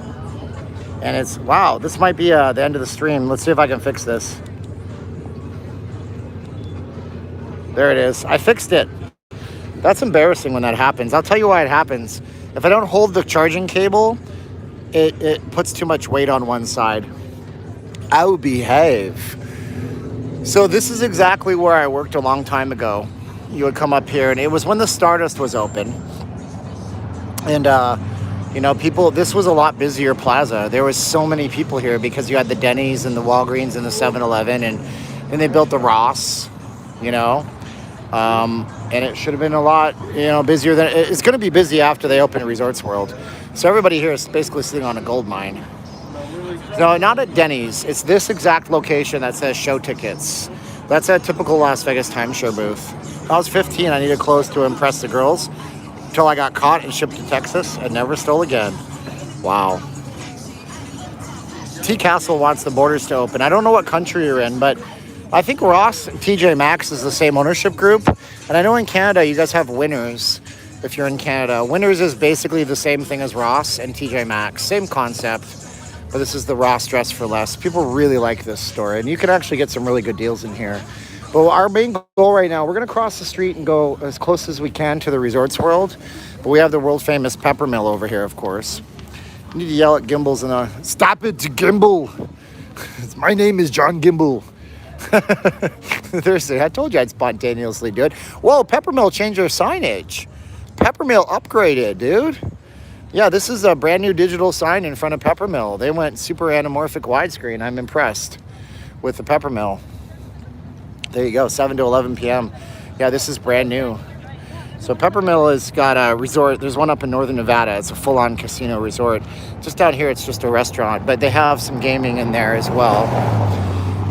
And it's, wow, this might be the end of the stream. Let's see if I can fix this. There it is. I fixed it. That's embarrassing when that happens. I'll tell you why it happens. If I don't hold the charging cable, it puts too much weight on one side. I'll behave. So this is exactly where I worked a long time ago. You would come up here, and it was when the Stardust was open. And, you know, people, this was a lot busier plaza. There was so many people here because you had the Denny's and the Walgreens and the 7-Eleven, and they built the Ross, you know. And it should have been a lot, you know, busier than, it's going to be busy after they open Resorts World. So everybody here is basically sitting on a gold mine. No, not at Denny's. It's this exact location that says show tickets. That's a typical Las Vegas timeshare booth. I was 15. I needed clothes to impress the girls until I got caught and shipped to Texas and never stole again. Wow. T Castle wants the borders to open. I don't know what country you're in, but I think Ross and TJ Maxx is the same ownership group. And I know in Canada, you guys have Winners if you're in Canada. Winners is basically the same thing as Ross and TJ Maxx. Same concept. But this is the Ross Dress for Less. People really like this store. And you can actually get some really good deals in here. But our main goal right now, we're going to cross the street and go as close as we can to the Resorts World. But we have the world famous Peppermill over here, of course. You need to yell at Gimbals and stop it, Gimbal. My name is John Gimbal. Thursday, I told you I'd spontaneously do it. Whoa, Peppermill changed their signage. Peppermill upgraded, dude. Yeah, this is a brand new digital sign in front of Peppermill. They went super anamorphic widescreen. I'm impressed with the Peppermill. There you go, 7 to 11 p.m. Yeah, this is brand new. So Peppermill has got a resort. There's one up in northern Nevada. It's a full-on casino resort. Just down here, it's just a restaurant, but they have some gaming in there as well.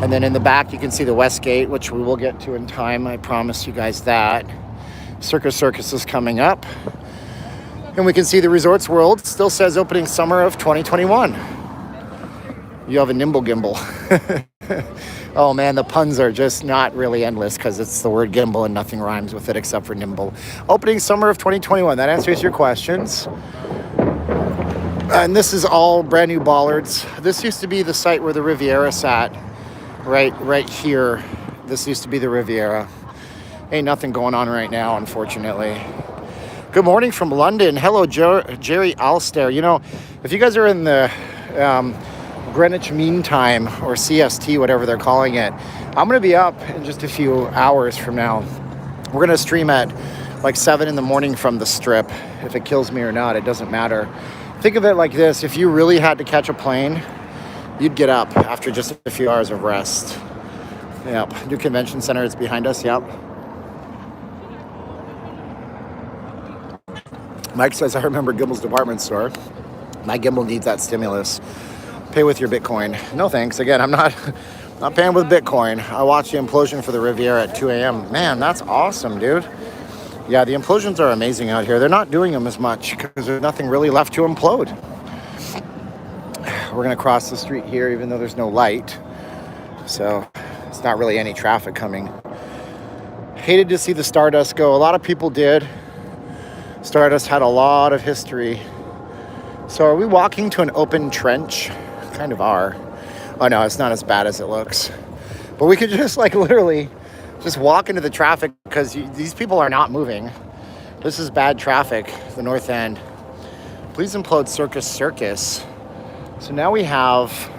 And then in the back, you can see the West Gate, which we will get to in time. I promise you guys that. Circus is coming up. And we can see the Resorts World. Still says opening summer of 2021. You have a nimble gimbal. Oh man, the puns are just not really endless because it's the word gimbal and nothing rhymes with it except for nimble. Opening summer of 2021. That answers your questions. And this is all brand new bollards. This used to be the site where the Riviera sat. Right here. This used to be the Riviera. Ain't nothing going on right now, unfortunately. Good morning from London. Hello, Jerry Alster. You know, if you guys are in the Greenwich Mean Time or CST, whatever they're calling it, I'm going to be up in just a few hours from now. We're going to stream at like 7 in the morning from the Strip. If it kills me or not, it doesn't matter. Think of it like this. If you really had to catch a plane, you'd get up after just a few hours of rest. Yep. New convention center is behind us. Yep. Mike says, I remember Gimbal's department store. My gimbal needs that stimulus. Pay with your Bitcoin. No thanks. Again, I'm not paying with Bitcoin. I watched the implosion for the Riviera at 2 a.m. Man, that's awesome, dude. Yeah, the implosions are amazing out here. They're not doing them as much because there's nothing really left to implode. We're going to cross the street here even though there's no light. So it's not really any traffic coming. Hated to see the Stardust go. A lot of people did. Stardust had a lot of history. So are we walking to an open trench? Kind of are. Oh no, it's not as bad as it looks. But we could just like literally just walk into the traffic because these people are not moving. This is bad traffic, the north end. Please implode Circus. So now we have,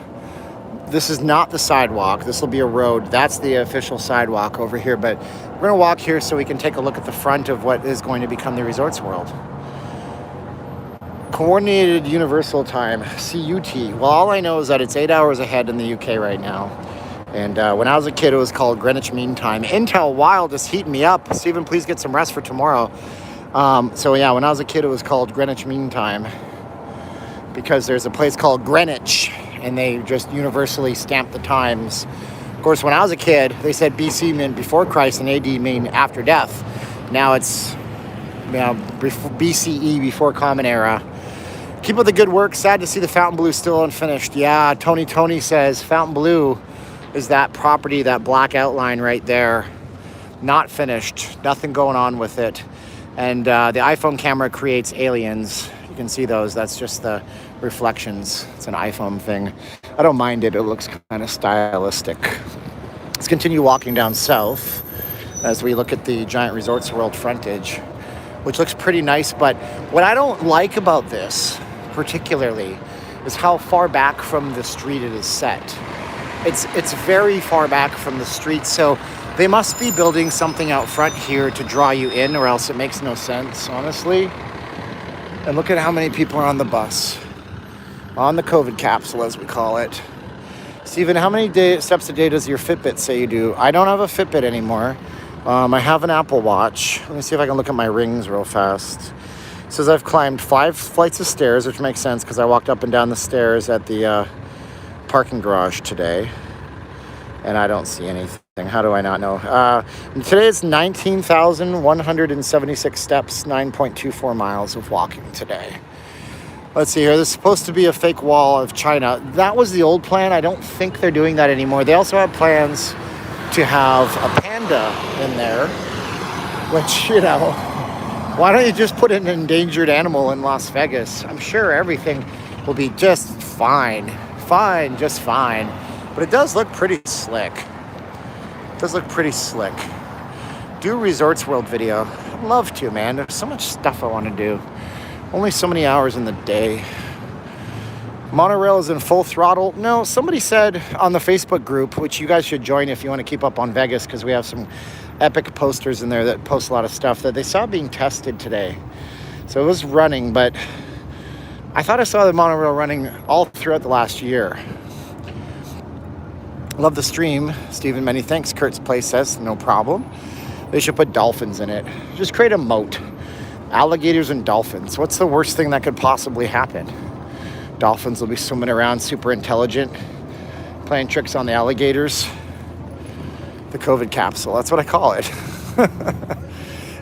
this is not the sidewalk. This will be a road. That's the official sidewalk over here. But we're gonna walk here so we can take a look at the front of what is going to become the Resorts World. Coordinated Universal Time, CUT. Well, all I know is that it's 8 hours ahead in the UK right now. And when I was a kid, it was called Greenwich Mean Time. Intel Wild is heating me up. Stephen, please get some rest for tomorrow. So yeah, when I was a kid, it was called Greenwich Mean Time because there's a place called Greenwich and they just universally stamped the times. Of course, when I was a kid, they said BC meant before Christ and AD mean after death. Now it's BCE, before Common Era. Keep up the good work. Sad to see the Fountain Blue still unfinished. Yeah, Tony says Fountain Blue is that property, that black outline right there. Not finished. Nothing going on with it. And the iPhone camera creates aliens. You can see those. That's just the reflections. It's an iPhone thing. I don't mind it. It looks kind of stylistic. Let's continue walking down south as we look at the giant Resorts World frontage, which looks pretty nice. But what I don't like about this particularly is how far back from the street it is set. It's very far back from the street, so they must be building something out front here to draw you in, or else it makes no sense, honestly. And look at how many people are on the bus, on the COVID capsule, as we call it. Stephen, how many steps a day does your Fitbit say you do? I don't have a Fitbit anymore. I have an Apple Watch. Let me see if I can look at my rings real fast. It says I've climbed 5 flights of stairs, which makes sense because I walked up and down the stairs at the parking garage today. And I don't see anything. How do I not know? Today it's 19,176 steps, 9.24 miles of walking today. Let's see here. This is supposed to be a fake wall of China. That was the old plan. I don't think they're doing that anymore. They also have plans to have a panda in there, which, you know, why don't you just put an endangered animal in Las Vegas? I'm sure everything will be just fine. Fine, just fine. But it does look pretty slick. It does look pretty slick. Do a Resorts World video. I'd love to, man. There's so much stuff I want to do. Only so many hours in the day. Monorail is in full throttle. No, somebody said on the Facebook group, which you guys should join if you want to keep up on Vegas, because we have some epic posters in there that post a lot of stuff, that they saw being tested today. So it was running, but I thought I saw the monorail running all throughout the last year. Love the stream, Stephen. Many thanks. Kurt's Place says, no problem. They should put dolphins in it. Just create a moat. Alligators and dolphins. What's the worst thing that could possibly happen? Dolphins will be swimming around, super intelligent, playing tricks on the alligators. The COVID capsule, that's what I call it.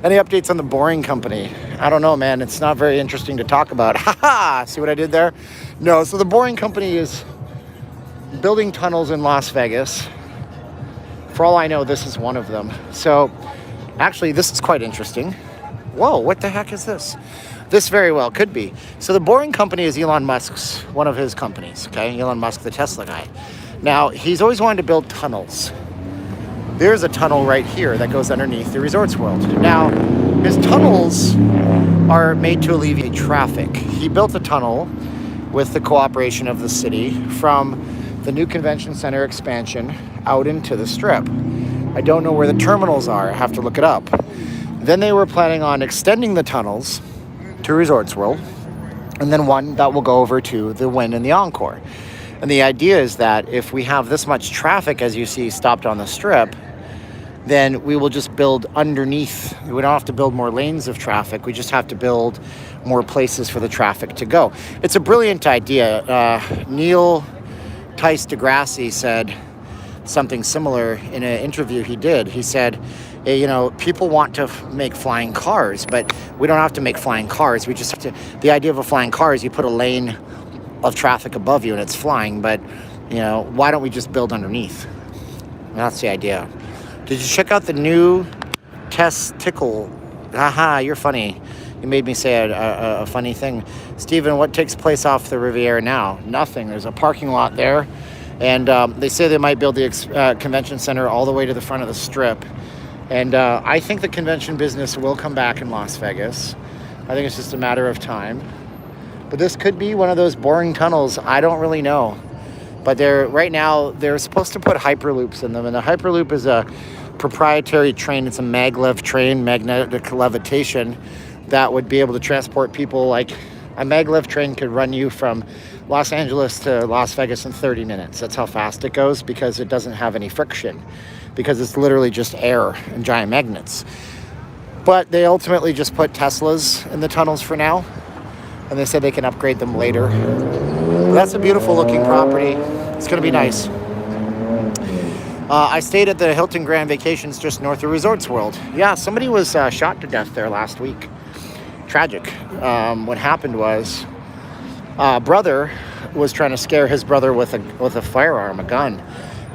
Any updates on the Boring Company? I don't know, man. It's not very interesting to talk about. Haha! See what I did there? No, so the Boring Company is building tunnels in Las Vegas. For all I know, this is one of them. So, actually, this is quite interesting. Whoa, what the heck is this? This very well could be. So the Boring Company is Elon Musk's, one of his companies, okay? Elon Musk, the Tesla guy. Now, he's always wanted to build tunnels. There's a tunnel right here that goes underneath the Resorts World. Now, his tunnels are made to alleviate traffic. He built a tunnel with the cooperation of the city from the new convention center expansion out into the Strip. I don't know where the terminals are. I have to look it up. Then they were planning on extending the tunnels to Resorts World, and then one that will go over to the Wynn and the Encore. And the idea is that if we have this much traffic, as you see, stopped on the Strip, then we will just build underneath. We don't have to build more lanes of traffic. We just have to build more places for the traffic to go. It's a brilliant idea. Neil Tice deGrasse said something similar in an interview he did. He said, you know, people want to make flying cars, but we don't have to make flying cars. We just have to, the idea of a flying car is you put a lane of traffic above you and it's flying, but, you know, why don't we just build underneath? That's the idea. Did you check out the new testicle? Haha, you're funny. You made me say a funny thing. Stephen, what takes place off the Riviera now? Nothing. There's a parking lot there, And they say they might build the convention center all the way to the front of the Strip. And I think the convention business will come back in Las Vegas. I think it's just a matter of time. But this could be one of those boring tunnels. I don't really know. But right now, they're supposed to put Hyperloops in them. And the Hyperloop is a proprietary train. It's a maglev train, magnetic levitation, that would be able to transport people. Like a maglev train could run you from Los Angeles to Las Vegas in 30 minutes. That's how fast it goes, because it doesn't have any friction, because it's literally just air and giant magnets. But they ultimately just put Teslas in the tunnels for now, and they said they can upgrade them later. But that's a beautiful looking property. It's going to be nice. I stayed at the Hilton Grand Vacations just north of Resorts World. Yeah, somebody was shot to death there last week. Tragic. What happened was brother was trying to scare his brother with a firearm, a gun,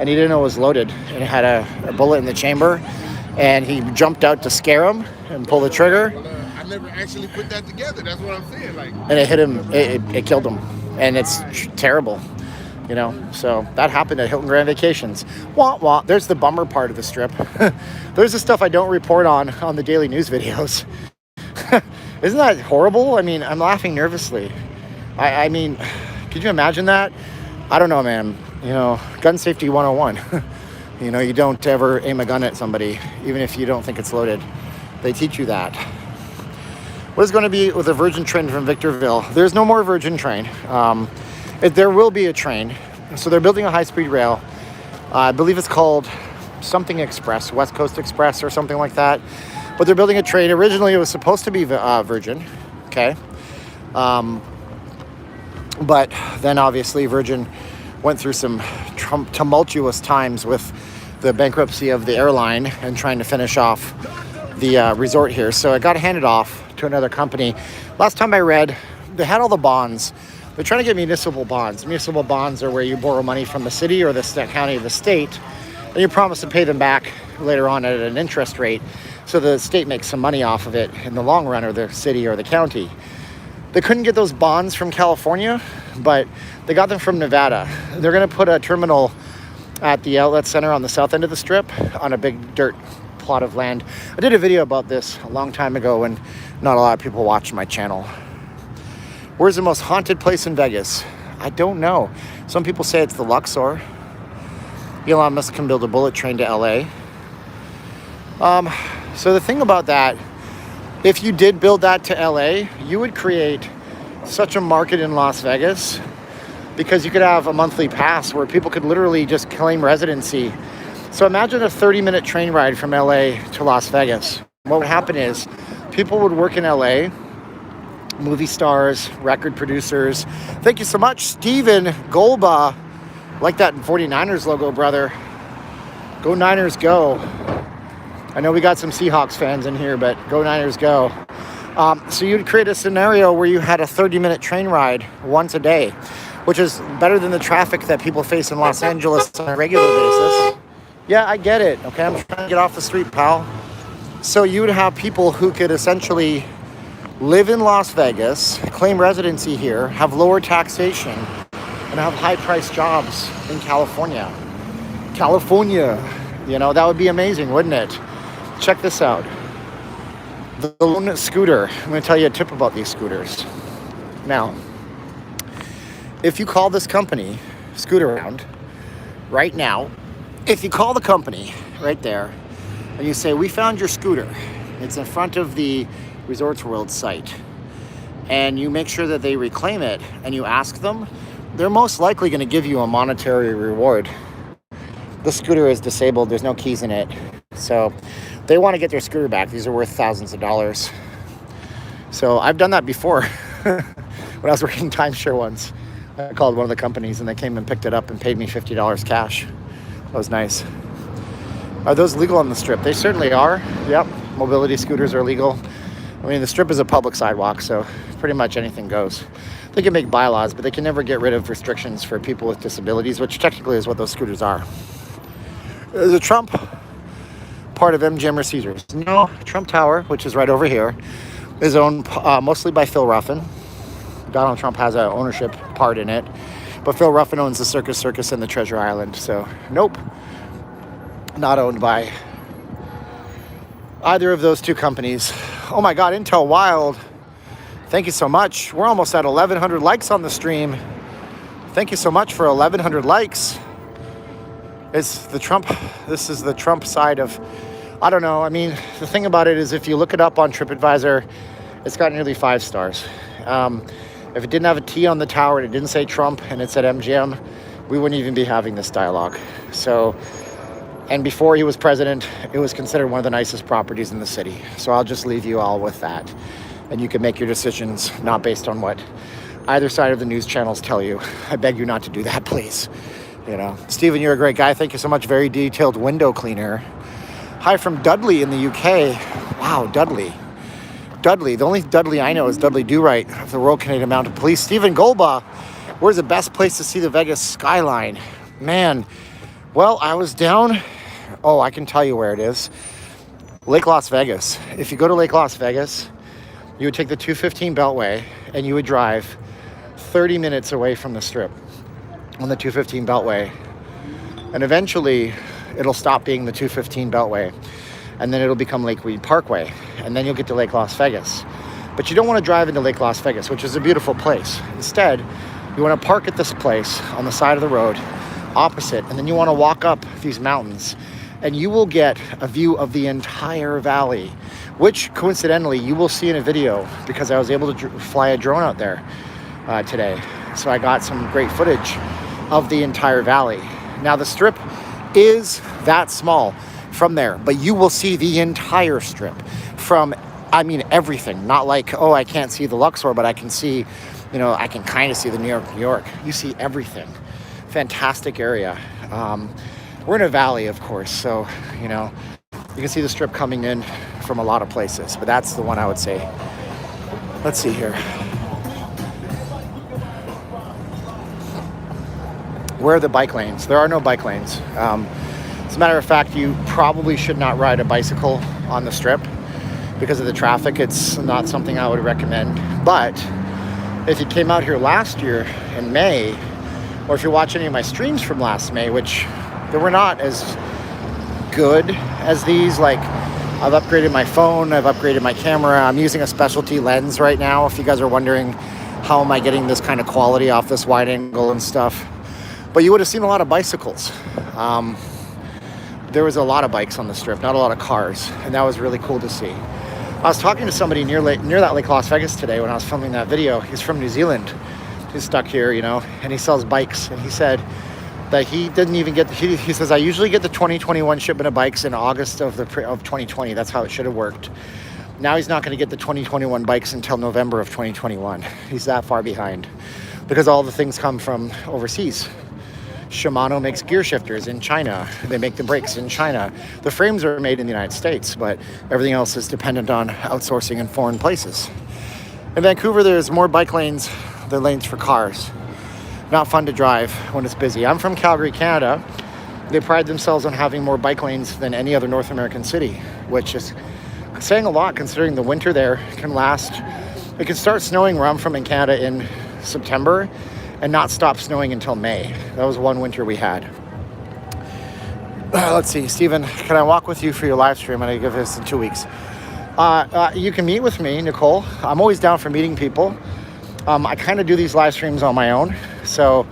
and he didn't know it was loaded, and it had a bullet in the chamber, and he jumped out to scare him and pull the trigger. I never actually put that together. That's what I'm saying. Like, And it hit him. It killed him, and it's terrible. You know, so that happened at Hilton Grand Vacations. Wah, wah. There's the bummer part of the Strip. There's the stuff I don't report on the daily news videos. Isn't that horrible? I mean, I'm laughing nervously. I mean, could you imagine that? I don't know, man. You know, gun safety 101. You know, you don't ever aim a gun at somebody, even if you don't think it's loaded. They teach you that. What is going to be with the Virgin train from Victorville? There's no more Virgin train. There will be a train. So they're building a high-speed rail. I believe it's called something Express, West Coast Express or something like that. But they're building a train. Originally, it was supposed to be Virgin, okay? But then, obviously, Virgin went through some tumultuous times with the bankruptcy of the airline and trying to finish off the resort here. So it got handed off to another company. Last time I read, they had all the bonds. They're trying to get municipal bonds. Municipal bonds are where you borrow money from the city or the county or the state, and you promise to pay them back later on at an interest rate, so the state makes some money off of it in the long run, or the city or the county. They couldn't get those bonds from California, but they got them from Nevada. They're going to put a terminal at the outlet center on the south end of the Strip on a big dirt plot of land. I did a video about this a long time ago when not a lot of people watched my channel. Where's the most haunted place in Vegas? I don't know. Some people say it's the Luxor. Elon Musk can build a bullet train to LA. So the thing about that, if you did build that to LA, you would create such a market in Las Vegas, because you could have a monthly pass where people could literally just claim residency. So imagine a 30-minute train ride from LA to Las Vegas. What would happen is people would work in LA, movie stars, record producers. Thank you so much, Steven Golba. Like that 49ers logo, brother. Go Niners, go. I know we got some Seahawks fans in here, but go Niners, go. So you'd create a scenario where you had a 30-minute train ride once a day, which is better than the traffic that people face in Los Angeles on a regular basis. Yeah, I get it. Okay, I'm trying to get off the street, pal. So you would have people who could essentially live in Las Vegas, claim residency here, have lower taxation, and have high-priced jobs in California. California, you know, that would be amazing, wouldn't it? Check this out. The Lone Scooter. I'm going to tell you a tip about these scooters. Now, if you call this company, Scootaround, right now, if you call the company right there, and you say, we found your scooter, it's in front of the Resorts World site, and you make sure that they reclaim it, and you ask them, they're most likely going to give you a monetary reward. The scooter is disabled, there's no keys in it, so they want to get their scooter back. These are worth thousands of dollars. So I've done that before. When I was working timeshare once, I called one of the companies and they came and picked it up and paid me $50 cash. That was nice. Are those legal on the Strip? They certainly are. Yep, mobility scooters are legal. I mean, the Strip is a public sidewalk, so pretty much anything goes. They can make bylaws, but they can never get rid of restrictions for people with disabilities, which technically is what those scooters are. Is a Trump part of MGM or Caesars? No, Trump Tower, which is right over here, is owned mostly by Phil Ruffin. Donald Trump has an ownership part in it. But Phil Ruffin owns the Circus and the Treasure Island. So, nope. Not owned by either of those two companies. Oh my God, Intel Wild. Thank you so much. We're almost at 1,100 likes on the stream. Thank you so much for 1,100 likes. This is the Trump side of, I don't know. I mean, the thing about it is if you look it up on TripAdvisor, it's got nearly 5 stars. If it didn't have a T on the tower and it didn't say Trump and it said MGM, we wouldn't even be having this dialogue. So, and before he was president, it was considered one of the nicest properties in the city. So I'll just leave you all with that. And you can make your decisions not based on what either side of the news channels tell you. I beg you not to do that, please. You know, Stephen, you're a great guy. Thank you so much. Very detailed window cleaner. Hi from Dudley in the UK. Wow, Dudley. The only Dudley I know is Dudley Do-Right of the Royal Canadian Mounted Police. Stephen Golba, where's the best place to see the Vegas skyline? Man, well, I was down. Oh, I can tell you where it is. Lake Las Vegas. If you go to Lake Las Vegas, you would take the 215 Beltway and you would drive 30 minutes away from the Strip on the 215 Beltway. And eventually, it'll stop being the 215 Beltway. And then it'll become Lake Weed Parkway. And then you'll get to Lake Las Vegas. But you don't want to drive into Lake Las Vegas, which is a beautiful place. Instead, you want to park at this place on the side of the road, opposite, and then you want to walk up these mountains. And you will get a view of the entire valley, which coincidentally you will see in a video because I was able to fly a drone out there today. So I got some great footage of the entire valley. Now the Strip is that small from there, but you will see the entire Strip from, I mean, everything. Not like, oh, I can't see the Luxor, but I can see, you know, I can kind of see the New York. You see everything. Fantastic area. We're in a valley, of course, so, you know, you can see the Strip coming in from a lot of places, but that's the one I would say. Let's see here. Where are the bike lanes? There are no bike lanes. As a matter of fact, you probably should not ride a bicycle on the Strip because of the traffic. It's not something I would recommend. But if you came out here last year in May, or if you watch any of my streams from last May, which they were not as good as these, like I've upgraded my phone, I've upgraded my camera, I'm using a specialty lens right now. If you guys are wondering how am I getting this kind of quality off this wide angle and stuff. But you would have seen a lot of bicycles. There was a lot of bikes on the Strip, not a lot of cars, and that was really cool to see. I was talking to somebody near that Lake Las Vegas today when I was filming that video. He's from New Zealand. He's stuck here, you know, and he sells bikes. And he said that he didn't even get, he says, I usually get the 2021 shipment of bikes in August of 2020. That's how it should have worked. Now he's not going to get the 2021 bikes until November of 2021. He's that far behind because all the things come from overseas. Shimano makes gear shifters in China. They make the brakes in China. The frames are made in the United States, but everything else is dependent on outsourcing in foreign places. In Vancouver, there's more bike lanes than lanes for cars. Not fun to drive when it's busy. I'm from Calgary, Canada. They pride themselves on having more bike lanes than any other North American city, which is saying a lot considering the winter there can last. It can start snowing where I'm from in Canada in September and not stop snowing until May. That was one winter we had. Let's see, Stephen, can I walk with you for your live stream? I'm gonna give this in 2 weeks. You can meet with me, Nicole. I'm always down for meeting people. I kind of do these live streams on my own, so,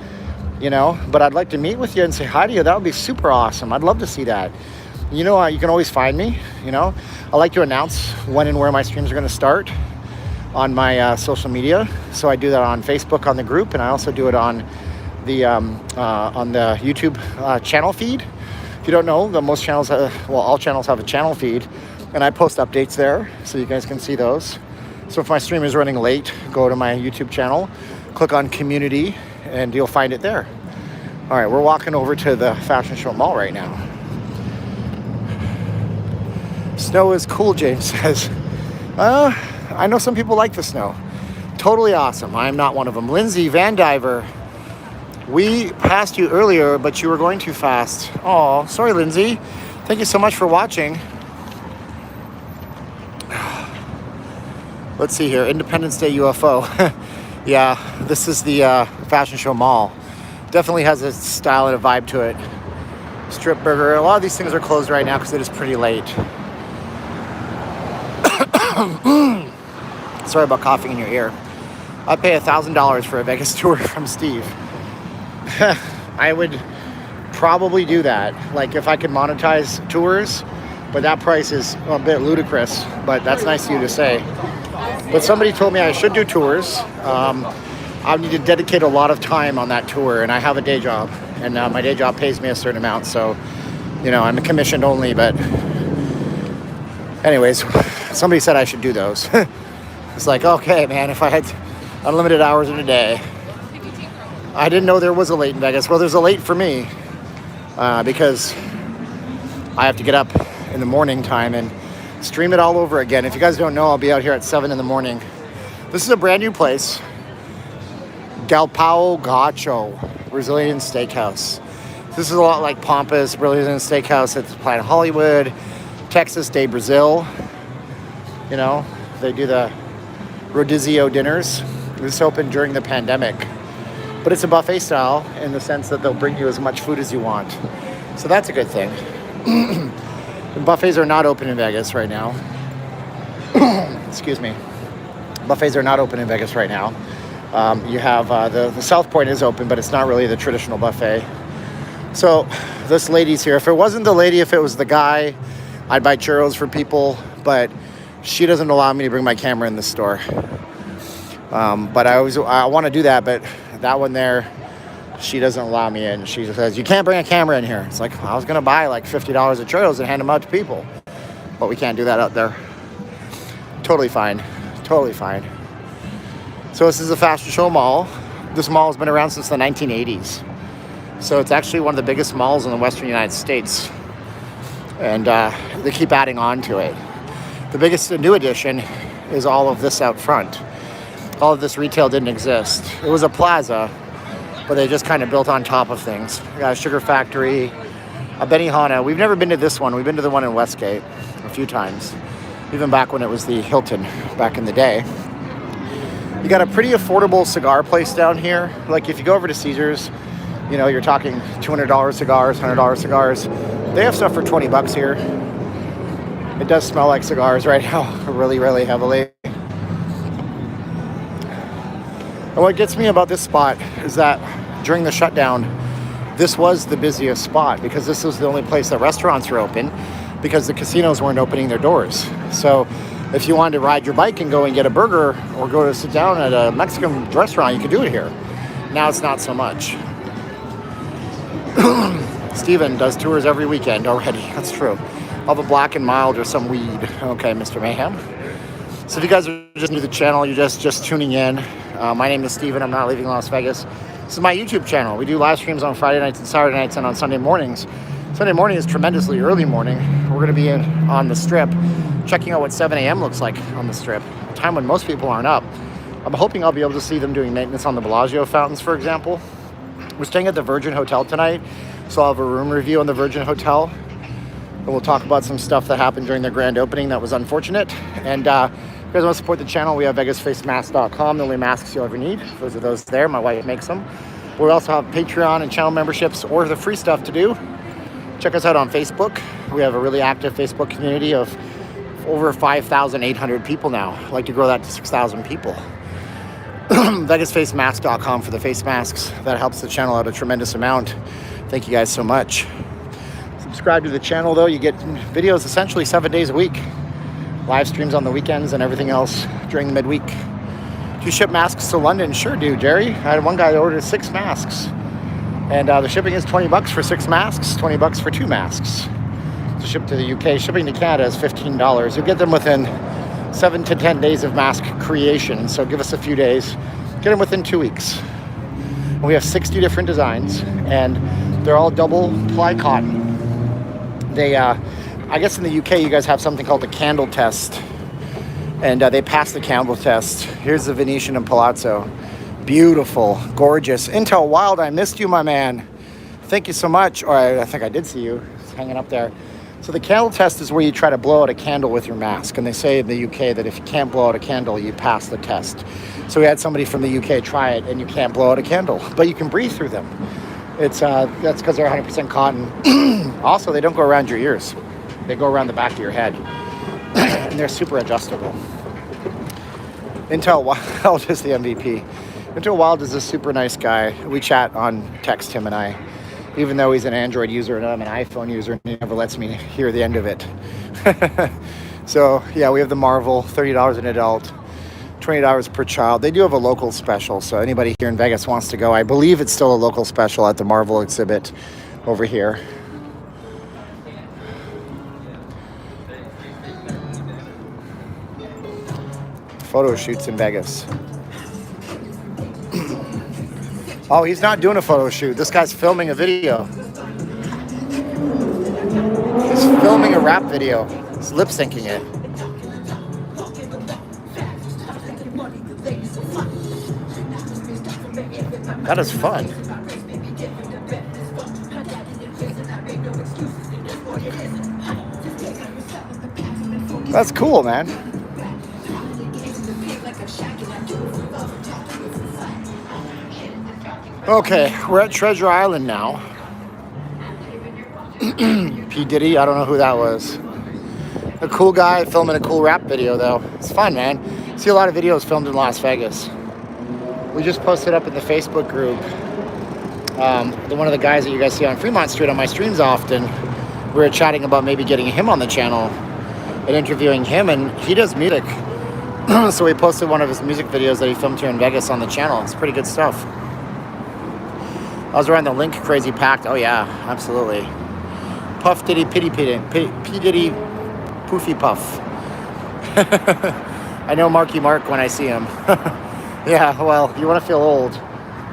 you know, but I'd like to meet with you and say hi to you. That would be super awesome. I'd love to see that. You know, you can always find me, you know. I like to announce when and where my streams are gonna start on my social media. So I do that on Facebook on the group, and I also do it on the YouTube channel feed. If you don't know, most channels, all channels have a channel feed, and I post updates there so you guys can see those. So if my stream is running late, go to my YouTube channel, click on community, and you'll find it there. All right, we're walking over to the Fashion Show Mall right now. Snow is cool, James says. I know some people like the snow. Totally awesome. I'm not one of them. Lindsay Van Diver, we passed you earlier, but you were going too fast. Oh, sorry, Lindsay. Thank you so much for watching. Let's see here. Independence Day UFO. Yeah, this is the Fashion Show Mall. Definitely has a style and a vibe to it. Strip burger. A lot of these things are closed right now because it is pretty late. Sorry about coughing in your ear. I'd pay $1,000 for a Vegas tour from Steve. I would probably do that. Like if I could monetize tours, but that price is a bit ludicrous, but that's nice of you to say. But somebody told me I should do tours. I need to dedicate a lot of time on that tour, and I have a day job, and my day job pays me a certain amount, so, you know, I'm commissioned only, but anyways, somebody said I should do those. It's like, okay, man, if I had unlimited hours in a day. I didn't know there was a late in Vegas. Well, there's a late for me because I have to get up in the morning time and stream it all over again. If you guys don't know, I'll be out here at 7 in the morning. This is a brand new place. Galpao Gacho Brazilian Steakhouse. This is a lot like Pompous Brazilian Steakhouse at Planet Hollywood, Texas de Brazil. You know, they do the rodizio dinners. This opened during the pandemic. But it's a buffet style in the sense that they'll bring you as much food as you want. So that's a good thing. Buffets are not open in Vegas right now. Excuse me. Buffets are not open in Vegas right now. You have the South Point is open, but it's not really the traditional buffet. So this lady's here. If it wasn't the lady, if it was the guy, I'd buy churros for people, but she doesn't allow me to bring my camera in the store. But I want to do that, but that one there, she doesn't allow me in. She says, you can't bring a camera in here. It's like, I was going to buy like $50 of churros and hand them out to people. But we can't do that out there. Totally fine. Totally fine. So this is a fashion show mall. This mall has been around since the 1980s. So it's actually one of the biggest malls in the Western United States. And they keep adding on to it. The biggest new addition is all of this out front. All of this retail didn't exist. It was a plaza, but they just kind of built on top of things. We got a sugar factory, a Benihana. We've never been to this one. We've been to the one in Westgate a few times, even back when it was the Hilton back in the day. You got a pretty affordable cigar place down here. Like if you go over to Caesars, you know, you're talking $200 cigars, $100 cigars. They have stuff for 20 bucks here. It does smell like cigars right now, really, really heavily. And what gets me about this spot is that during the shutdown, this was the busiest spot because this was the only place that restaurants were open because the casinos weren't opening their doors. So if you wanted to ride your bike and go and get a burger or go to sit down at a Mexican restaurant, you could do it here. Now it's not so much. Steven does tours every weekend already. That's true. I'll have a black and mild or some weed. Okay, Mr. Mayhem. So if you guys are just new to the channel, you're just tuning in. My name is Steven. I'm not leaving Las Vegas. This is my YouTube channel. We do live streams on Friday nights and Saturday nights and on Sunday mornings. Sunday morning is tremendously early morning. We're going to be on the Strip, checking out what 7 a.m. looks like on the Strip, a time when most people aren't up. I'm hoping I'll be able to see them doing maintenance on the Bellagio fountains, for example. We're staying at the Virgin Hotel tonight, so I'll have a room review on the Virgin Hotel. And we'll talk about some stuff that happened during their grand opening that was unfortunate. And if you guys want to support the channel, we have VegasFaceMasks.com, the only masks you'll ever need. Those are those there. My wife makes them. We also have Patreon and channel memberships or the free stuff to do. Check us out on Facebook. We have a really active Facebook community of over 5,800 people now. I'd like to grow that to 6,000 people. VegasFaceMasks.com for the face masks. That helps the channel out a tremendous amount. Thank you guys so much. Subscribe to the channel, though. You get videos essentially 7 days a week. Live streams on the weekends and everything else during the midweek. Do you ship masks to London? Sure do, Jerry. I had one guy that ordered 6 masks. And the shipping is 20 bucks for 6 masks, 20 bucks for 2 masks. To ship to the UK, shipping to Canada is $15. You'll get them within 7 to 10 days of mask creation. So give us a few days. Get them within 2 weeks. And we have 60 different designs, and they're all double ply cotton. They, I guess in the UK, you guys have something called the candle test. And they passed the candle test. Here's the Venetian and Palazzo. Beautiful, gorgeous. Intel Wild, I missed you, my man. Thank you so much. Or I think I did see you. It's hanging up there. So the candle test is where you try to blow out a candle with your mask. And they say in the UK that if you can't blow out a candle, you pass the test. So we had somebody from the UK try it, and you can't blow out a candle, but you can breathe through them. It's that's because they're 100% cotton. Also, they don't go around your ears. They go around the back of your head. And they're super adjustable. Intel Wild is the MVP. Intel Wild is a super nice guy. We chat on text, him and I. Even though he's an Android user and I'm an iPhone user, and he never lets me hear the end of it. So, yeah, we have the Marvel, $30 an adult, $20 per child. They do have a local special, so anybody here in Vegas wants to go. I believe it's still a local special at the Marvel exhibit over here. Photo shoots in Vegas. Oh, he's not doing a photo shoot. This guy's filming a video. He's filming a rap video. He's lip syncing it. That is fun. That's cool, man. Okay, we're at Treasure Island now. P. Diddy, I don't know who that was. A cool guy filming a cool rap video, though. It's fun, man. See a lot of videos filmed in Las Vegas. We just posted up in the Facebook group. One of the guys that you guys see on Fremont Street on my streams often, we were chatting about maybe getting him on the channel and interviewing him, and he does music. So we posted one of his music videos that he filmed here in Vegas on the channel. It's pretty good stuff. I was around the Link Crazy Packed. Oh yeah, absolutely. Puff Diddy P Diddy Poofy Puff. I know Marky Mark when I see him. Yeah, well, you want to feel old.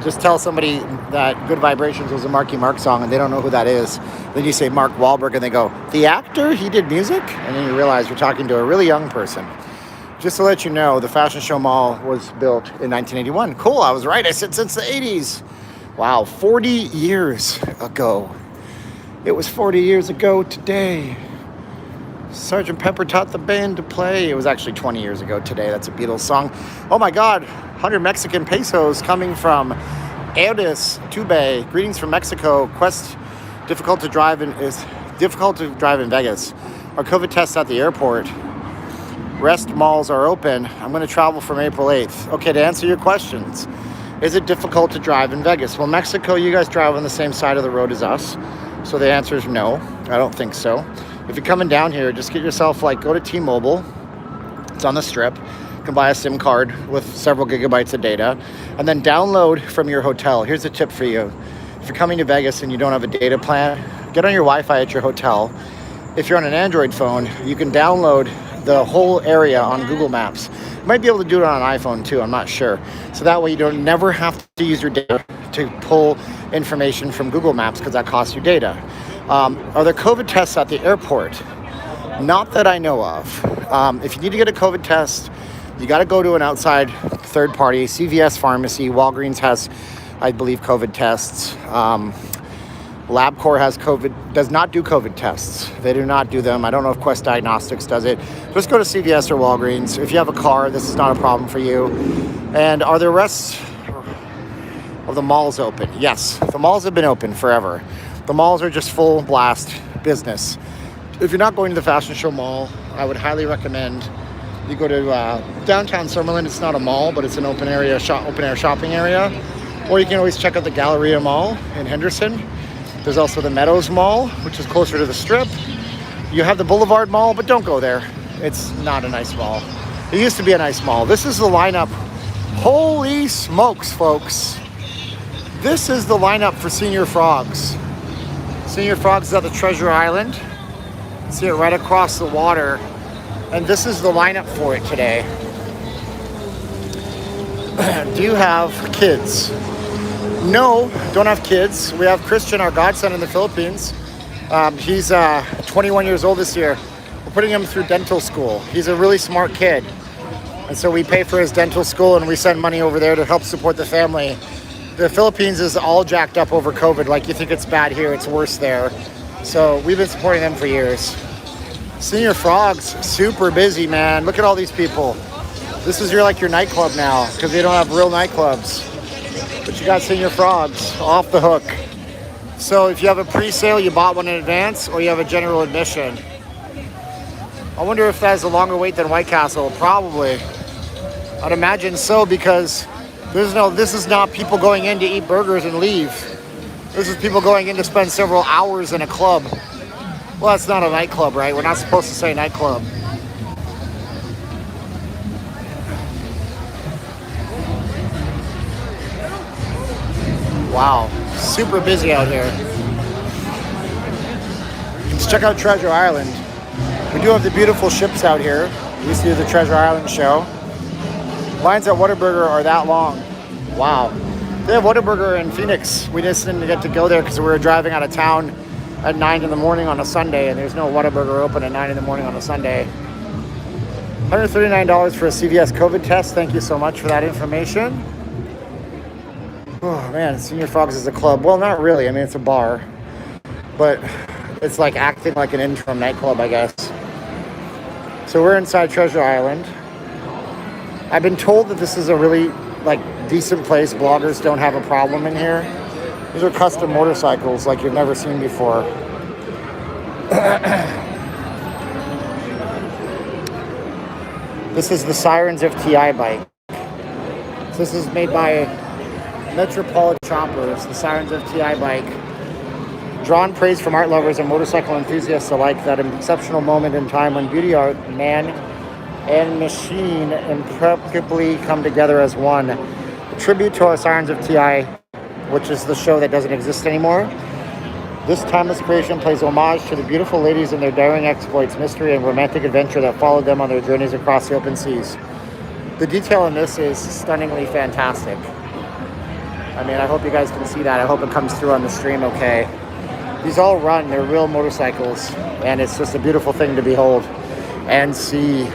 Just tell somebody that Good Vibrations was a Marky Mark song and they don't know who that is. Then you say Mark Wahlberg and they go, the actor? He did music? And then you realize you're talking to a really young person. Just to let you know, the Fashion Show Mall was built in 1981. Cool, I was right. I said since the 80s. Wow, 40 years ago. It was 40 years ago today. Sgt. Pepper taught the band to play. It was actually 20 years ago today. That's a Beatles song. Oh my God, 100 Mexican pesos coming from Eudis Tube. Greetings from Mexico. Quest difficult to drive in Vegas. Our COVID tests at the airport. Rest malls are open. I'm going to travel from April 8th. Okay, to answer your questions. Is it difficult to drive in Vegas? Well, Mexico, you guys drive on the same side of the road as us. So the answer is no. I don't think so. If you're coming down here, just get yourself, go to T-Mobile. It's on the Strip. You can buy a SIM card with several gigabytes of data. And then download from your hotel. Here's a tip for you. If you're coming to Vegas and you don't have a data plan, get on your Wi-Fi at your hotel. If you're on an Android phone, you can download the whole area on Google Maps. You might be able to do it on an iPhone too, I'm not sure. So that way you don't never have to use your data to pull information from Google Maps because that costs you data. Are there COVID tests at the airport? Not that I know of. If you need to get a COVID test, you got to go to an outside third party. CVS Pharmacy, Walgreens has, I believe, COVID tests. LabCorp has does not do COVID tests. They do not do them. I don't know if Quest Diagnostics does it. Just go to CVS or Walgreens. If you have a car, this is not a problem for you. And are the rest of the malls open? Yes, the malls have been open forever. The malls are just full blast business. If you're not going to the Fashion Show Mall, I would highly recommend you go to downtown Summerlin. It's not a mall, but it's an open air shopping area. Or you can always check out the Galleria Mall in Henderson. There's also the Meadows Mall, which is closer to the Strip. You have the Boulevard Mall, but don't go there. It's not a nice mall. It used to be a nice mall. This is the lineup. Holy smokes, folks. This is the lineup for Senior Frogs. Senior Frogs is at the Treasure Island. See it right across the water. And this is the lineup for it today. Do you have kids? No, don't have kids. We have Christian, our godson in the Philippines. He's 21 years old this year. We're putting him through dental school. He's a really smart kid. And so we pay for his dental school and we send money over there to help support the family. The Philippines is all jacked up over COVID. Like you think it's bad here, it's worse there. So we've been supporting them for years. Senior Frogs, super busy, man. Look at all these people. This is your nightclub now because they don't have real nightclubs. But you got Senior Frogs off the hook. So if you have a pre-sale, you bought one in advance, or you have a general admission. I wonder if that has a longer wait than White Castle. Probably. I'd imagine so, because this is not people going in to eat burgers and leave. This is people going in to spend several hours in a club. Well, it's not a nightclub, right? We're not supposed to say nightclub. Wow, super busy out here. Let's check out Treasure Island. We do have the beautiful ships out here. We used to do the Treasure Island show. Lines at Whataburger are that long. Wow. They have Whataburger in Phoenix. We just didn't get to go there because we were driving out of town at 9 in the morning on a Sunday, and there's no Whataburger open at 9 in the morning on a Sunday. $139 for a CVS COVID test. Thank you so much for that information. Oh man, Senior Frogs is a club. Well, not really. I mean, it's a bar, but it's like acting like an interim nightclub, I guess. So we're inside Treasure Island. I've been told that this is a really decent place. Bloggers don't have a problem in here. These are custom motorcycles like you've never seen before. This is the Sirens of TI bike. So this is made by Metropolitan Choppers, the Sirens of TI bike. Drawn praise from art lovers and motorcycle enthusiasts alike, that exceptional moment in time when beauty, art, man, and machine impeccably come together as one. A tribute to our Sirens of TI, which is the show that doesn't exist anymore. This timeless creation plays homage to the beautiful ladies and their daring exploits, mystery, and romantic adventure that followed them on their journeys across the open seas. The detail in this is stunningly fantastic. I mean, I hope you guys can see that. I hope it comes through on the stream okay. These all run, they're real motorcycles, and it's just a beautiful thing to behold and see.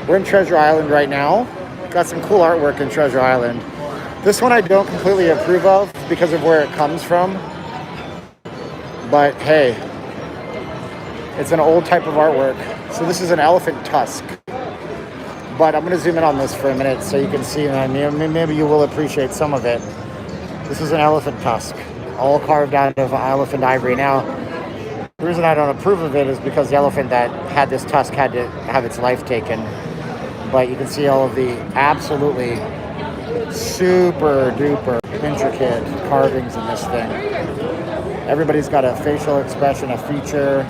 We're in Treasure Island right now. Got some cool artwork in Treasure Island. This one I don't completely approve of because of where it comes from. But hey, it's an old type of artwork. So this is an elephant tusk. But I'm going to zoom in on this for a minute so you can see, and maybe you will appreciate some of it. This is an elephant tusk, all carved out of elephant ivory. Now, the reason I don't approve of it is because the elephant that had this tusk had to have its life taken. But you can see all of the absolutely super duper intricate carvings in this thing. Everybody's got a facial expression, a feature.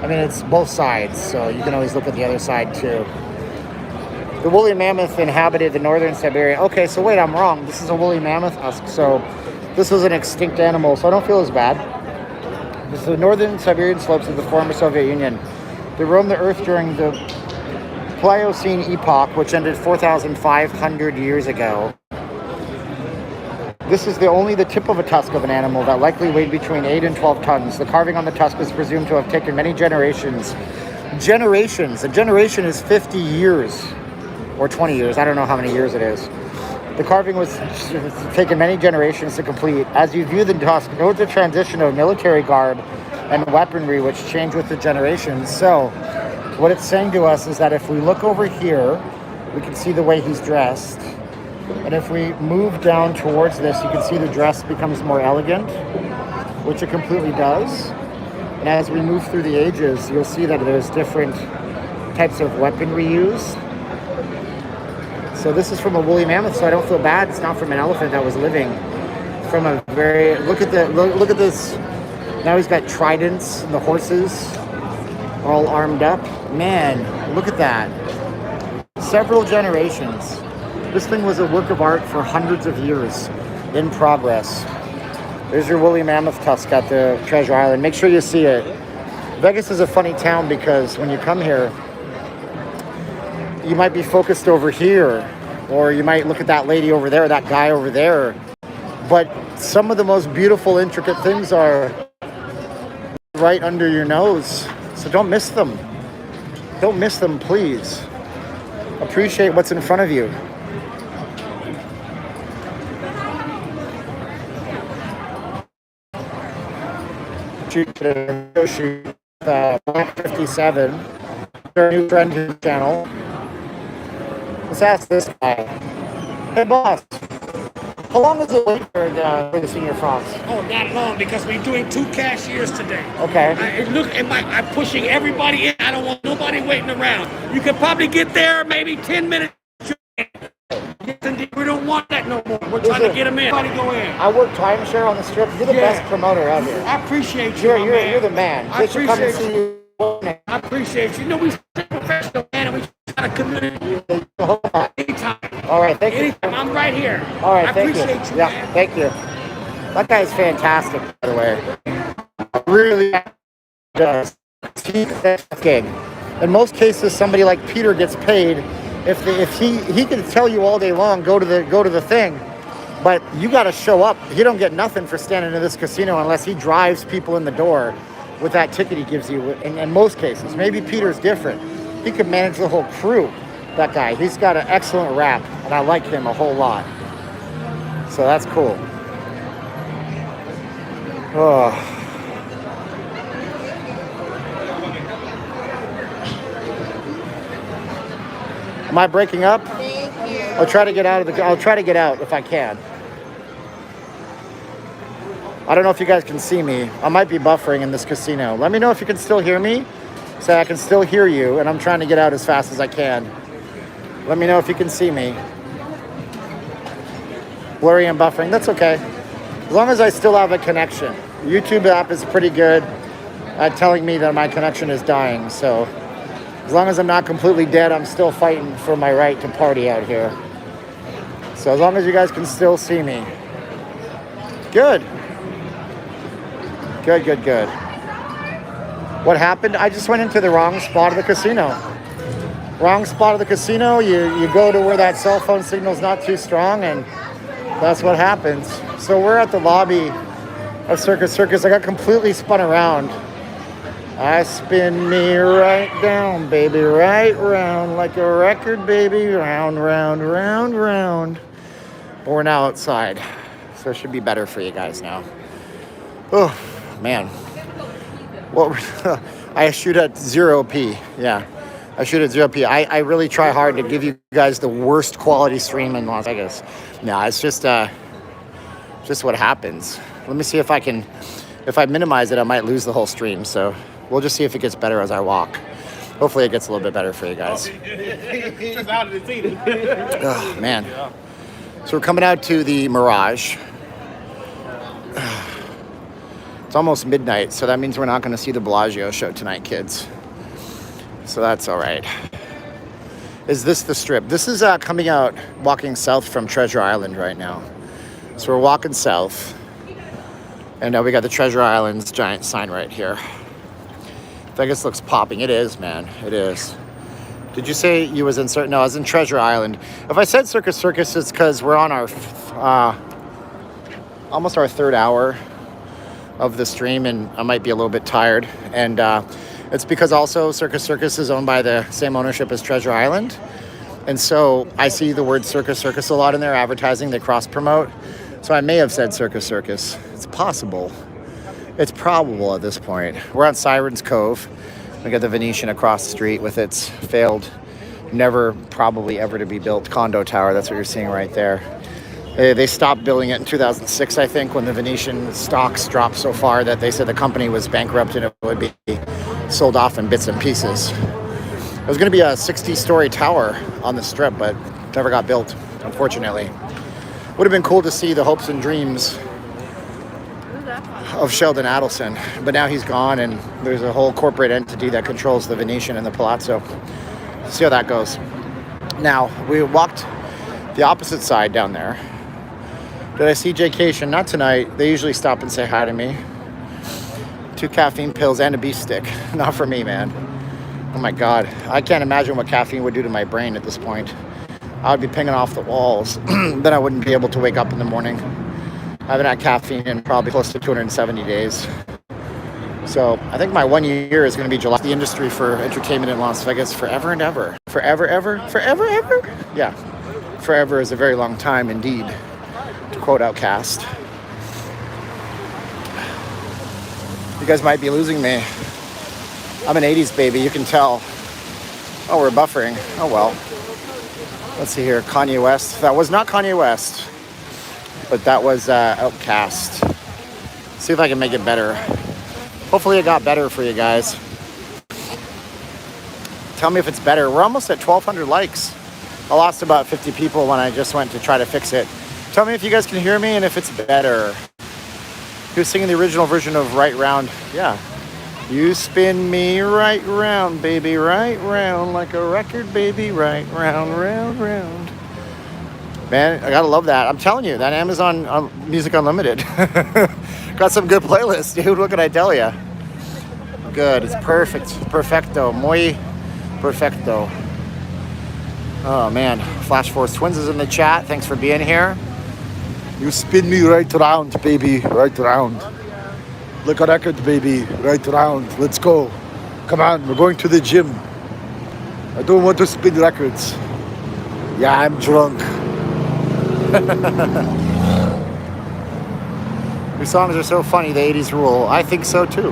I mean, it's both sides, so you can always look at the other side too. The woolly mammoth inhabited the northern Siberia. Okay, so wait, I'm wrong. This is a woolly mammoth tusk, so this was an extinct animal, so I don't feel as bad. This is the northern Siberian slopes of the former Soviet Union. They roamed the earth during the Pliocene epoch, which ended 4,500 years ago. This is only the tip of a tusk of an animal that likely weighed between 8 and 12 tons. The carving on the tusk is presumed to have taken many generations. Generations. A generation is 50 years. Or 20 years. I don't know how many years it is. The carving was taken many generations to complete. As you view the tusk, note the transition of military garb and weaponry which change with the generations. So, what it's saying to us is that if we look over here, we can see the way he's dressed. And if we move down towards this, you can see the dress becomes more elegant, which it completely does. And as we move through the ages, you'll see that there's different types of weaponry used. So this is from a woolly mammoth, so I don't feel bad. It's not from an elephant that was living. From a very, look at this. Now he's got tridents, and the horses are all armed up. Man, look at that. Several generations. This thing was a work of art for hundreds of years in progress. There's your woolly mammoth tusk at the Treasure Island. Make sure you see it. Vegas is a funny town because when you come here, you might be focused over here, or you might look at that lady over there, that guy over there. But some of the most beautiful, intricate things are right under your nose. So don't miss them. Don't miss them, please. Appreciate what's in front of you. Shoot, Black 57, our new friend to the channel. Let's ask this guy. Hey boss, How long is it wait for the Senior France? Oh, not long because we're doing 2 cashiers today. Okay. I'm pushing everybody in. I don't want nobody waiting around. You could probably get there maybe 10 minutes. We don't want that no more. We're trying to get them in. Everybody go in. I work timeshare on the strip. You're the best promoter out here. I appreciate you, You're the man. I They should come and appreciate see you. I appreciate you. You know, we professional, man, and we try to community anytime. All right, thank you. Anytime. I'm right here. All right, I thank appreciate you. you, Yeah, man. thank you. That guy is fantastic, by the way. Really does. He's a gig. In most cases, somebody like Peter gets paid. If he can tell you all day long, go to the thing, but you got to show up. You don't get nothing for standing in this casino unless he drives people in the door with that ticket he gives you. In most cases, maybe Peter's different. He could manage the whole crew. That guy, he's got an excellent rap, and I like him a whole lot. So that's cool. Oh. Am I breaking up? I'll try to get out if I can. I don't know if you guys can see me. I might be buffering in this casino. Let me know if you can still hear me. So I can still hear you, and I'm trying to get out as fast as I can. Let me know if you can see me. Blurry and buffering, that's okay. As long as I still have a connection. YouTube app is pretty good at telling me that my connection is dying, so as long as I'm not completely dead, I'm still fighting for my right to party out here. So as long as you guys can still see me. Good. Good. What happened? I just went into the wrong spot of the casino. Wrong spot of the casino. You go to where that cell phone signal's not too strong, and that's what happens. So we're at the lobby of Circus Circus. I got completely spun around. I spin me right down, baby, right round like a record, baby, round, round, round, round. But we're now outside, so it should be better for you guys now. Oh, man. Well, I shoot at 0p. Yeah, I shoot at 0p. I really try hard to give you guys the worst quality stream in Las Vegas. No, it's just what happens. Let me see if I minimize it, I might lose the whole stream. So we'll just see if it gets better as I walk. Hopefully it gets a little bit better for you guys. Oh, man. So we're coming out to the Mirage. It's almost midnight, so that means we're not going to see the Bellagio show tonight, kids. So that's all right. Is this the strip? This is coming out, walking south from Treasure Island right now. So we're walking south. And we got the Treasure Island's giant sign right here. Vegas looks popping. It is, man. It is. Did you say you was in certain? No, I was in Treasure Island. If I said Circus Circus, it's because we're on our almost our third hour of the stream, and I might be a little bit tired. And it's because also Circus Circus is owned by the same ownership as Treasure Island. And so I see the word Circus Circus a lot in their advertising. They cross-promote. So I may have said Circus Circus. It's possible. It's probable at this point. We're on Sirens Cove. We got the Venetian across the street with its failed, never probably ever to be built condo tower. That's what you're seeing right there. They stopped building it in 2006, I think, when the Venetian stocks dropped so far that they said the company was bankrupt and it would be sold off in bits and pieces. It was going to be a 60-story tower on the strip, but never got built, unfortunately. Would have been cool to see the hopes and dreams of Sheldon Adelson, but now he's gone, and there's a whole corporate entity that controls the Venetian and the Palazzo. See how that goes. Now, we walked the opposite side down there. Did I see Jaycation? Not tonight. They usually stop and say hi to me. 2 caffeine pills and a beef stick. Not for me, man. Oh my God. I can't imagine what caffeine would do to my brain at this point. I would be pinging off the walls. Then I wouldn't be able to wake up in the morning. I haven't had caffeine in probably close to 270 days. So I think my 1 year is going to be July. The industry for entertainment in Las Vegas forever and ever. Forever, ever? Forever, ever? Yeah. Forever is a very long time indeed, to quote Outcast. You guys might be losing me. I'm an 80s baby, you can tell. Oh, we're buffering. Oh, well. Let's see here. Kanye West. That was not Kanye West. but that was Outcast. See if I can make it better. Hopefully it got better for you guys. Tell me if it's better. We're almost at 1,200 likes. I lost about 50 people when I just went to try to fix it. Tell me if you guys can hear me and if it's better. He was singing the original version of Right Round. Yeah. You spin me right round, baby, right round, like a record, baby, right round, round, round. Man, I gotta love that. I'm telling you, that Amazon Music Unlimited. Got some good playlists, dude. What can I tell you? Good. It's perfect. Perfecto. Muy perfecto. Oh, man. Flash Force Twins is in the chat. Thanks for being here. You spin me right around, baby. Right around. Like a record, baby. Right around. Let's go. Come on. We're going to the gym. I don't want to spin records. Yeah, I'm drunk. These songs are so funny, the 80s rule. I think so too.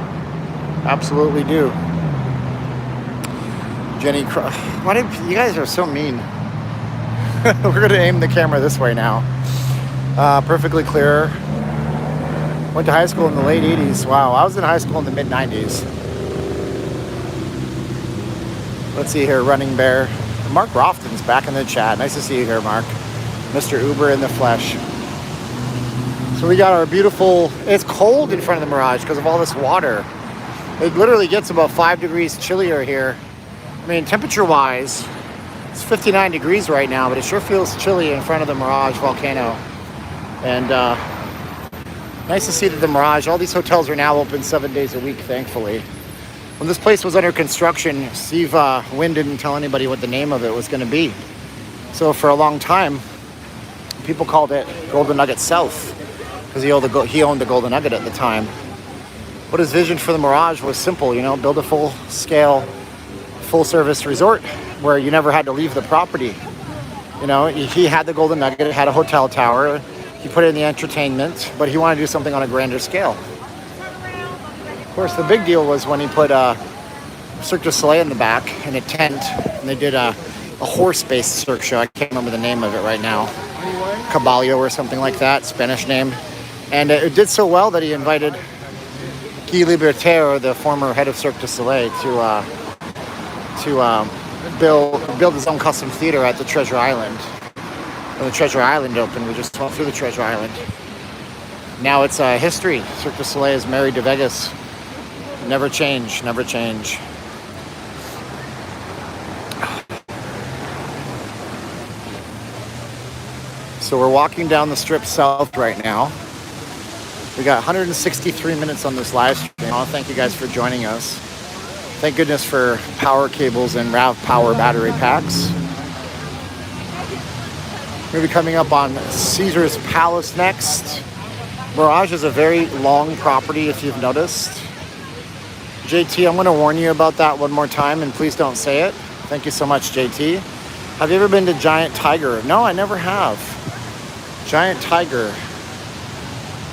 Absolutely do. Jenny, why did you guys are so mean? We're gonna aim the camera this way now. Perfectly clear. Went to high school in the late 80s. Wow, I was in high school in the mid 90s. Let's see here, Running Bear. Mark Rofton's back in the chat. Nice to see you here, Mark. Mr. Uber in the flesh. So we got our beautiful, it's cold in front of the Mirage because of all this water. It literally gets about 5 degrees chillier here. I mean, temperature-wise, it's 59 degrees right now, but it sure feels chilly in front of the Mirage volcano. And nice to see that the Mirage, all these hotels are now open 7 days a week, thankfully. When this place was under construction, Steve Wynn didn't tell anybody what the name of it was going to be. So for a long time, people called it Golden Nugget South because he owned the Golden Nugget at the time. But his vision for the Mirage was simple, you know, build a full-scale, full-service resort where you never had to leave the property. You know, he had the Golden Nugget, it had a hotel tower, he put in the entertainment, but he wanted to do something on a grander scale. Of course, the big deal was when he put Cirque du Soleil in the back in a tent, and they did a horse-based Cirque show. I can't remember the name of it right now. Caballo or something like that, Spanish name. And it did so well that he invited Guy Libertaire, the former head of Cirque du Soleil, to build his own custom theater at the Treasure Island. When the Treasure Island opened, we just went through the Treasure Island. Now it's history. Cirque du Soleil is married to Vegas. Never change, never change. So we're walking down the strip south right now. We got 163 minutes on this live stream. Oh, thank you guys for joining us. Thank goodness for power cables and RAV power battery packs. We'll be coming up on Caesar's Palace next. Mirage is a very long property, if you've noticed. JT, I'm going to warn you about that one more time, and please don't say it. Thank you so much, JT. Have you ever been to Giant Tiger? No, I never have. Giant Tiger.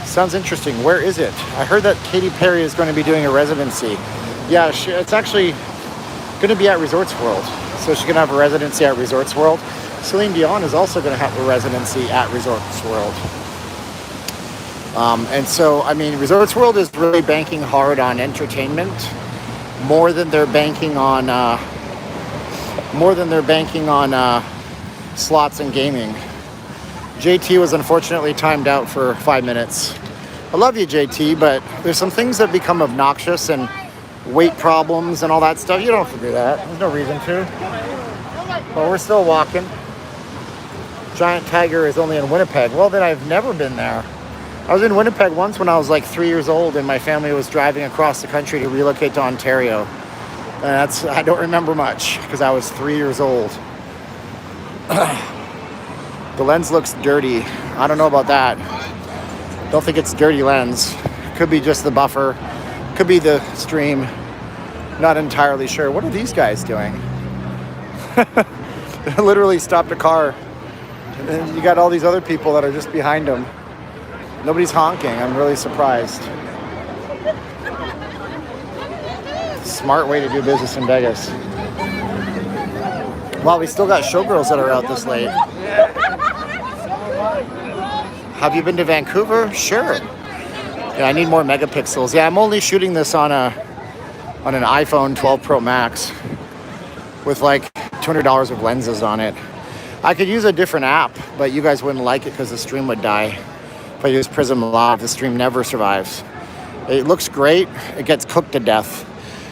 Sounds interesting. Where is it? I heard that Katy Perry is going to be doing a residency. Yeah, it's actually going to be at Resorts World. So she's going to have a residency at Resorts World. Celine Dion is also going to have a residency at Resorts World. And so, I mean, Resorts World is really banking hard on entertainment, more than they're banking on slots and gaming. JT was unfortunately timed out for 5 minutes. I love you, JT, but there's some things that become obnoxious and weight problems and all that stuff. You don't have to do that. There's no reason to. But we're still walking. Giant Tiger is only in Winnipeg. Well, then I've never been there. I was in Winnipeg once when I was like 3 years old, and my family was driving across the country to relocate to Ontario. And I don't remember much because I was 3 years old. The lens looks dirty. I don't know about that. Don't think it's dirty lens. Could be just the buffer. Could be the stream. Not entirely sure. What are these guys doing? They literally stopped a car. And you got all these other people that are just behind them. Nobody's honking. I'm really surprised. Smart way to do business in Vegas. Wow, we still got showgirls that are out this late. Have you been to Vancouver? Sure. Yeah, I need more megapixels. Yeah, I'm only shooting this on an iPhone 12 Pro Max with like $200 of lenses on it. I could use a different app, but you guys wouldn't like it because the stream would die. If I use Prism Live, the stream never survives. It looks great. It gets cooked to death.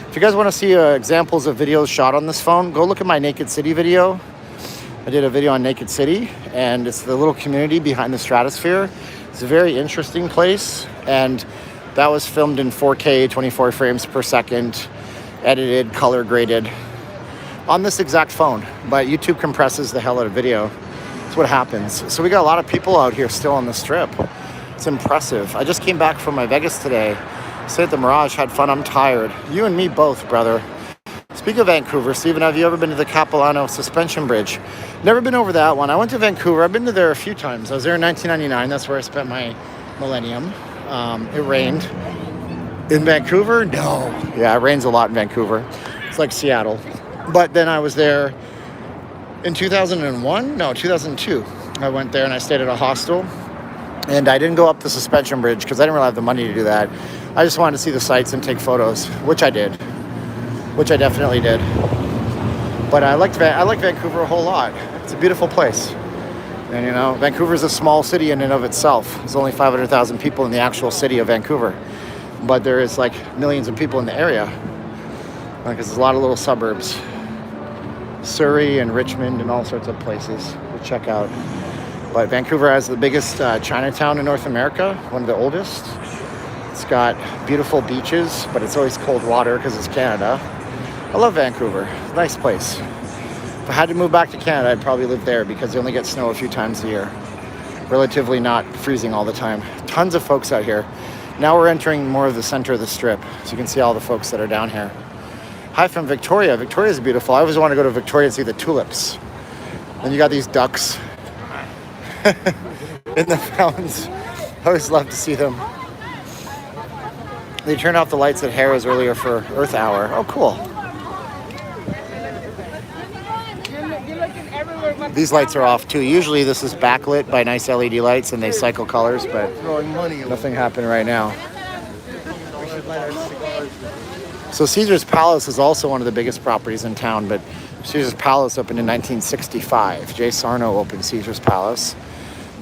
If you guys want to see examples of videos shot on this phone, go look at my Naked City video. I did a video on Naked City, and it's the little community behind the stratosphere. It's a very interesting place, and that was filmed in 4K, 24 frames per second, edited, color graded on this exact phone. But YouTube compresses the hell out of video. That's what happens. So we got a lot of people out here still on the strip. It's impressive. I just came back from my Vegas today. Stayed at the Mirage, had fun. I'm tired. You and me both, brother. Speaking of Vancouver, Stephen, have you ever been to the Capilano Suspension Bridge? Never been over that one. I went to Vancouver. I've been to there a few times. I was there in 1999. That's where I spent my millennium. It rained. In Vancouver? No. Yeah, it rains a lot in Vancouver. It's like Seattle. But then I was there in 2001? No, 2002. I went there and I stayed at a hostel. And I didn't go up the suspension bridge because I didn't really have the money to do that. I just wanted to see the sights and take photos, which I did. Which I definitely did. But I like Vancouver a whole lot. It's a beautiful place. And you know, Vancouver's a small city in and of itself. There's only 500,000 people in the actual city of Vancouver. But there is like millions of people in the area. Because there's a lot of little suburbs. Surrey and Richmond and all sorts of places to check out. But Vancouver has the biggest Chinatown in North America, one of the oldest. It's got beautiful beaches, but it's always cold water because it's Canada. I love Vancouver. Nice place. If I had to move back to Canada, I'd probably live there because they only get snow a few times a year. Relatively not freezing all the time. Tons of folks out here. Now we're entering more of the center of the strip, so you can see all the folks that are down here. Hi from Victoria. Victoria's beautiful. I always want to go to Victoria and see the tulips. Then you got these ducks in the fountains. I always love to see them. They turned off the lights at Harrah's earlier for Earth Hour. Oh, cool. These lights are off too. Usually this is backlit by nice LED lights and they cycle colors, but nothing happened right now. So Caesar's Palace is also one of the biggest properties in town, but Caesar's Palace opened in 1965. Jay Sarno opened Caesar's Palace.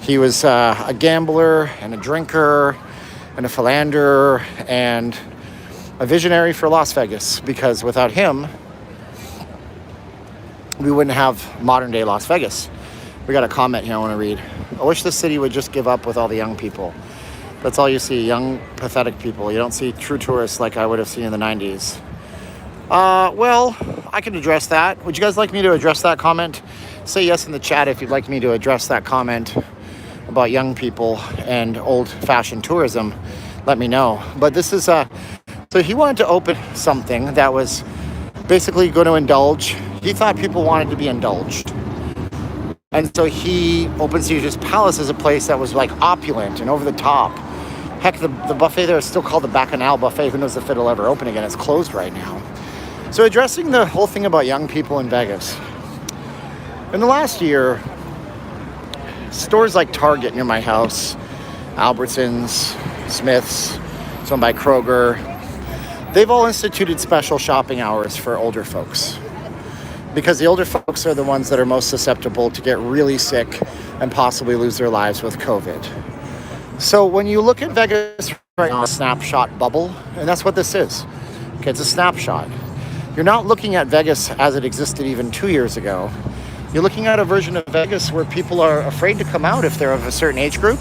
He was a gambler and a drinker and a philanderer and a visionary for Las Vegas, because without him, we wouldn't have modern day Las Vegas. We got a comment here I want to read. I wish the city would just give up with all the young people. That's all you see, young, pathetic people. You don't see true tourists like I would have seen in the 90s. Well, I can address that. Would you guys like me to address that comment? Say yes in the chat if you'd like me to address that comment about young people and old-fashioned tourism. Let me know. But this is so he wanted to open something that was basically going to indulge. He thought people wanted to be indulged. And so he opened Caesar's Palace as a place that was like opulent and over the top. Heck, the buffet there is still called the Bacchanal Buffet. Who knows if it'll ever open again? It's closed right now. So addressing the whole thing about young people in Vegas. In the last year, stores like Target near my house, Albertsons, Smith's, it's owned by Kroger, they've all instituted special shopping hours for older folks. Because the older folks are the ones that are most susceptible to get really sick and possibly lose their lives with COVID. So when you look at Vegas right now, a snapshot bubble, and that's what this is. Okay, it's a snapshot. You're not looking at Vegas as it existed even 2 years ago. You're looking at a version of Vegas where people are afraid to come out if they're of a certain age group.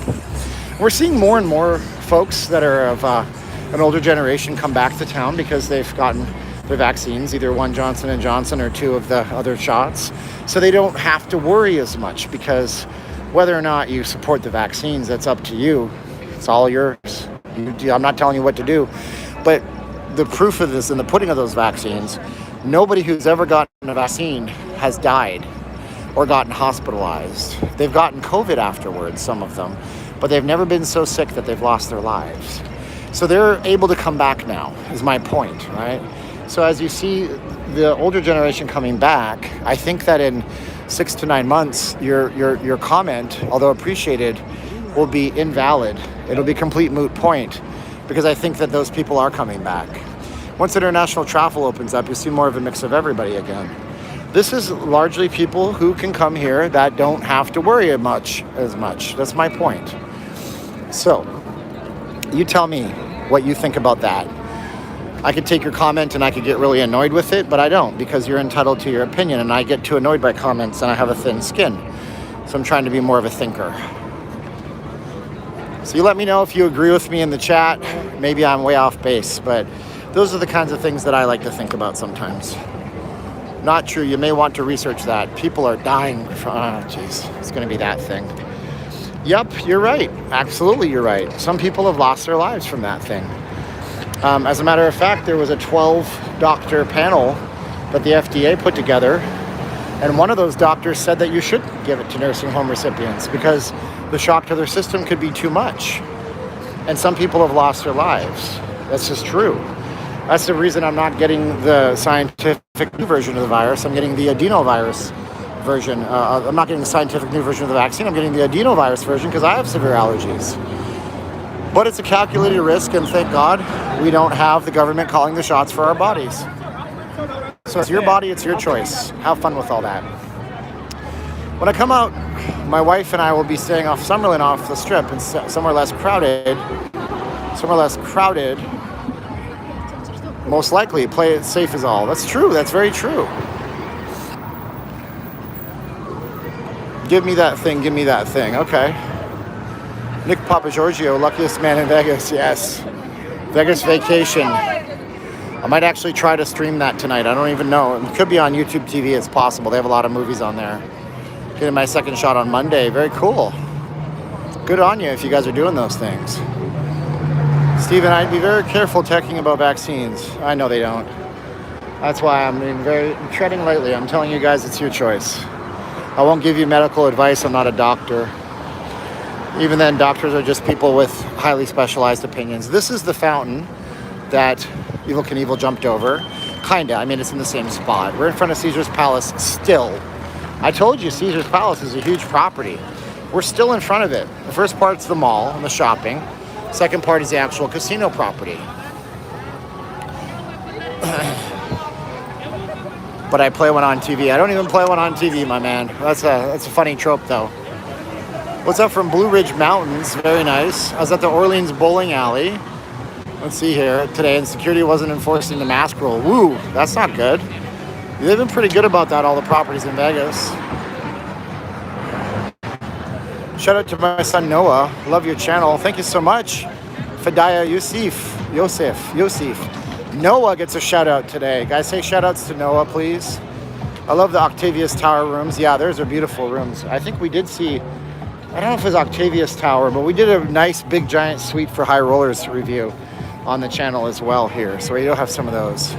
We're seeing more and more folks that are of an older generation come back to town because they've gotten their vaccines, either one Johnson & Johnson or two of the other shots. So they don't have to worry as much, because whether or not you support the vaccines, that's up to you. It's all yours. I'm not telling you what to do. But the proof of this in the pudding of those vaccines, nobody who's ever gotten a vaccine has died or gotten hospitalized. They've gotten COVID afterwards, some of them, but they've never been so sick that they've lost their lives. So they're able to come back now, is my point, right? So as you see the older generation coming back, I think that in 6 to 9 months, your comment, although appreciated, will be invalid. It'll be complete moot point because I think that those people are coming back. Once international travel opens up, you see more of a mix of everybody again. This is largely people who can come here that don't have to worry as much. That's my point. So, you tell me what you think about that. I could take your comment and I could get really annoyed with it, but I don't, because you're entitled to your opinion, and I get too annoyed by comments and I have a thin skin. So I'm trying to be more of a thinker. So you let me know if you agree with me in the chat. Maybe I'm way off base, but those are the kinds of things that I like to think about sometimes. Not true. You may want to research that. People are dying from, oh, jeez, it's going to be that thing. Yep, you're right. Absolutely, you're right. Some people have lost their lives from that thing. As a matter of fact, there was a 12-doctor panel that the FDA put together, and one of those doctors said that you should give it to nursing home recipients because the shock to their system could be too much. And some people have lost their lives. That's just true. That's the reason I'm not getting the scientific new version of the virus. I'm getting the adenovirus version. I'm not getting the scientific new version of the vaccine. I'm getting the adenovirus version because I have severe allergies. But it's a calculated risk, and thank God we don't have the government calling the shots for our bodies. So it's your body, it's your choice. Have fun with all that. When I come out, my wife and I will be staying off Summerlin, off the strip, and somewhere less crowded. Most likely, play it safe is all. That's true. That's very true. Give me that thing. Give me that thing. Okay. Nick Papagiorgio, luckiest man in Vegas. Yes. Vegas vacation. I might actually try to stream that tonight. I don't even know. It could be on YouTube TV. It's possible. They have a lot of movies on there. Getting my second shot on Monday. Very cool. Good on you if you guys are doing those things. Stephen, I'd be very careful talking about vaccines. I know they don't. That's why I'm treading lightly. I'm telling you guys it's your choice. I won't give you medical advice. I'm not a doctor. Even then, doctors are just people with highly specialized opinions. This is the fountain that Evel Knievel jumped over. Kinda. I mean, it's in the same spot. We're in front of Caesar's Palace still. I told you Caesar's Palace is a huge property. We're still in front of it. The first part's the mall and the shopping. Second part is the actual casino property. But I play one on TV. I don't even play one on TV, my man. That's a funny trope, though. What's up from Blue Ridge Mountains? Very nice. I was at the Orleans Bowling Alley. Let's see here today, and security wasn't enforcing the mask rule. Woo, that's not good. They've been pretty good about that, all the properties in Vegas. Shout out to my son Noah. Love your channel. Thank you so much. Fadaya Yosef. Noah gets a shout out today. Guys, say shout outs to Noah, please. I love the Octavius Tower rooms. Yeah, those are beautiful rooms. I think we did see, I don't know if it was Octavius Tower, but we did a nice big giant suite for high rollers review on the channel as well here. So we do have some of those.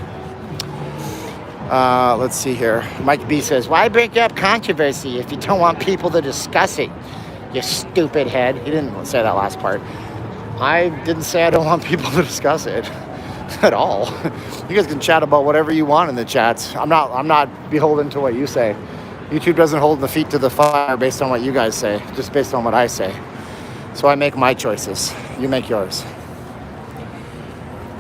Let's see here. Mike B says, why bring up controversy if you don't want people to discuss it? You stupid head. He didn't say that last part. I didn't say I don't want people to discuss it at all. You guys can chat about whatever you want in the chats. I'm not beholden to what you say. YouTube doesn't hold the feet to the fire based on what you guys say, just based on what I say. So I make my choices. You make yours.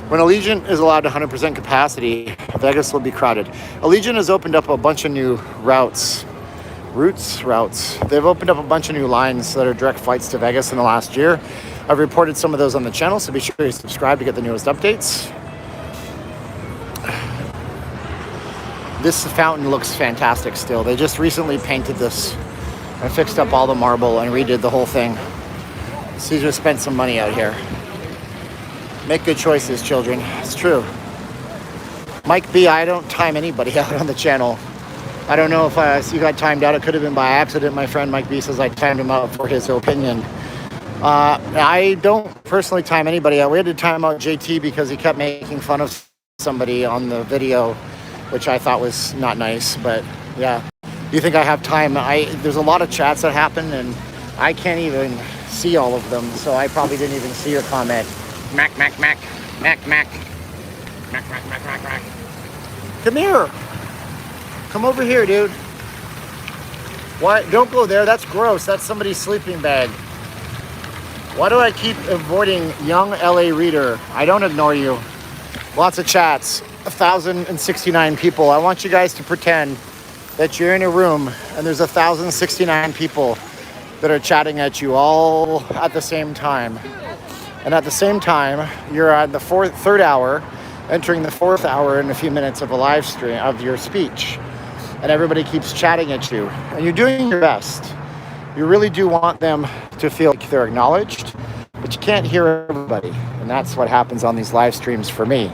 When Allegiant is allowed 100% capacity, Vegas will be crowded. Allegiant has opened up a bunch of new routes. They've opened up a bunch of new lines that are direct flights to Vegas in the last year. I've reported some of those on the channel, so be sure to subscribe to get the newest updates. This fountain looks fantastic still. They just recently painted this and fixed up all the marble and redid the whole thing. Caesar spent some money out here. Make good choices, children. It's true. Mike B, I don't time anybody out on the channel. I don't know if you got timed out. It could have been by accident. My friend Mike B says I timed him out for his opinion. I don't personally time anybody out. We had to time out JT because he kept making fun of somebody on the video, which I thought was not nice. But yeah, you think I have time? There's a lot of chats that happen, and I can't even see all of them. So I probably didn't even see your comment. Mac. Come here. Come over here, dude. What? Don't go there. That's gross. That's somebody's sleeping bag. Why do I keep avoiding young LA reader? I don't ignore you. Lots of chats, 1,069 people. I want you guys to pretend that you're in a room and there's 1,069 people that are chatting at you all at the same time. And at the same time, you're at the third hour, entering the fourth hour in a few minutes of a live stream of your speech. And everybody keeps chatting at you. And you're doing your best. You really do want them to feel like they're acknowledged, but you can't hear everybody. And that's what happens on these live streams for me.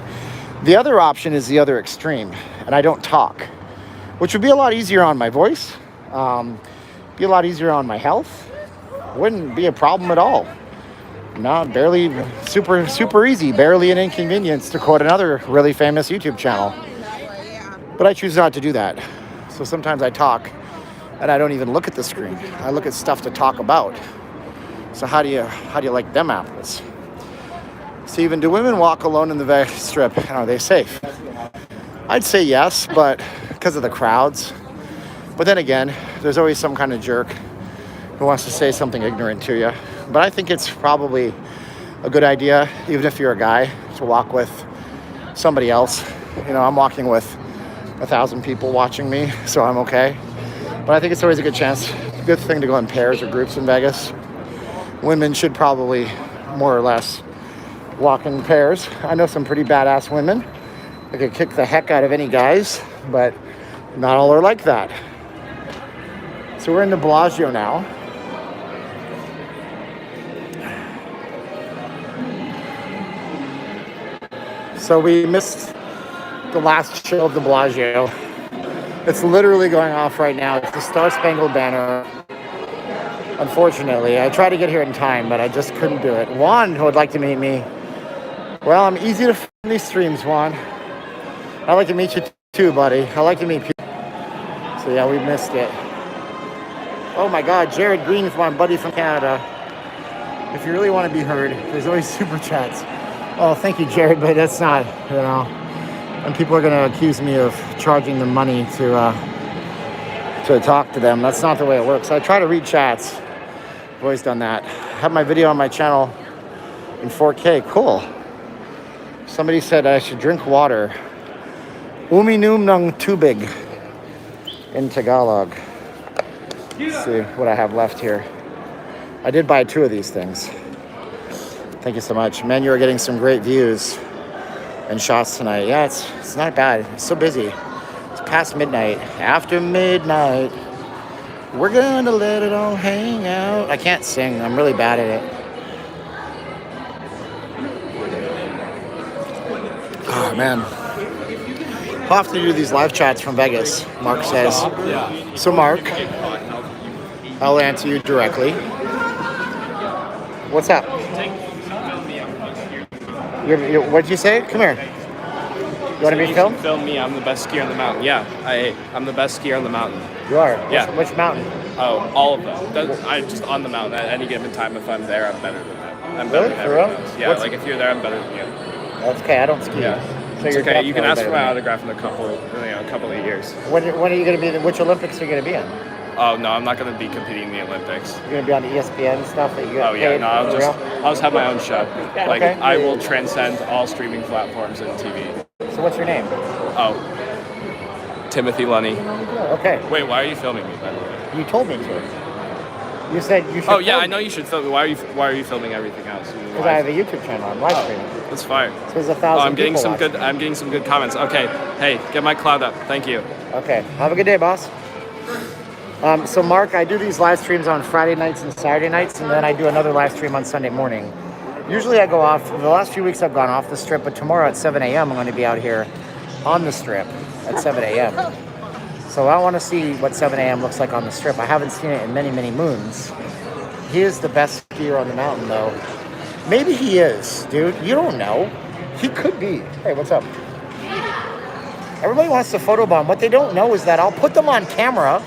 The other option is the other extreme, and I don't talk, which would be a lot easier on my voice, be a lot easier on my health. Wouldn't be a problem at all. Not barely, super easy, barely an inconvenience, to quote another really famous YouTube channel. But I choose not to do that. So sometimes I talk and I don't even look at the screen. I look at stuff to talk about. So how do you like them apples? Steven, do women walk alone in the Vegas Strip and are they safe? I'd say yes, but because of the crowds. But then again, there's always some kind of jerk who wants to say something ignorant to you. But I think it's probably a good idea, even if you're a guy, to walk with somebody else. You know, I'm walking with 1,000 people watching me, so I'm okay. But I think it's always a good thing to go in pairs or groups in Vegas. Women should probably more or less walk in pairs. I know some pretty badass women that could kick the heck out of any guys, but not all are like that. So we're in the Bellagio now. So we missed the last show of the Bellagio. It's literally going off right now. It's the Star Spangled Banner. Unfortunately, I tried to get here in time, but I just couldn't do it. Juan, who would like to meet me. Well, I'm easy to find these streams, Juan. I'd like to meet you too, buddy. I like to meet people. So yeah, we missed it. Oh my God, Jared Green is my buddy from Canada. If you really want to be heard, there's always super chats. Oh, thank you, Jared, but that's not, you know. And people are going to accuse me of charging them money to talk to them. That's not the way it works. I try to read chats. I've always done that. I have my video on my channel in 4K. Cool. Somebody said I should drink water. Uminum nung tubig in Tagalog. Let's see what I have left here. I did buy 2 of these things. Thank you so much. Man, you are getting some great views and shots tonight. Yeah, it's not bad. It's so busy. It's past midnight. After midnight, we're gonna let it all hang out. I can't sing. I'm really bad at it. Oh, man. I'll have to do these live chats from Vegas, Mark says. So, Mark, I'll answer you directly. What's up? What'd you say? Come here. You want to be filmed? Film me. I'm the best skier on the mountain. Yeah, I'm the best skier on the mountain. You are? Yeah. Which mountain? Oh, all of them. I'm just on the mountain. At any given time, if I'm there, I'm better than them. I'm better Really? than For real? everyone else. Yeah, like if you're there, I'm better than you. That's okay. I don't ski. Yeah. So It's you're okay. You can definitely ask for better my than me. autograph in a couple of years. When are you going to be? Which Olympics are you going to be in? Oh no, I'm not going to be competing in the Olympics. You're going to be on the ESPN stuff that you get Oh yeah, paid no, I'll for real? just have my own show. Like Okay. I will transcend all streaming platforms and TV. So what's your name? Oh, Timothy Lunny. Okay. Wait, why are you filming me, by the way? You told me to. You said you should. Oh yeah, I know you should film me. Why are you filming everything else? Because I have a YouTube channel. I'm live streaming. That's fire. So there's 1,000 I'm getting people some watching. good. I'm getting some good comments. Okay, hey, get my cloud up. Thank you. Okay. Have a good day, boss. So Mark, I do these live streams on Friday nights and Saturday nights, and then I do another live stream on Sunday morning. Usually I go off, the last few weeks I've gone off the strip, but tomorrow at 7 a.m. I'm going to be out here on the strip at 7 a.m. So I want to see what 7 a.m. looks like on the strip. I haven't seen it in many, many moons. He is the best skier on the mountain, though. Maybe he is, dude. You don't know. He could be. Hey, what's up? Everybody wants to photobomb. What they don't know is that I'll put them on camera.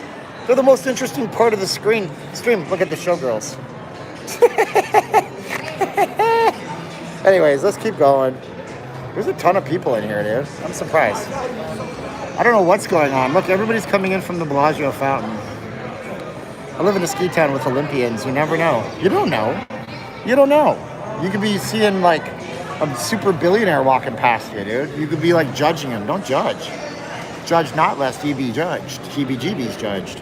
They're the most interesting part of the stream. Look at the showgirls. Anyways, let's keep going. There's a ton of people in here, dude. I'm surprised. I don't know what's going on. Look, everybody's coming in from the Bellagio fountain. I live in a ski town with Olympians. You never know. You don't know. You don't know. You could be seeing like a super billionaire walking past you, dude. You could be like judging him. Don't judge. Judge not lest ye be judged. Heebie-jeebies judged.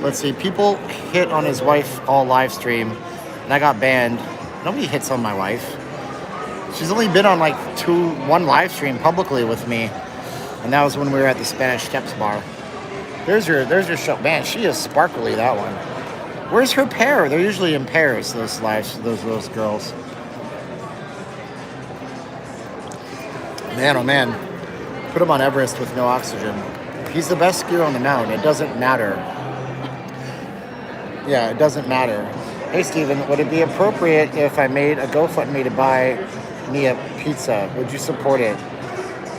Let's see. People hit on his wife all live stream, and I got banned. Nobody hits on my wife. She's only been on like one live stream publicly with me, and that was when we were at the Spanish Steps bar. There's your show. Man, she is sparkly, that one. Where's her pair? They're usually in pairs, those girls. Man, oh man. Put him on Everest with no oxygen. He's the best skier on the mountain. It doesn't matter. Yeah, it doesn't matter. Hey, Steven, would it be appropriate if I made a GoFundMe to buy me a pizza? Would you support it?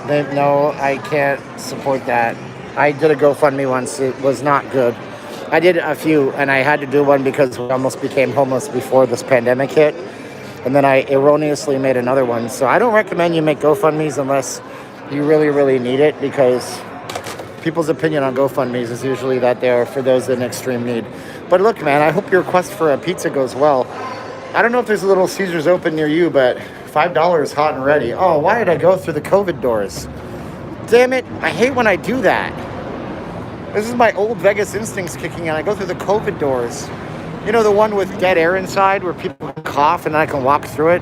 No, I can't support that. I did a GoFundMe once. It was not good. I did a few, and I had to do one because we almost became homeless before this pandemic hit. And then I erroneously made another one. So I don't recommend you make GoFundMes unless you really, really need it, because people's opinion on GoFundMes is usually that they're for those in extreme need. But look, man, I hope your request for a pizza goes well. I don't know if there's a Little Caesars open near you, but $5 hot and ready. Oh, why did I go through the COVID doors? Damn it, I hate when I do that. This is my old Vegas instincts kicking in. I go through the COVID doors. You know, the one with dead air inside where people can cough and I can walk through it?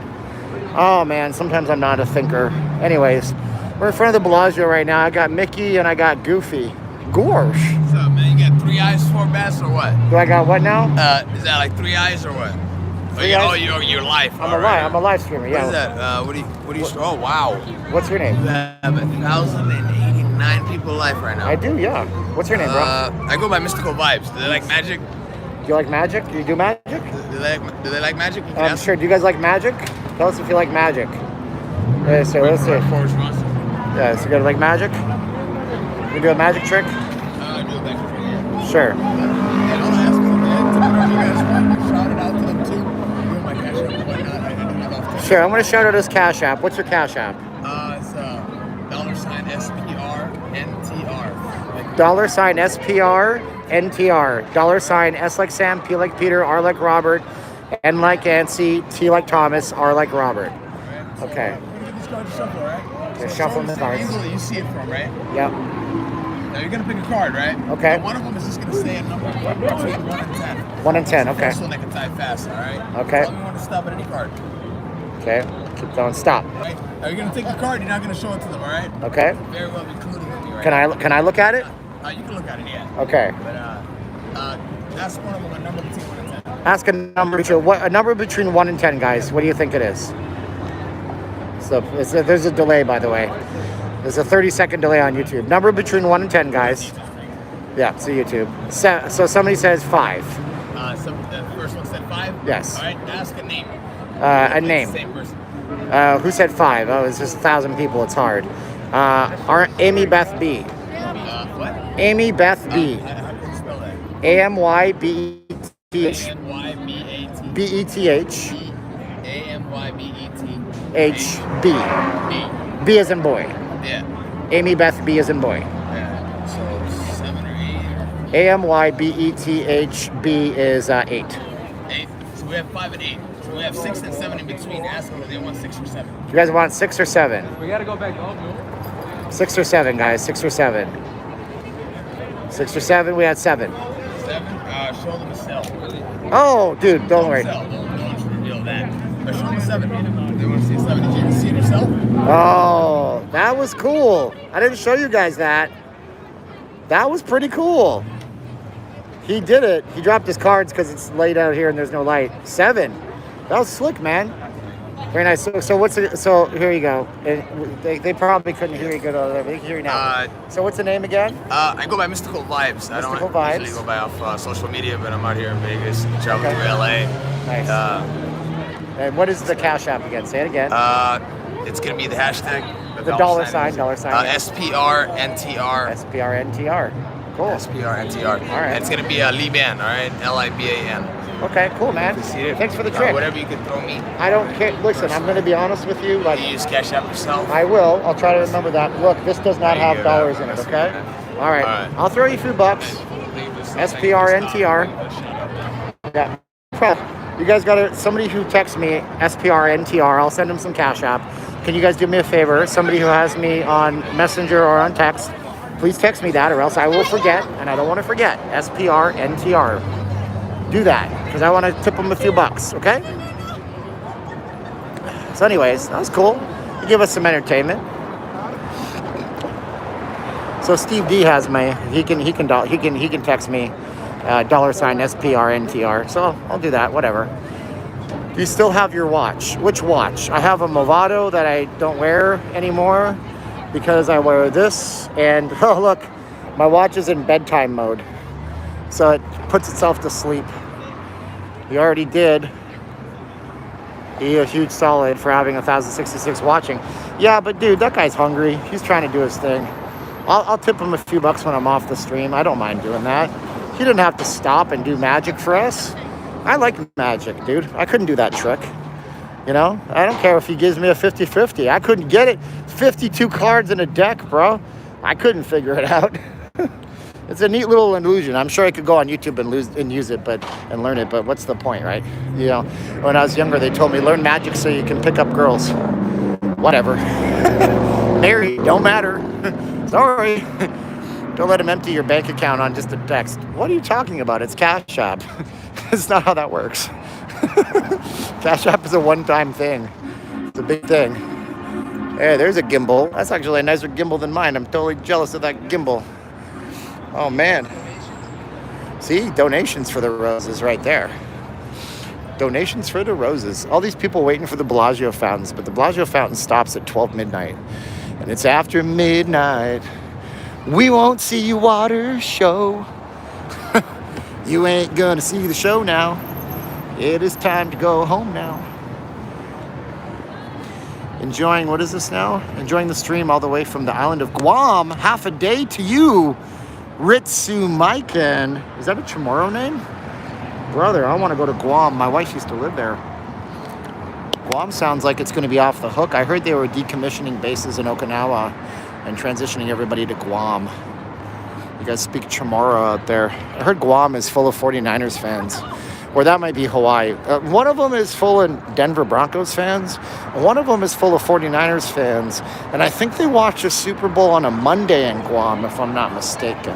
Oh, man, sometimes I'm not a thinker. Anyways, we're in front of the Bellagio right now. I got Mickey and I got Goofy. Gorsh. What's up, man? You got 3 eyes, 4 bats, or what? Do I got what now? Is that like 3 eyes or what? You're live. I'm a live streamer, yeah. What is that? What do you, oh, wow. What's your name? You have 1,089 people live right now. I do, yeah. What's your name, bro? I go by Mystical Vibes. Do they like magic? Do you like magic? Do you do magic? Do they like magic? Sure. Do you guys like magic? Tell us if you like magic. Yeah, so let's see. Yeah, so you guys like magic? You do a magic trick? I do a magic trick. Sure. Sure, I'm going to shout out his Cash App. What's your Cash App? It's $SPRNTR. $SPRNTR. $S like Sam, P like Peter, R like Robert, N like Nancy, T like Thomas, R like Robert. Okay. Shuffle, right? Okay, shuffle the cards. Angle that you see it from, right? Yep. Now you're gonna pick a card, right? Okay. Now one of them is just gonna say a number between 1 and 10. 1 and 10. Okay. First one that can type fast, all right? Okay. Tell me when to stop at any card. Okay. Keep going. Stop. Right? Now you're gonna take the card. You're not gonna show it to them, all right? Okay. Very well including with me, right? Can I look at it? You can look at it, yeah. Okay. But that's one of them. A number between 1 and 10. Ask a number between 1 and 10, guys. What do you think it is? So there's a delay, by the way. There's a 30-second delay on YouTube. Number between 1 and 10, guys. Yeah, it's a YouTube. So somebody says 5. The first one said 5? Yes. All right, ask a name. A name. Same person. Who said 5? Oh, it's just 1,000 people. It's hard. Amy Beth B. What? Amy Beth B. How do you spell that? AMYBETH. BETH. HB. B as in boy. Yeah. Amy Beth B as in boy. Yeah. So 7 or 8. AMYBETH B is 8. 8. So we have 5 and 8. So we have 6 and 7 in between. Ask them if they want 6 or 7. You guys want 6 or 7? We gotta go back home. 6 or 7, guys. 6 or 7. 6 or 7. We had 7. 7. Show them a cell. Oh, dude, don't worry. Don't reveal that. But show them a 7. They want to see a 7. Did you see it yourself? Oh, that was cool. I didn't show you guys that. That was pretty cool. He did it. He dropped his cards because it's late out here and there's no light. 7. That was slick, man. Very nice. So what's it? So here you go. And they probably couldn't hear you good over there, but they can hear you now. So what's the name again? I go by Mystical Vibes. I don't usually go by off social media, but I'm out here in Vegas, traveling through LA. Nice. And what is the Cash App again? Say it again. It's gonna be the hashtag. The dollar sign. SPRNTR. SPRNTR. Cool. SPRNTR. All right. And it's gonna be Liban, all right? LIBAN. Okay, cool, man. Thanks for the trick. Whatever you can throw me. I don't care. Listen, I'm going to be honest with you. Like, you use Cash App yourself? I will. I'll try to remember that. Look, this does not have dollars in it, okay? All right. I'll throw you a few bucks. SPRNTR. Yeah. You guys got to, somebody who texts me, SPRNTR, I'll send them some Cash App. Can you guys do me a favor? Somebody who has me on Messenger or on text, please text me that or else I will forget, and I don't want to forget. SPRNTR. Do that, because I want to tip them a few bucks, okay? So anyways, that was cool. You give us some entertainment. So Steve D has my, he can text me $SPRNTR. So I'll do that, whatever. Do you still have your watch? Which watch? I have a Movado that I don't wear anymore because I wear this, and oh look, my watch is in bedtime mode. So it puts itself to sleep. You already did. A huge solid for having 1066 watching. Yeah, but dude, that guy's hungry. He's trying to do his thing. I'll tip him a few bucks when I'm off the stream. I don't mind doing that. He didn't have to stop and do magic for us. I like magic, dude. I couldn't do that trick. You know, I don't care if he gives me a 50-50. I couldn't get it. 52 cards in a deck, bro. I couldn't figure it out. It's a neat little illusion. I'm sure I could go on YouTube and use it, and learn it. But what's the point, right? You know, when I was younger, they told me learn magic so you can pick up girls. Whatever. Mary, don't matter. Sorry. Don't let him empty your bank account on just a text. What are you talking about? It's Cash App. It's not how that works. Cash App is a one-time thing. It's a big thing. Hey, there's a gimbal. That's actually a nicer gimbal than mine. I'm totally jealous of that gimbal. Oh, man. See? Donations for the roses right there. Donations for the roses. All these people waiting for the Bellagio fountains, but the Bellagio fountain stops at 12 midnight. And it's after midnight. We won't see you water show. You ain't gonna see the show now. It is time to go home now. Enjoying, what is this now? Enjoying the stream all the way from the island of Guam. Half a day to you, Ritsu Maiken. Is that a Chamorro name? Brother, I want to go to Guam. My wife used to live there. Guam sounds like it's going to be off the hook. I heard they were decommissioning bases in Okinawa and transitioning everybody to Guam. You guys speak Chamorro out there. I heard Guam is full of 49ers fans. Or that might be Hawaii. One of them is full of Denver Broncos fans. And one of them is full of 49ers fans. And I think they watch a Super Bowl on a Monday in Guam, if I'm not mistaken.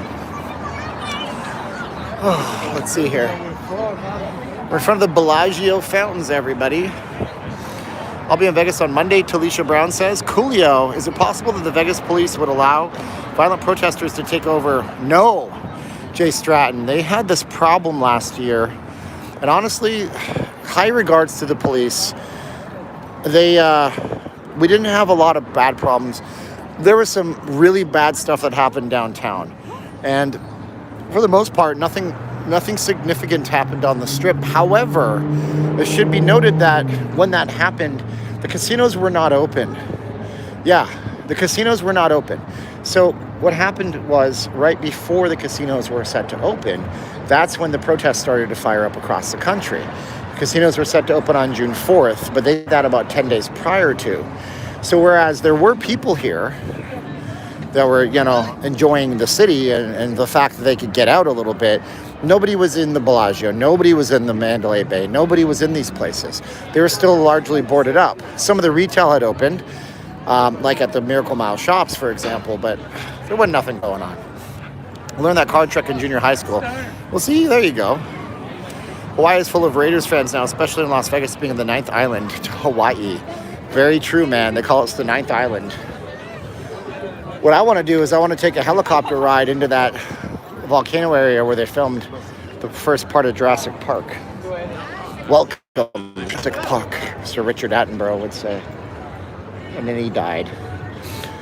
Oh, let's see here. We're in front of the Bellagio fountains, everybody. I'll be in Vegas on Monday, Talisha Brown says. Coolio, is it possible that the Vegas police would allow violent protesters to take over? No, Jay Stratton. They had this problem last year. And honestly, high regards to the police. We didn't have a lot of bad problems. There was some really bad stuff that happened downtown. And for the most part, nothing significant happened on the Strip. However, it should be noted that when that happened, the casinos were not open. Yeah, the casinos were not open. So what happened was right before the casinos were set to open, that's when the protests started to fire up across the country. Casinos were set to open on June 4th, but they did that about 10 days prior to. So whereas there were people here that were, enjoying the city and the fact that they could get out a little bit, nobody was in the Bellagio. Nobody was in the Mandalay Bay. Nobody was in these places. They were still largely boarded up. Some of the retail had opened, like at the Miracle Mile shops, for example, but there wasn't nothing going on. I learned that card trick in junior high school. Well, see, there you go. Hawaii is full of Raiders fans now, especially in Las Vegas, being the 9th island to Hawaii. Very true, man. They call us the 9th island. What I want to do is I want to take a helicopter ride into that volcano area where they filmed the first part of Jurassic Park. Welcome to Jurassic Park, Sir Richard Attenborough would say. And then he died.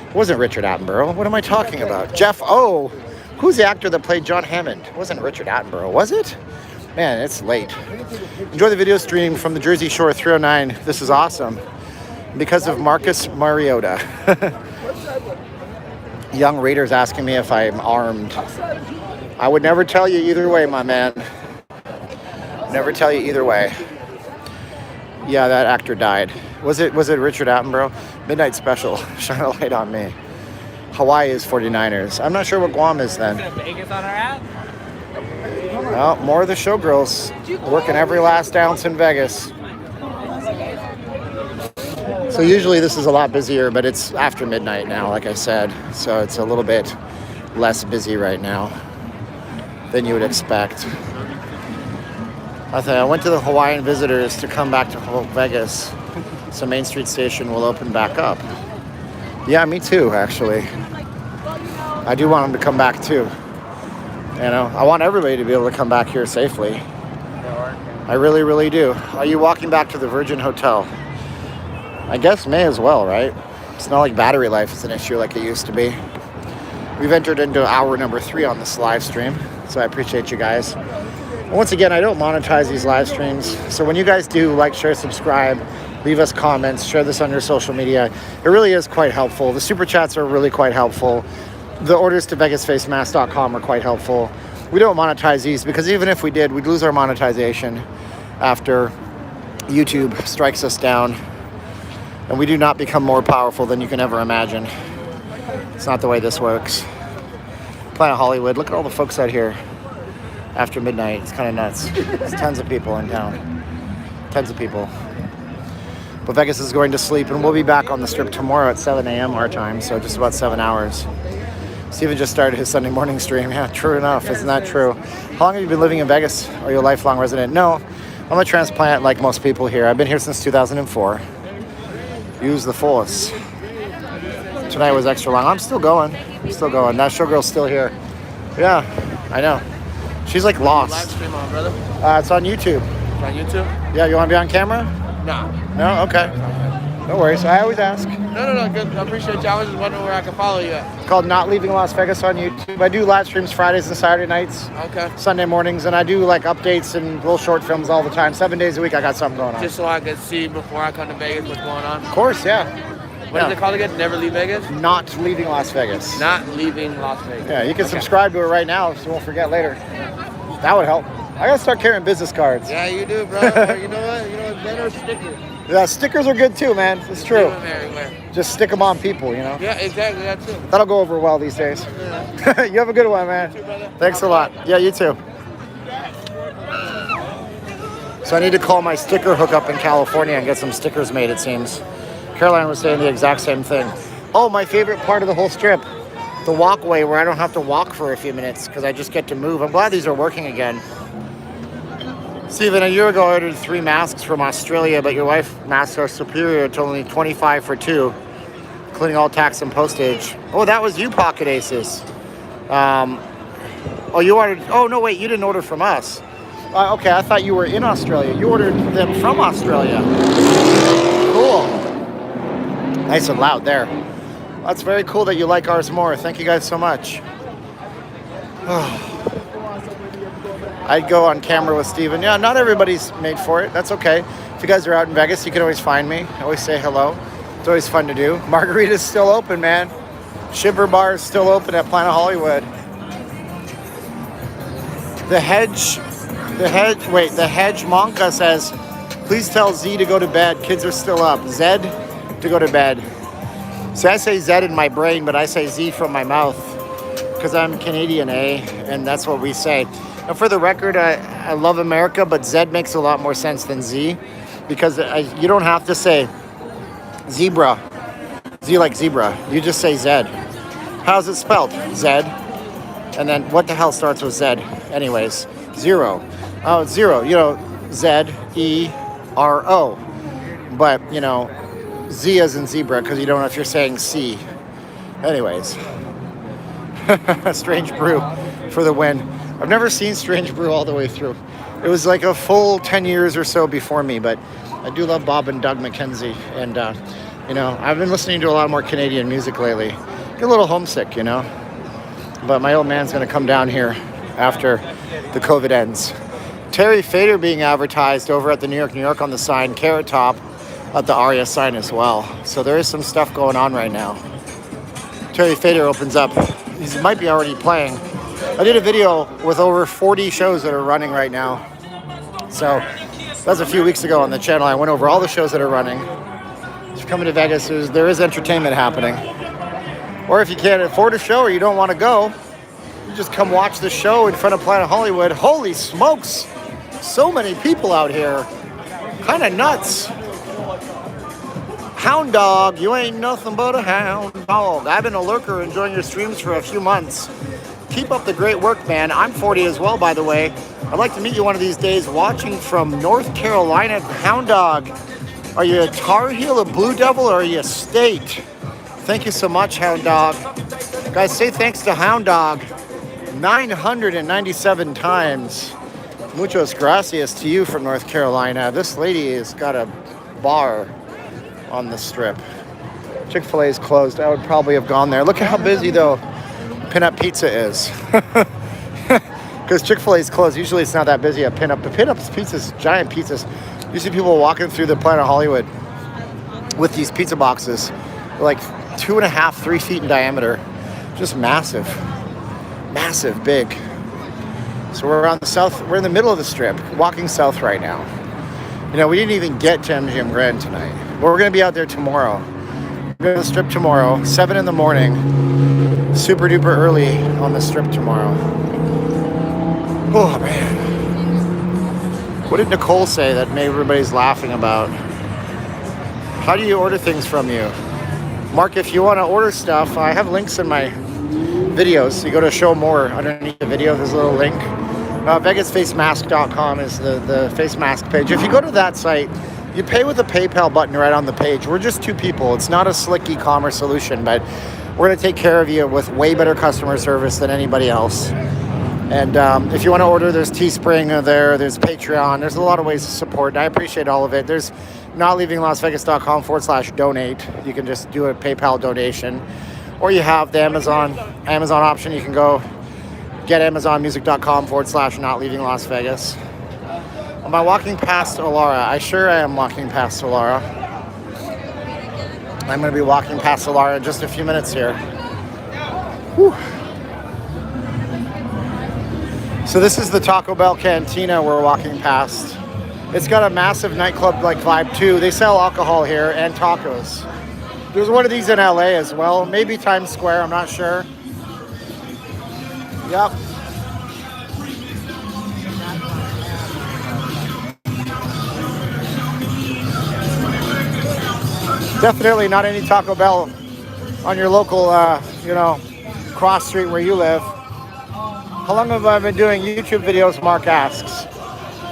It wasn't Richard Attenborough. What am I talking about? Jeff O. Who's the actor that played John Hammond? It wasn't Richard Attenborough, was it? Man, it's late. Enjoy the video stream from the Jersey Shore 309. This is awesome. Because of Marcus Mariota. Young Raiders asking me if I'm armed. I would never tell you either way, my man. Never tell you either way. Yeah, that actor died. Was it Richard Attenborough? Midnight Special. Shine a light on me. Hawaii is 49ers. I'm not sure what Guam is then. Vegas on our app? Well, more of the showgirls working every last ounce in Vegas. So usually this is a lot busier, but it's after midnight now, like I said. So it's a little bit less busy right now than you would expect. I went to the Hawaiian Visitors to come back to Vegas. So Main Street Station will open back up. Yeah, me too, actually. I do want them to come back too. You know, I want everybody to be able to come back here safely. I really, really do. Are you walking back to the Virgin Hotel? I guess may as well, right? It's not like battery life is an issue like it used to be. We've entered into hour number 3 on this live stream, so I appreciate you guys. And once again, I don't monetize these live streams, so when you guys do like, share, subscribe, leave us comments, share this on your social media, it really is quite helpful. The super chats are really quite helpful. The orders to vegasfacemask.com are quite helpful. We don't monetize these because even if we did, we'd lose our monetization after YouTube strikes us down. And we do not become more powerful than you can ever imagine. It's not the way this works. Planet Hollywood, look at all the folks out here after midnight. It's kind of nuts. There's tons of people in town. Tons of people. But Vegas is going to sleep, and we'll be back on the Strip tomorrow at 7 a.m. our time, so just about 7 hours. Steven just started his Sunday morning stream. Yeah, true enough. Isn't that true? How long have you been living in Vegas? Are you a lifelong resident? No, I'm a transplant like most people here. I've been here since 2004. Use the force. Tonight was extra long. I'm still going. Still going. That showgirl's still here. Yeah, I know. She's like lost. Live stream on, brother? It's on YouTube. It's on YouTube? Yeah, you want to be on camera? No. No? Okay. No worries. I always ask. No, good. I appreciate you. I was just wondering where I can follow you at. It's called Not Leaving Las Vegas on YouTube. I do live streams Fridays and Saturday nights. Okay. Sunday mornings, and I do like updates and little short films all the time. 7 days a week, I got something going on. Just so I can see before I come to Vegas what's going on? Of course, yeah. What is it called again? Never Leave Vegas? Not Leaving Las Vegas. Not Leaving Las Vegas. Yeah, you can subscribe to it right now so you won't forget later. That would help. I gotta start carrying business cards. Yeah, you do, bro. You know what? Better stickers. Yeah, stickers are good too, man. It's true. Everywhere. Just stick them on people, you know? Yeah, exactly. That too. That'll go over well these days. Yeah. You have a good one, man. You too, brother. Thanks a lot. Yeah, you too. So I need to call my sticker hookup in California and get some stickers made, it seems. Caroline was saying the exact same thing. Oh, my favorite part of the whole Strip. The walkway where I don't have to walk for a few minutes because I just get to move. I'm glad these are working again. Steven, a year ago I ordered 3 masks from Australia, but your wife masks are superior to only $25 for 2, including all tax and postage. Oh, that was you, Pocket Aces. Oh, you ordered, oh no, wait, you didn't order from us. Okay, I thought you were in Australia. You ordered them from Australia. Cool. Nice and loud there. That's very cool that you like ours more. Thank you guys so much. I'd go on camera with Steven. Yeah, not everybody's made for it. That's okay. If you guys are out in Vegas, you can always find me. Always say hello. It's always fun to do. Margarita's still open, man. Shiver Bar is still open at Planet Hollywood. The Hedge Monka says, please tell Z to go to bed. Kids are still up. Zed to go to bed. See, I say Zed in my brain, but I say Z from my mouth because I'm Canadian, and that's what we say. Now, for the record, I love America, but Zed makes a lot more sense than Z because you don't have to say zebra. Z like zebra. You just say Zed. How's it spelled? Zed. And then what the hell starts with Zed? Anyways, 0. Oh, it's 0. You know, Z-E-R-O. But, you know, Z as in zebra because you don't know if you're saying C. Anyways. Strange Brew for the win. I've never seen Strange Brew all the way through. It was like a full 10 years or so before me, but I do love Bob and Doug McKenzie. And, you know, I've been listening to a lot more Canadian music lately. Get a little homesick, you know. But my old man's going to come down here after the COVID ends. Terry Fader being advertised over at the New York on the sign, Carrot Top at the Aria sign as well. So there is some stuff going on right now. Terry Fader opens up. He might be already playing. I did a video with over 40 shows that are running right now. So that was a few weeks ago on the channel. I went over all the shows that are running. If you're coming to Vegas, there is entertainment happening. Or if you can't afford a show or you don't want to go, You just come watch the show in front of Planet Hollywood. Holy smokes! So many people out here. Kind of nuts. Hound dog, you ain't nothing but a hound dog. I've been a lurker enjoying your streams for a few months. Keep up the great work, man. I'm 40 as well, by the way. I'd like to meet you one of these days watching from North Carolina. Hound dog, are you a Tar Heel, a Blue Devil, or are you a State? Thank you so much, Hound dog. Guys, say thanks to Hound dog 997 times. Muchos gracias to you from North Carolina. This lady has got a bar on the strip. Chick-fil-A is closed. I would probably have gone there. Look at how busy, though, Pinup Pizza is. Because Chick-fil-A is closed. Usually it's not that busy at Pinup. But Pinup's pizzas, giant pizzas. You see people walking through the Planet Hollywood with these pizza boxes. They're like 2.5, 3 feet in diameter. Just massive. Massive, big. So we're on the south, we're in the middle of the strip, walking south right now. You know, we didn't even get to MGM Grand tonight. But we're going to be out there tomorrow. We're going to the strip tomorrow, 7 in the morning. Super duper early on the strip tomorrow. Oh, man. What did Nicole say that made everybody's laughing about? How do you order things from you? Mark, if you want to order stuff, I have links in my videos. You go to show more underneath the video, there's a little link. VegasFaceMask.com is the face mask page. If you go to that site, you pay with the PayPal button right on the page. We're just two people. It's not a slick e-commerce solution, but we're going to take care of you with way better customer service than anybody else. And if you want to order, there's Teespring there's Patreon. There's a lot of ways to support, and I appreciate all of it. There's notleavinglasvegas.com/donate. You can just do a PayPal donation. Or you have the Amazon option. You can go get amazonmusic.com/notleavinglasvegas. Am I walking past Alara? I sure am walking past Alara. I'm going to be walking past Alara in just a few minutes here. Whew. So this is the Taco Bell Cantina we're walking past. It's got a massive nightclub-like vibe too. They sell alcohol here and tacos. There's one of these in LA as well. Maybe Times Square, I'm not sure. Yep. Definitely not any Taco Bell on your local, cross street where you live. How long have I been doing YouTube videos, Mark asks.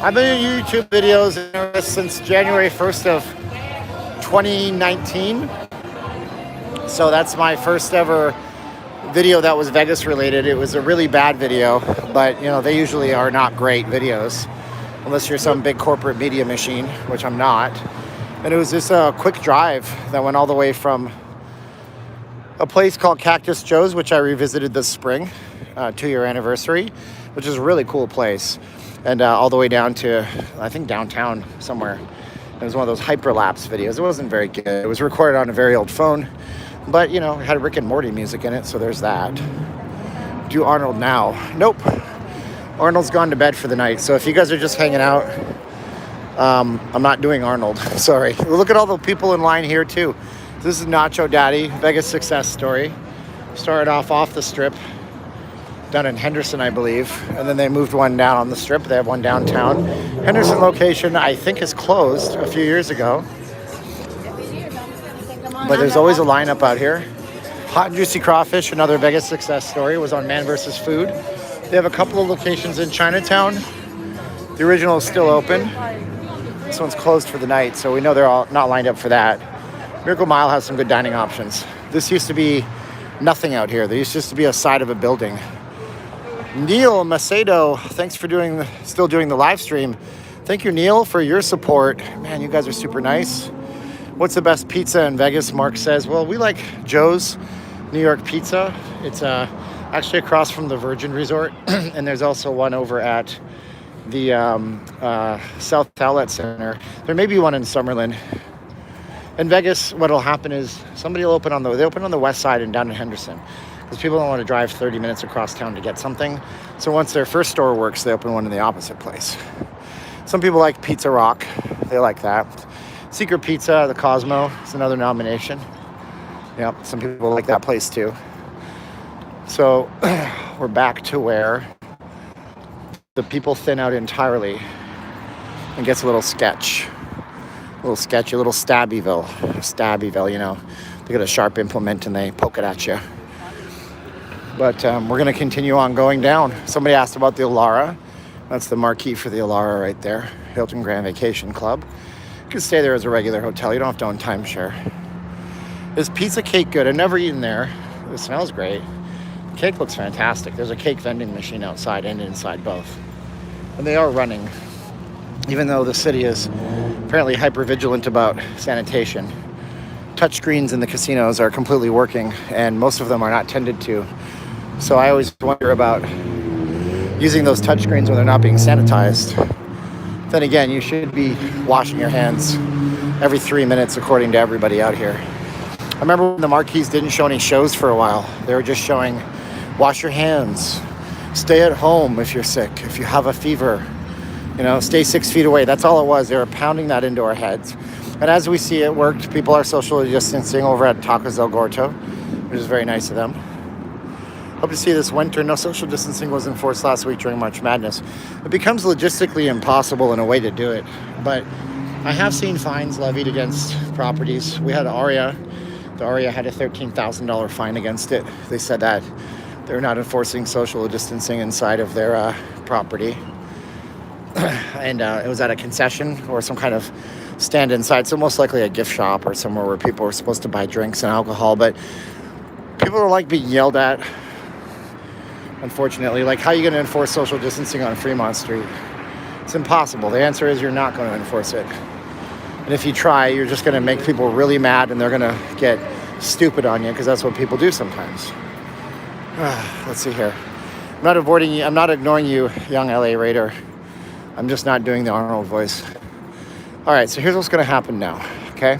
I've been doing YouTube videos since January 1st of 2019. So that's my first ever video that was Vegas related. It was a really bad video, but they usually are not great videos unless you're some big corporate media machine, which I'm not. And it was just a quick drive that went all the way from a place called Cactus Joe's, which I revisited this spring, 2-year anniversary, which is a really cool place, and all the way down to, I think, downtown somewhere. It was one of those hyperlapse videos. It wasn't very good. It was recorded on a very old phone, but, it had Rick and Morty music in it, so there's that. Do Arnold now? Nope. Arnold's gone to bed for the night, so if you guys are just hanging out, I'm not doing Arnold. Sorry. Look at all the people in line here, too. This is Nacho Daddy, Vegas success story. Started off the strip, down in Henderson, I believe, and then they moved one down on the strip. They have one downtown. Henderson location, I think, is closed a few years ago. But there's always a lineup out here. Hot and Juicy Crawfish, another Vegas success story, was on Man vs. Food. They have a couple of locations in Chinatown. The original is still open. This one's closed for the night, so we know they're all not lined up for that. Miracle Mile has some good dining options. This used to be nothing out here. There used just to be a side of a building. Neil Macedo, thanks for still doing the live stream. Thank you, Neil, for your support. Man, you guys are super nice. What's the best pizza in Vegas? Mark says, well, we like Joe's New York Pizza. It's actually across from the Virgin Resort, and there's also one over at the South Outlet Center. There may be one in Summerlin. In Vegas, what'll happen is somebody will open on the west side and down in Henderson, because people don't want to drive 30 minutes across town to get something. So once their first store works, they open one in the opposite place. Some people like Pizza Rock. They like that. Secret Pizza, the Cosmo, is another nomination. Yep, some people like that place too. So we're back to where the people thin out entirely and gets a little sketchy, a little stabbyville, you know. They get a sharp implement and they poke it at you. But we're going to continue on going down. Somebody asked about the Elara. That's the marquee for the Elara right there. Hilton Grand Vacation Club. You can stay there as a regular hotel. You don't have to own timeshare. Is pizza cake good? I've never eaten there. It smells great. The cake looks fantastic. There's a cake vending machine outside and inside both. And they are running. Even though the city is apparently hyper vigilant about sanitation. Touchscreens in the casinos are completely working, and most of them are not tended to. So I always wonder about using those touchscreens when they're not being sanitized. Then again, you should be washing your hands every 3 minutes according to everybody out here. I remember when the marquees didn't show any shows for a while. They were just showing, wash your hands, stay at home if you're sick, if you have a fever, you know, stay 6 feet away. That's all it was. They were pounding that into our heads. And as we see, it worked. People are socially distancing over at Tacos del Gorto, which is very nice of them. Hope to see this winter. No social distancing was enforced last week during March Madness. It becomes logistically impossible in a way to do it. But I have seen fines levied against properties. We had Aria. The Aria had a $13,000 fine against it. They said that they're not enforcing social distancing inside of their property. And it was at a concession or some kind of stand inside, so most likely a gift shop or somewhere where people were supposed to buy drinks and alcohol. But people don't like being yelled at, unfortunately. Like, how are you going to enforce social distancing on Fremont Street? It's impossible. The answer is you're not going to enforce it. And if you try, you're just going to make people really mad, and they're going to get stupid on you, because that's what people do sometimes. Let's see here. I'm not avoiding you. I'm not ignoring you, young LA Raider. I'm just not doing the Arnold voice. All right, so here's what's going to happen now, okay?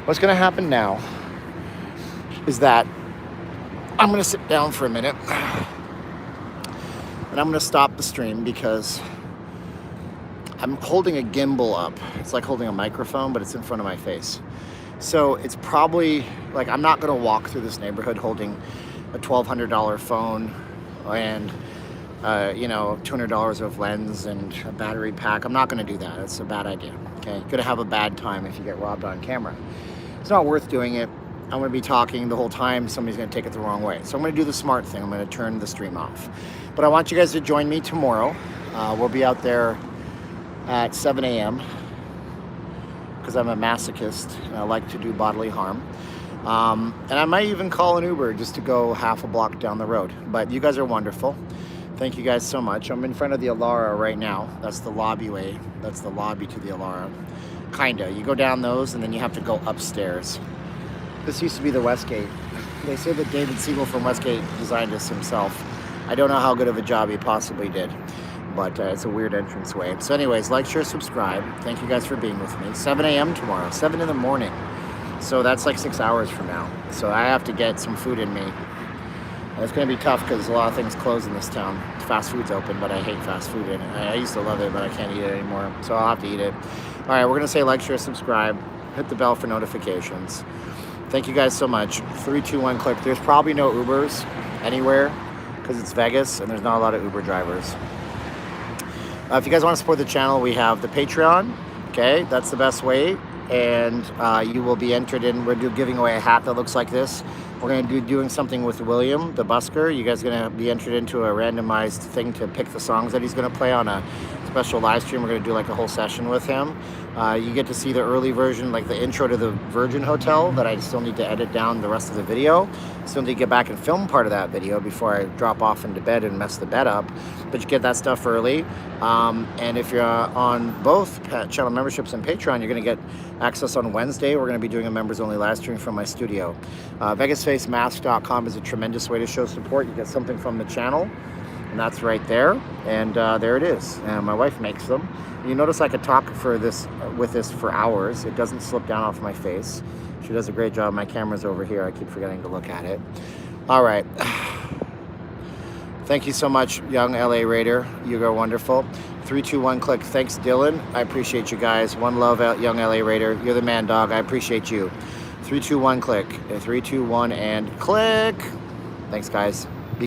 What's going to happen now is that I'm going to sit down for a minute, and I'm going to stop the stream because I'm holding a gimbal up. It's like holding a microphone, but it's in front of my face. So it's probably, like, I'm not going to walk through this neighborhood holding a $1,200 phone and you know, $200 of lens and a battery pack. I'm not going to do that. It's a bad idea. Okay, you're going to have a bad time if you get robbed on camera. It's not worth doing it. I'm going to be talking the whole time. Somebody's going to take it the wrong way. So I'm going to do the smart thing. I'm going to turn the stream off. But I want you guys to join me tomorrow. We'll be out there at 7 a.m. because I'm a masochist and I like to do bodily harm. And I might even call an Uber just to go half a block down the road. But you guys are wonderful. Thank you guys so much. I'm in front of the Elara right now. That's the lobby way. That's the lobby to the Elara. Kinda. You go down those and then you have to go upstairs. This used to be the Westgate. They say that David Siegel from Westgate designed this himself. I don't know how good of a job he possibly did, but it's a weird entranceway. So anyways, like, share, subscribe. Thank you guys for being with me. 7 a.m. tomorrow, 7 in the morning. So that's like 6 hours from now. So I have to get some food in me. It's going to be tough because a lot of things close in this town. Fast food's open, but I hate fast food. And I used to love it, but I can't eat it anymore. So I'll have to eat it. All right, we're going to say like, share, subscribe. Hit the bell for notifications. Thank you guys so much. 3, 2, 1, click. There's probably no Ubers anywhere because it's Vegas and there's not a lot of Uber drivers. If you guys want to support the channel, we have the Patreon. Okay, that's the best way. And you will be entered in. We're giving away a hat that looks like this. We're going to be doing something with William, the busker. You guys are going to be entered into a randomized thing to pick the songs that he's going to play on a special live stream. We're going to do like a whole session with him. You get to see the early version, like the intro to the Virgin Hotel that I still need to edit down the rest of the video. Still need to get back and film part of that video before I drop off into bed and mess the bed up. But you get that stuff early. And if you're on both channel memberships and Patreon, you're going to get access on Wednesday. We're going to be doing a members only live stream from my studio. VegasFaceMask.com is a tremendous way to show support. You get something from the channel, and that's right there. And there it is. And my wife makes them. You notice I could talk for this with this for hours. It doesn't slip down off my face. She does a great job. My camera's over here. I keep forgetting to look at it. All right. Thank you so much, young LA Raider. You are wonderful. 3, 2, 1, click. Thanks, Dylan. I appreciate you guys. One love, young LA Raider. You're the man, dog. I appreciate you. 3, 2, 1, click. 3, 2, 1, and click. Thanks, guys.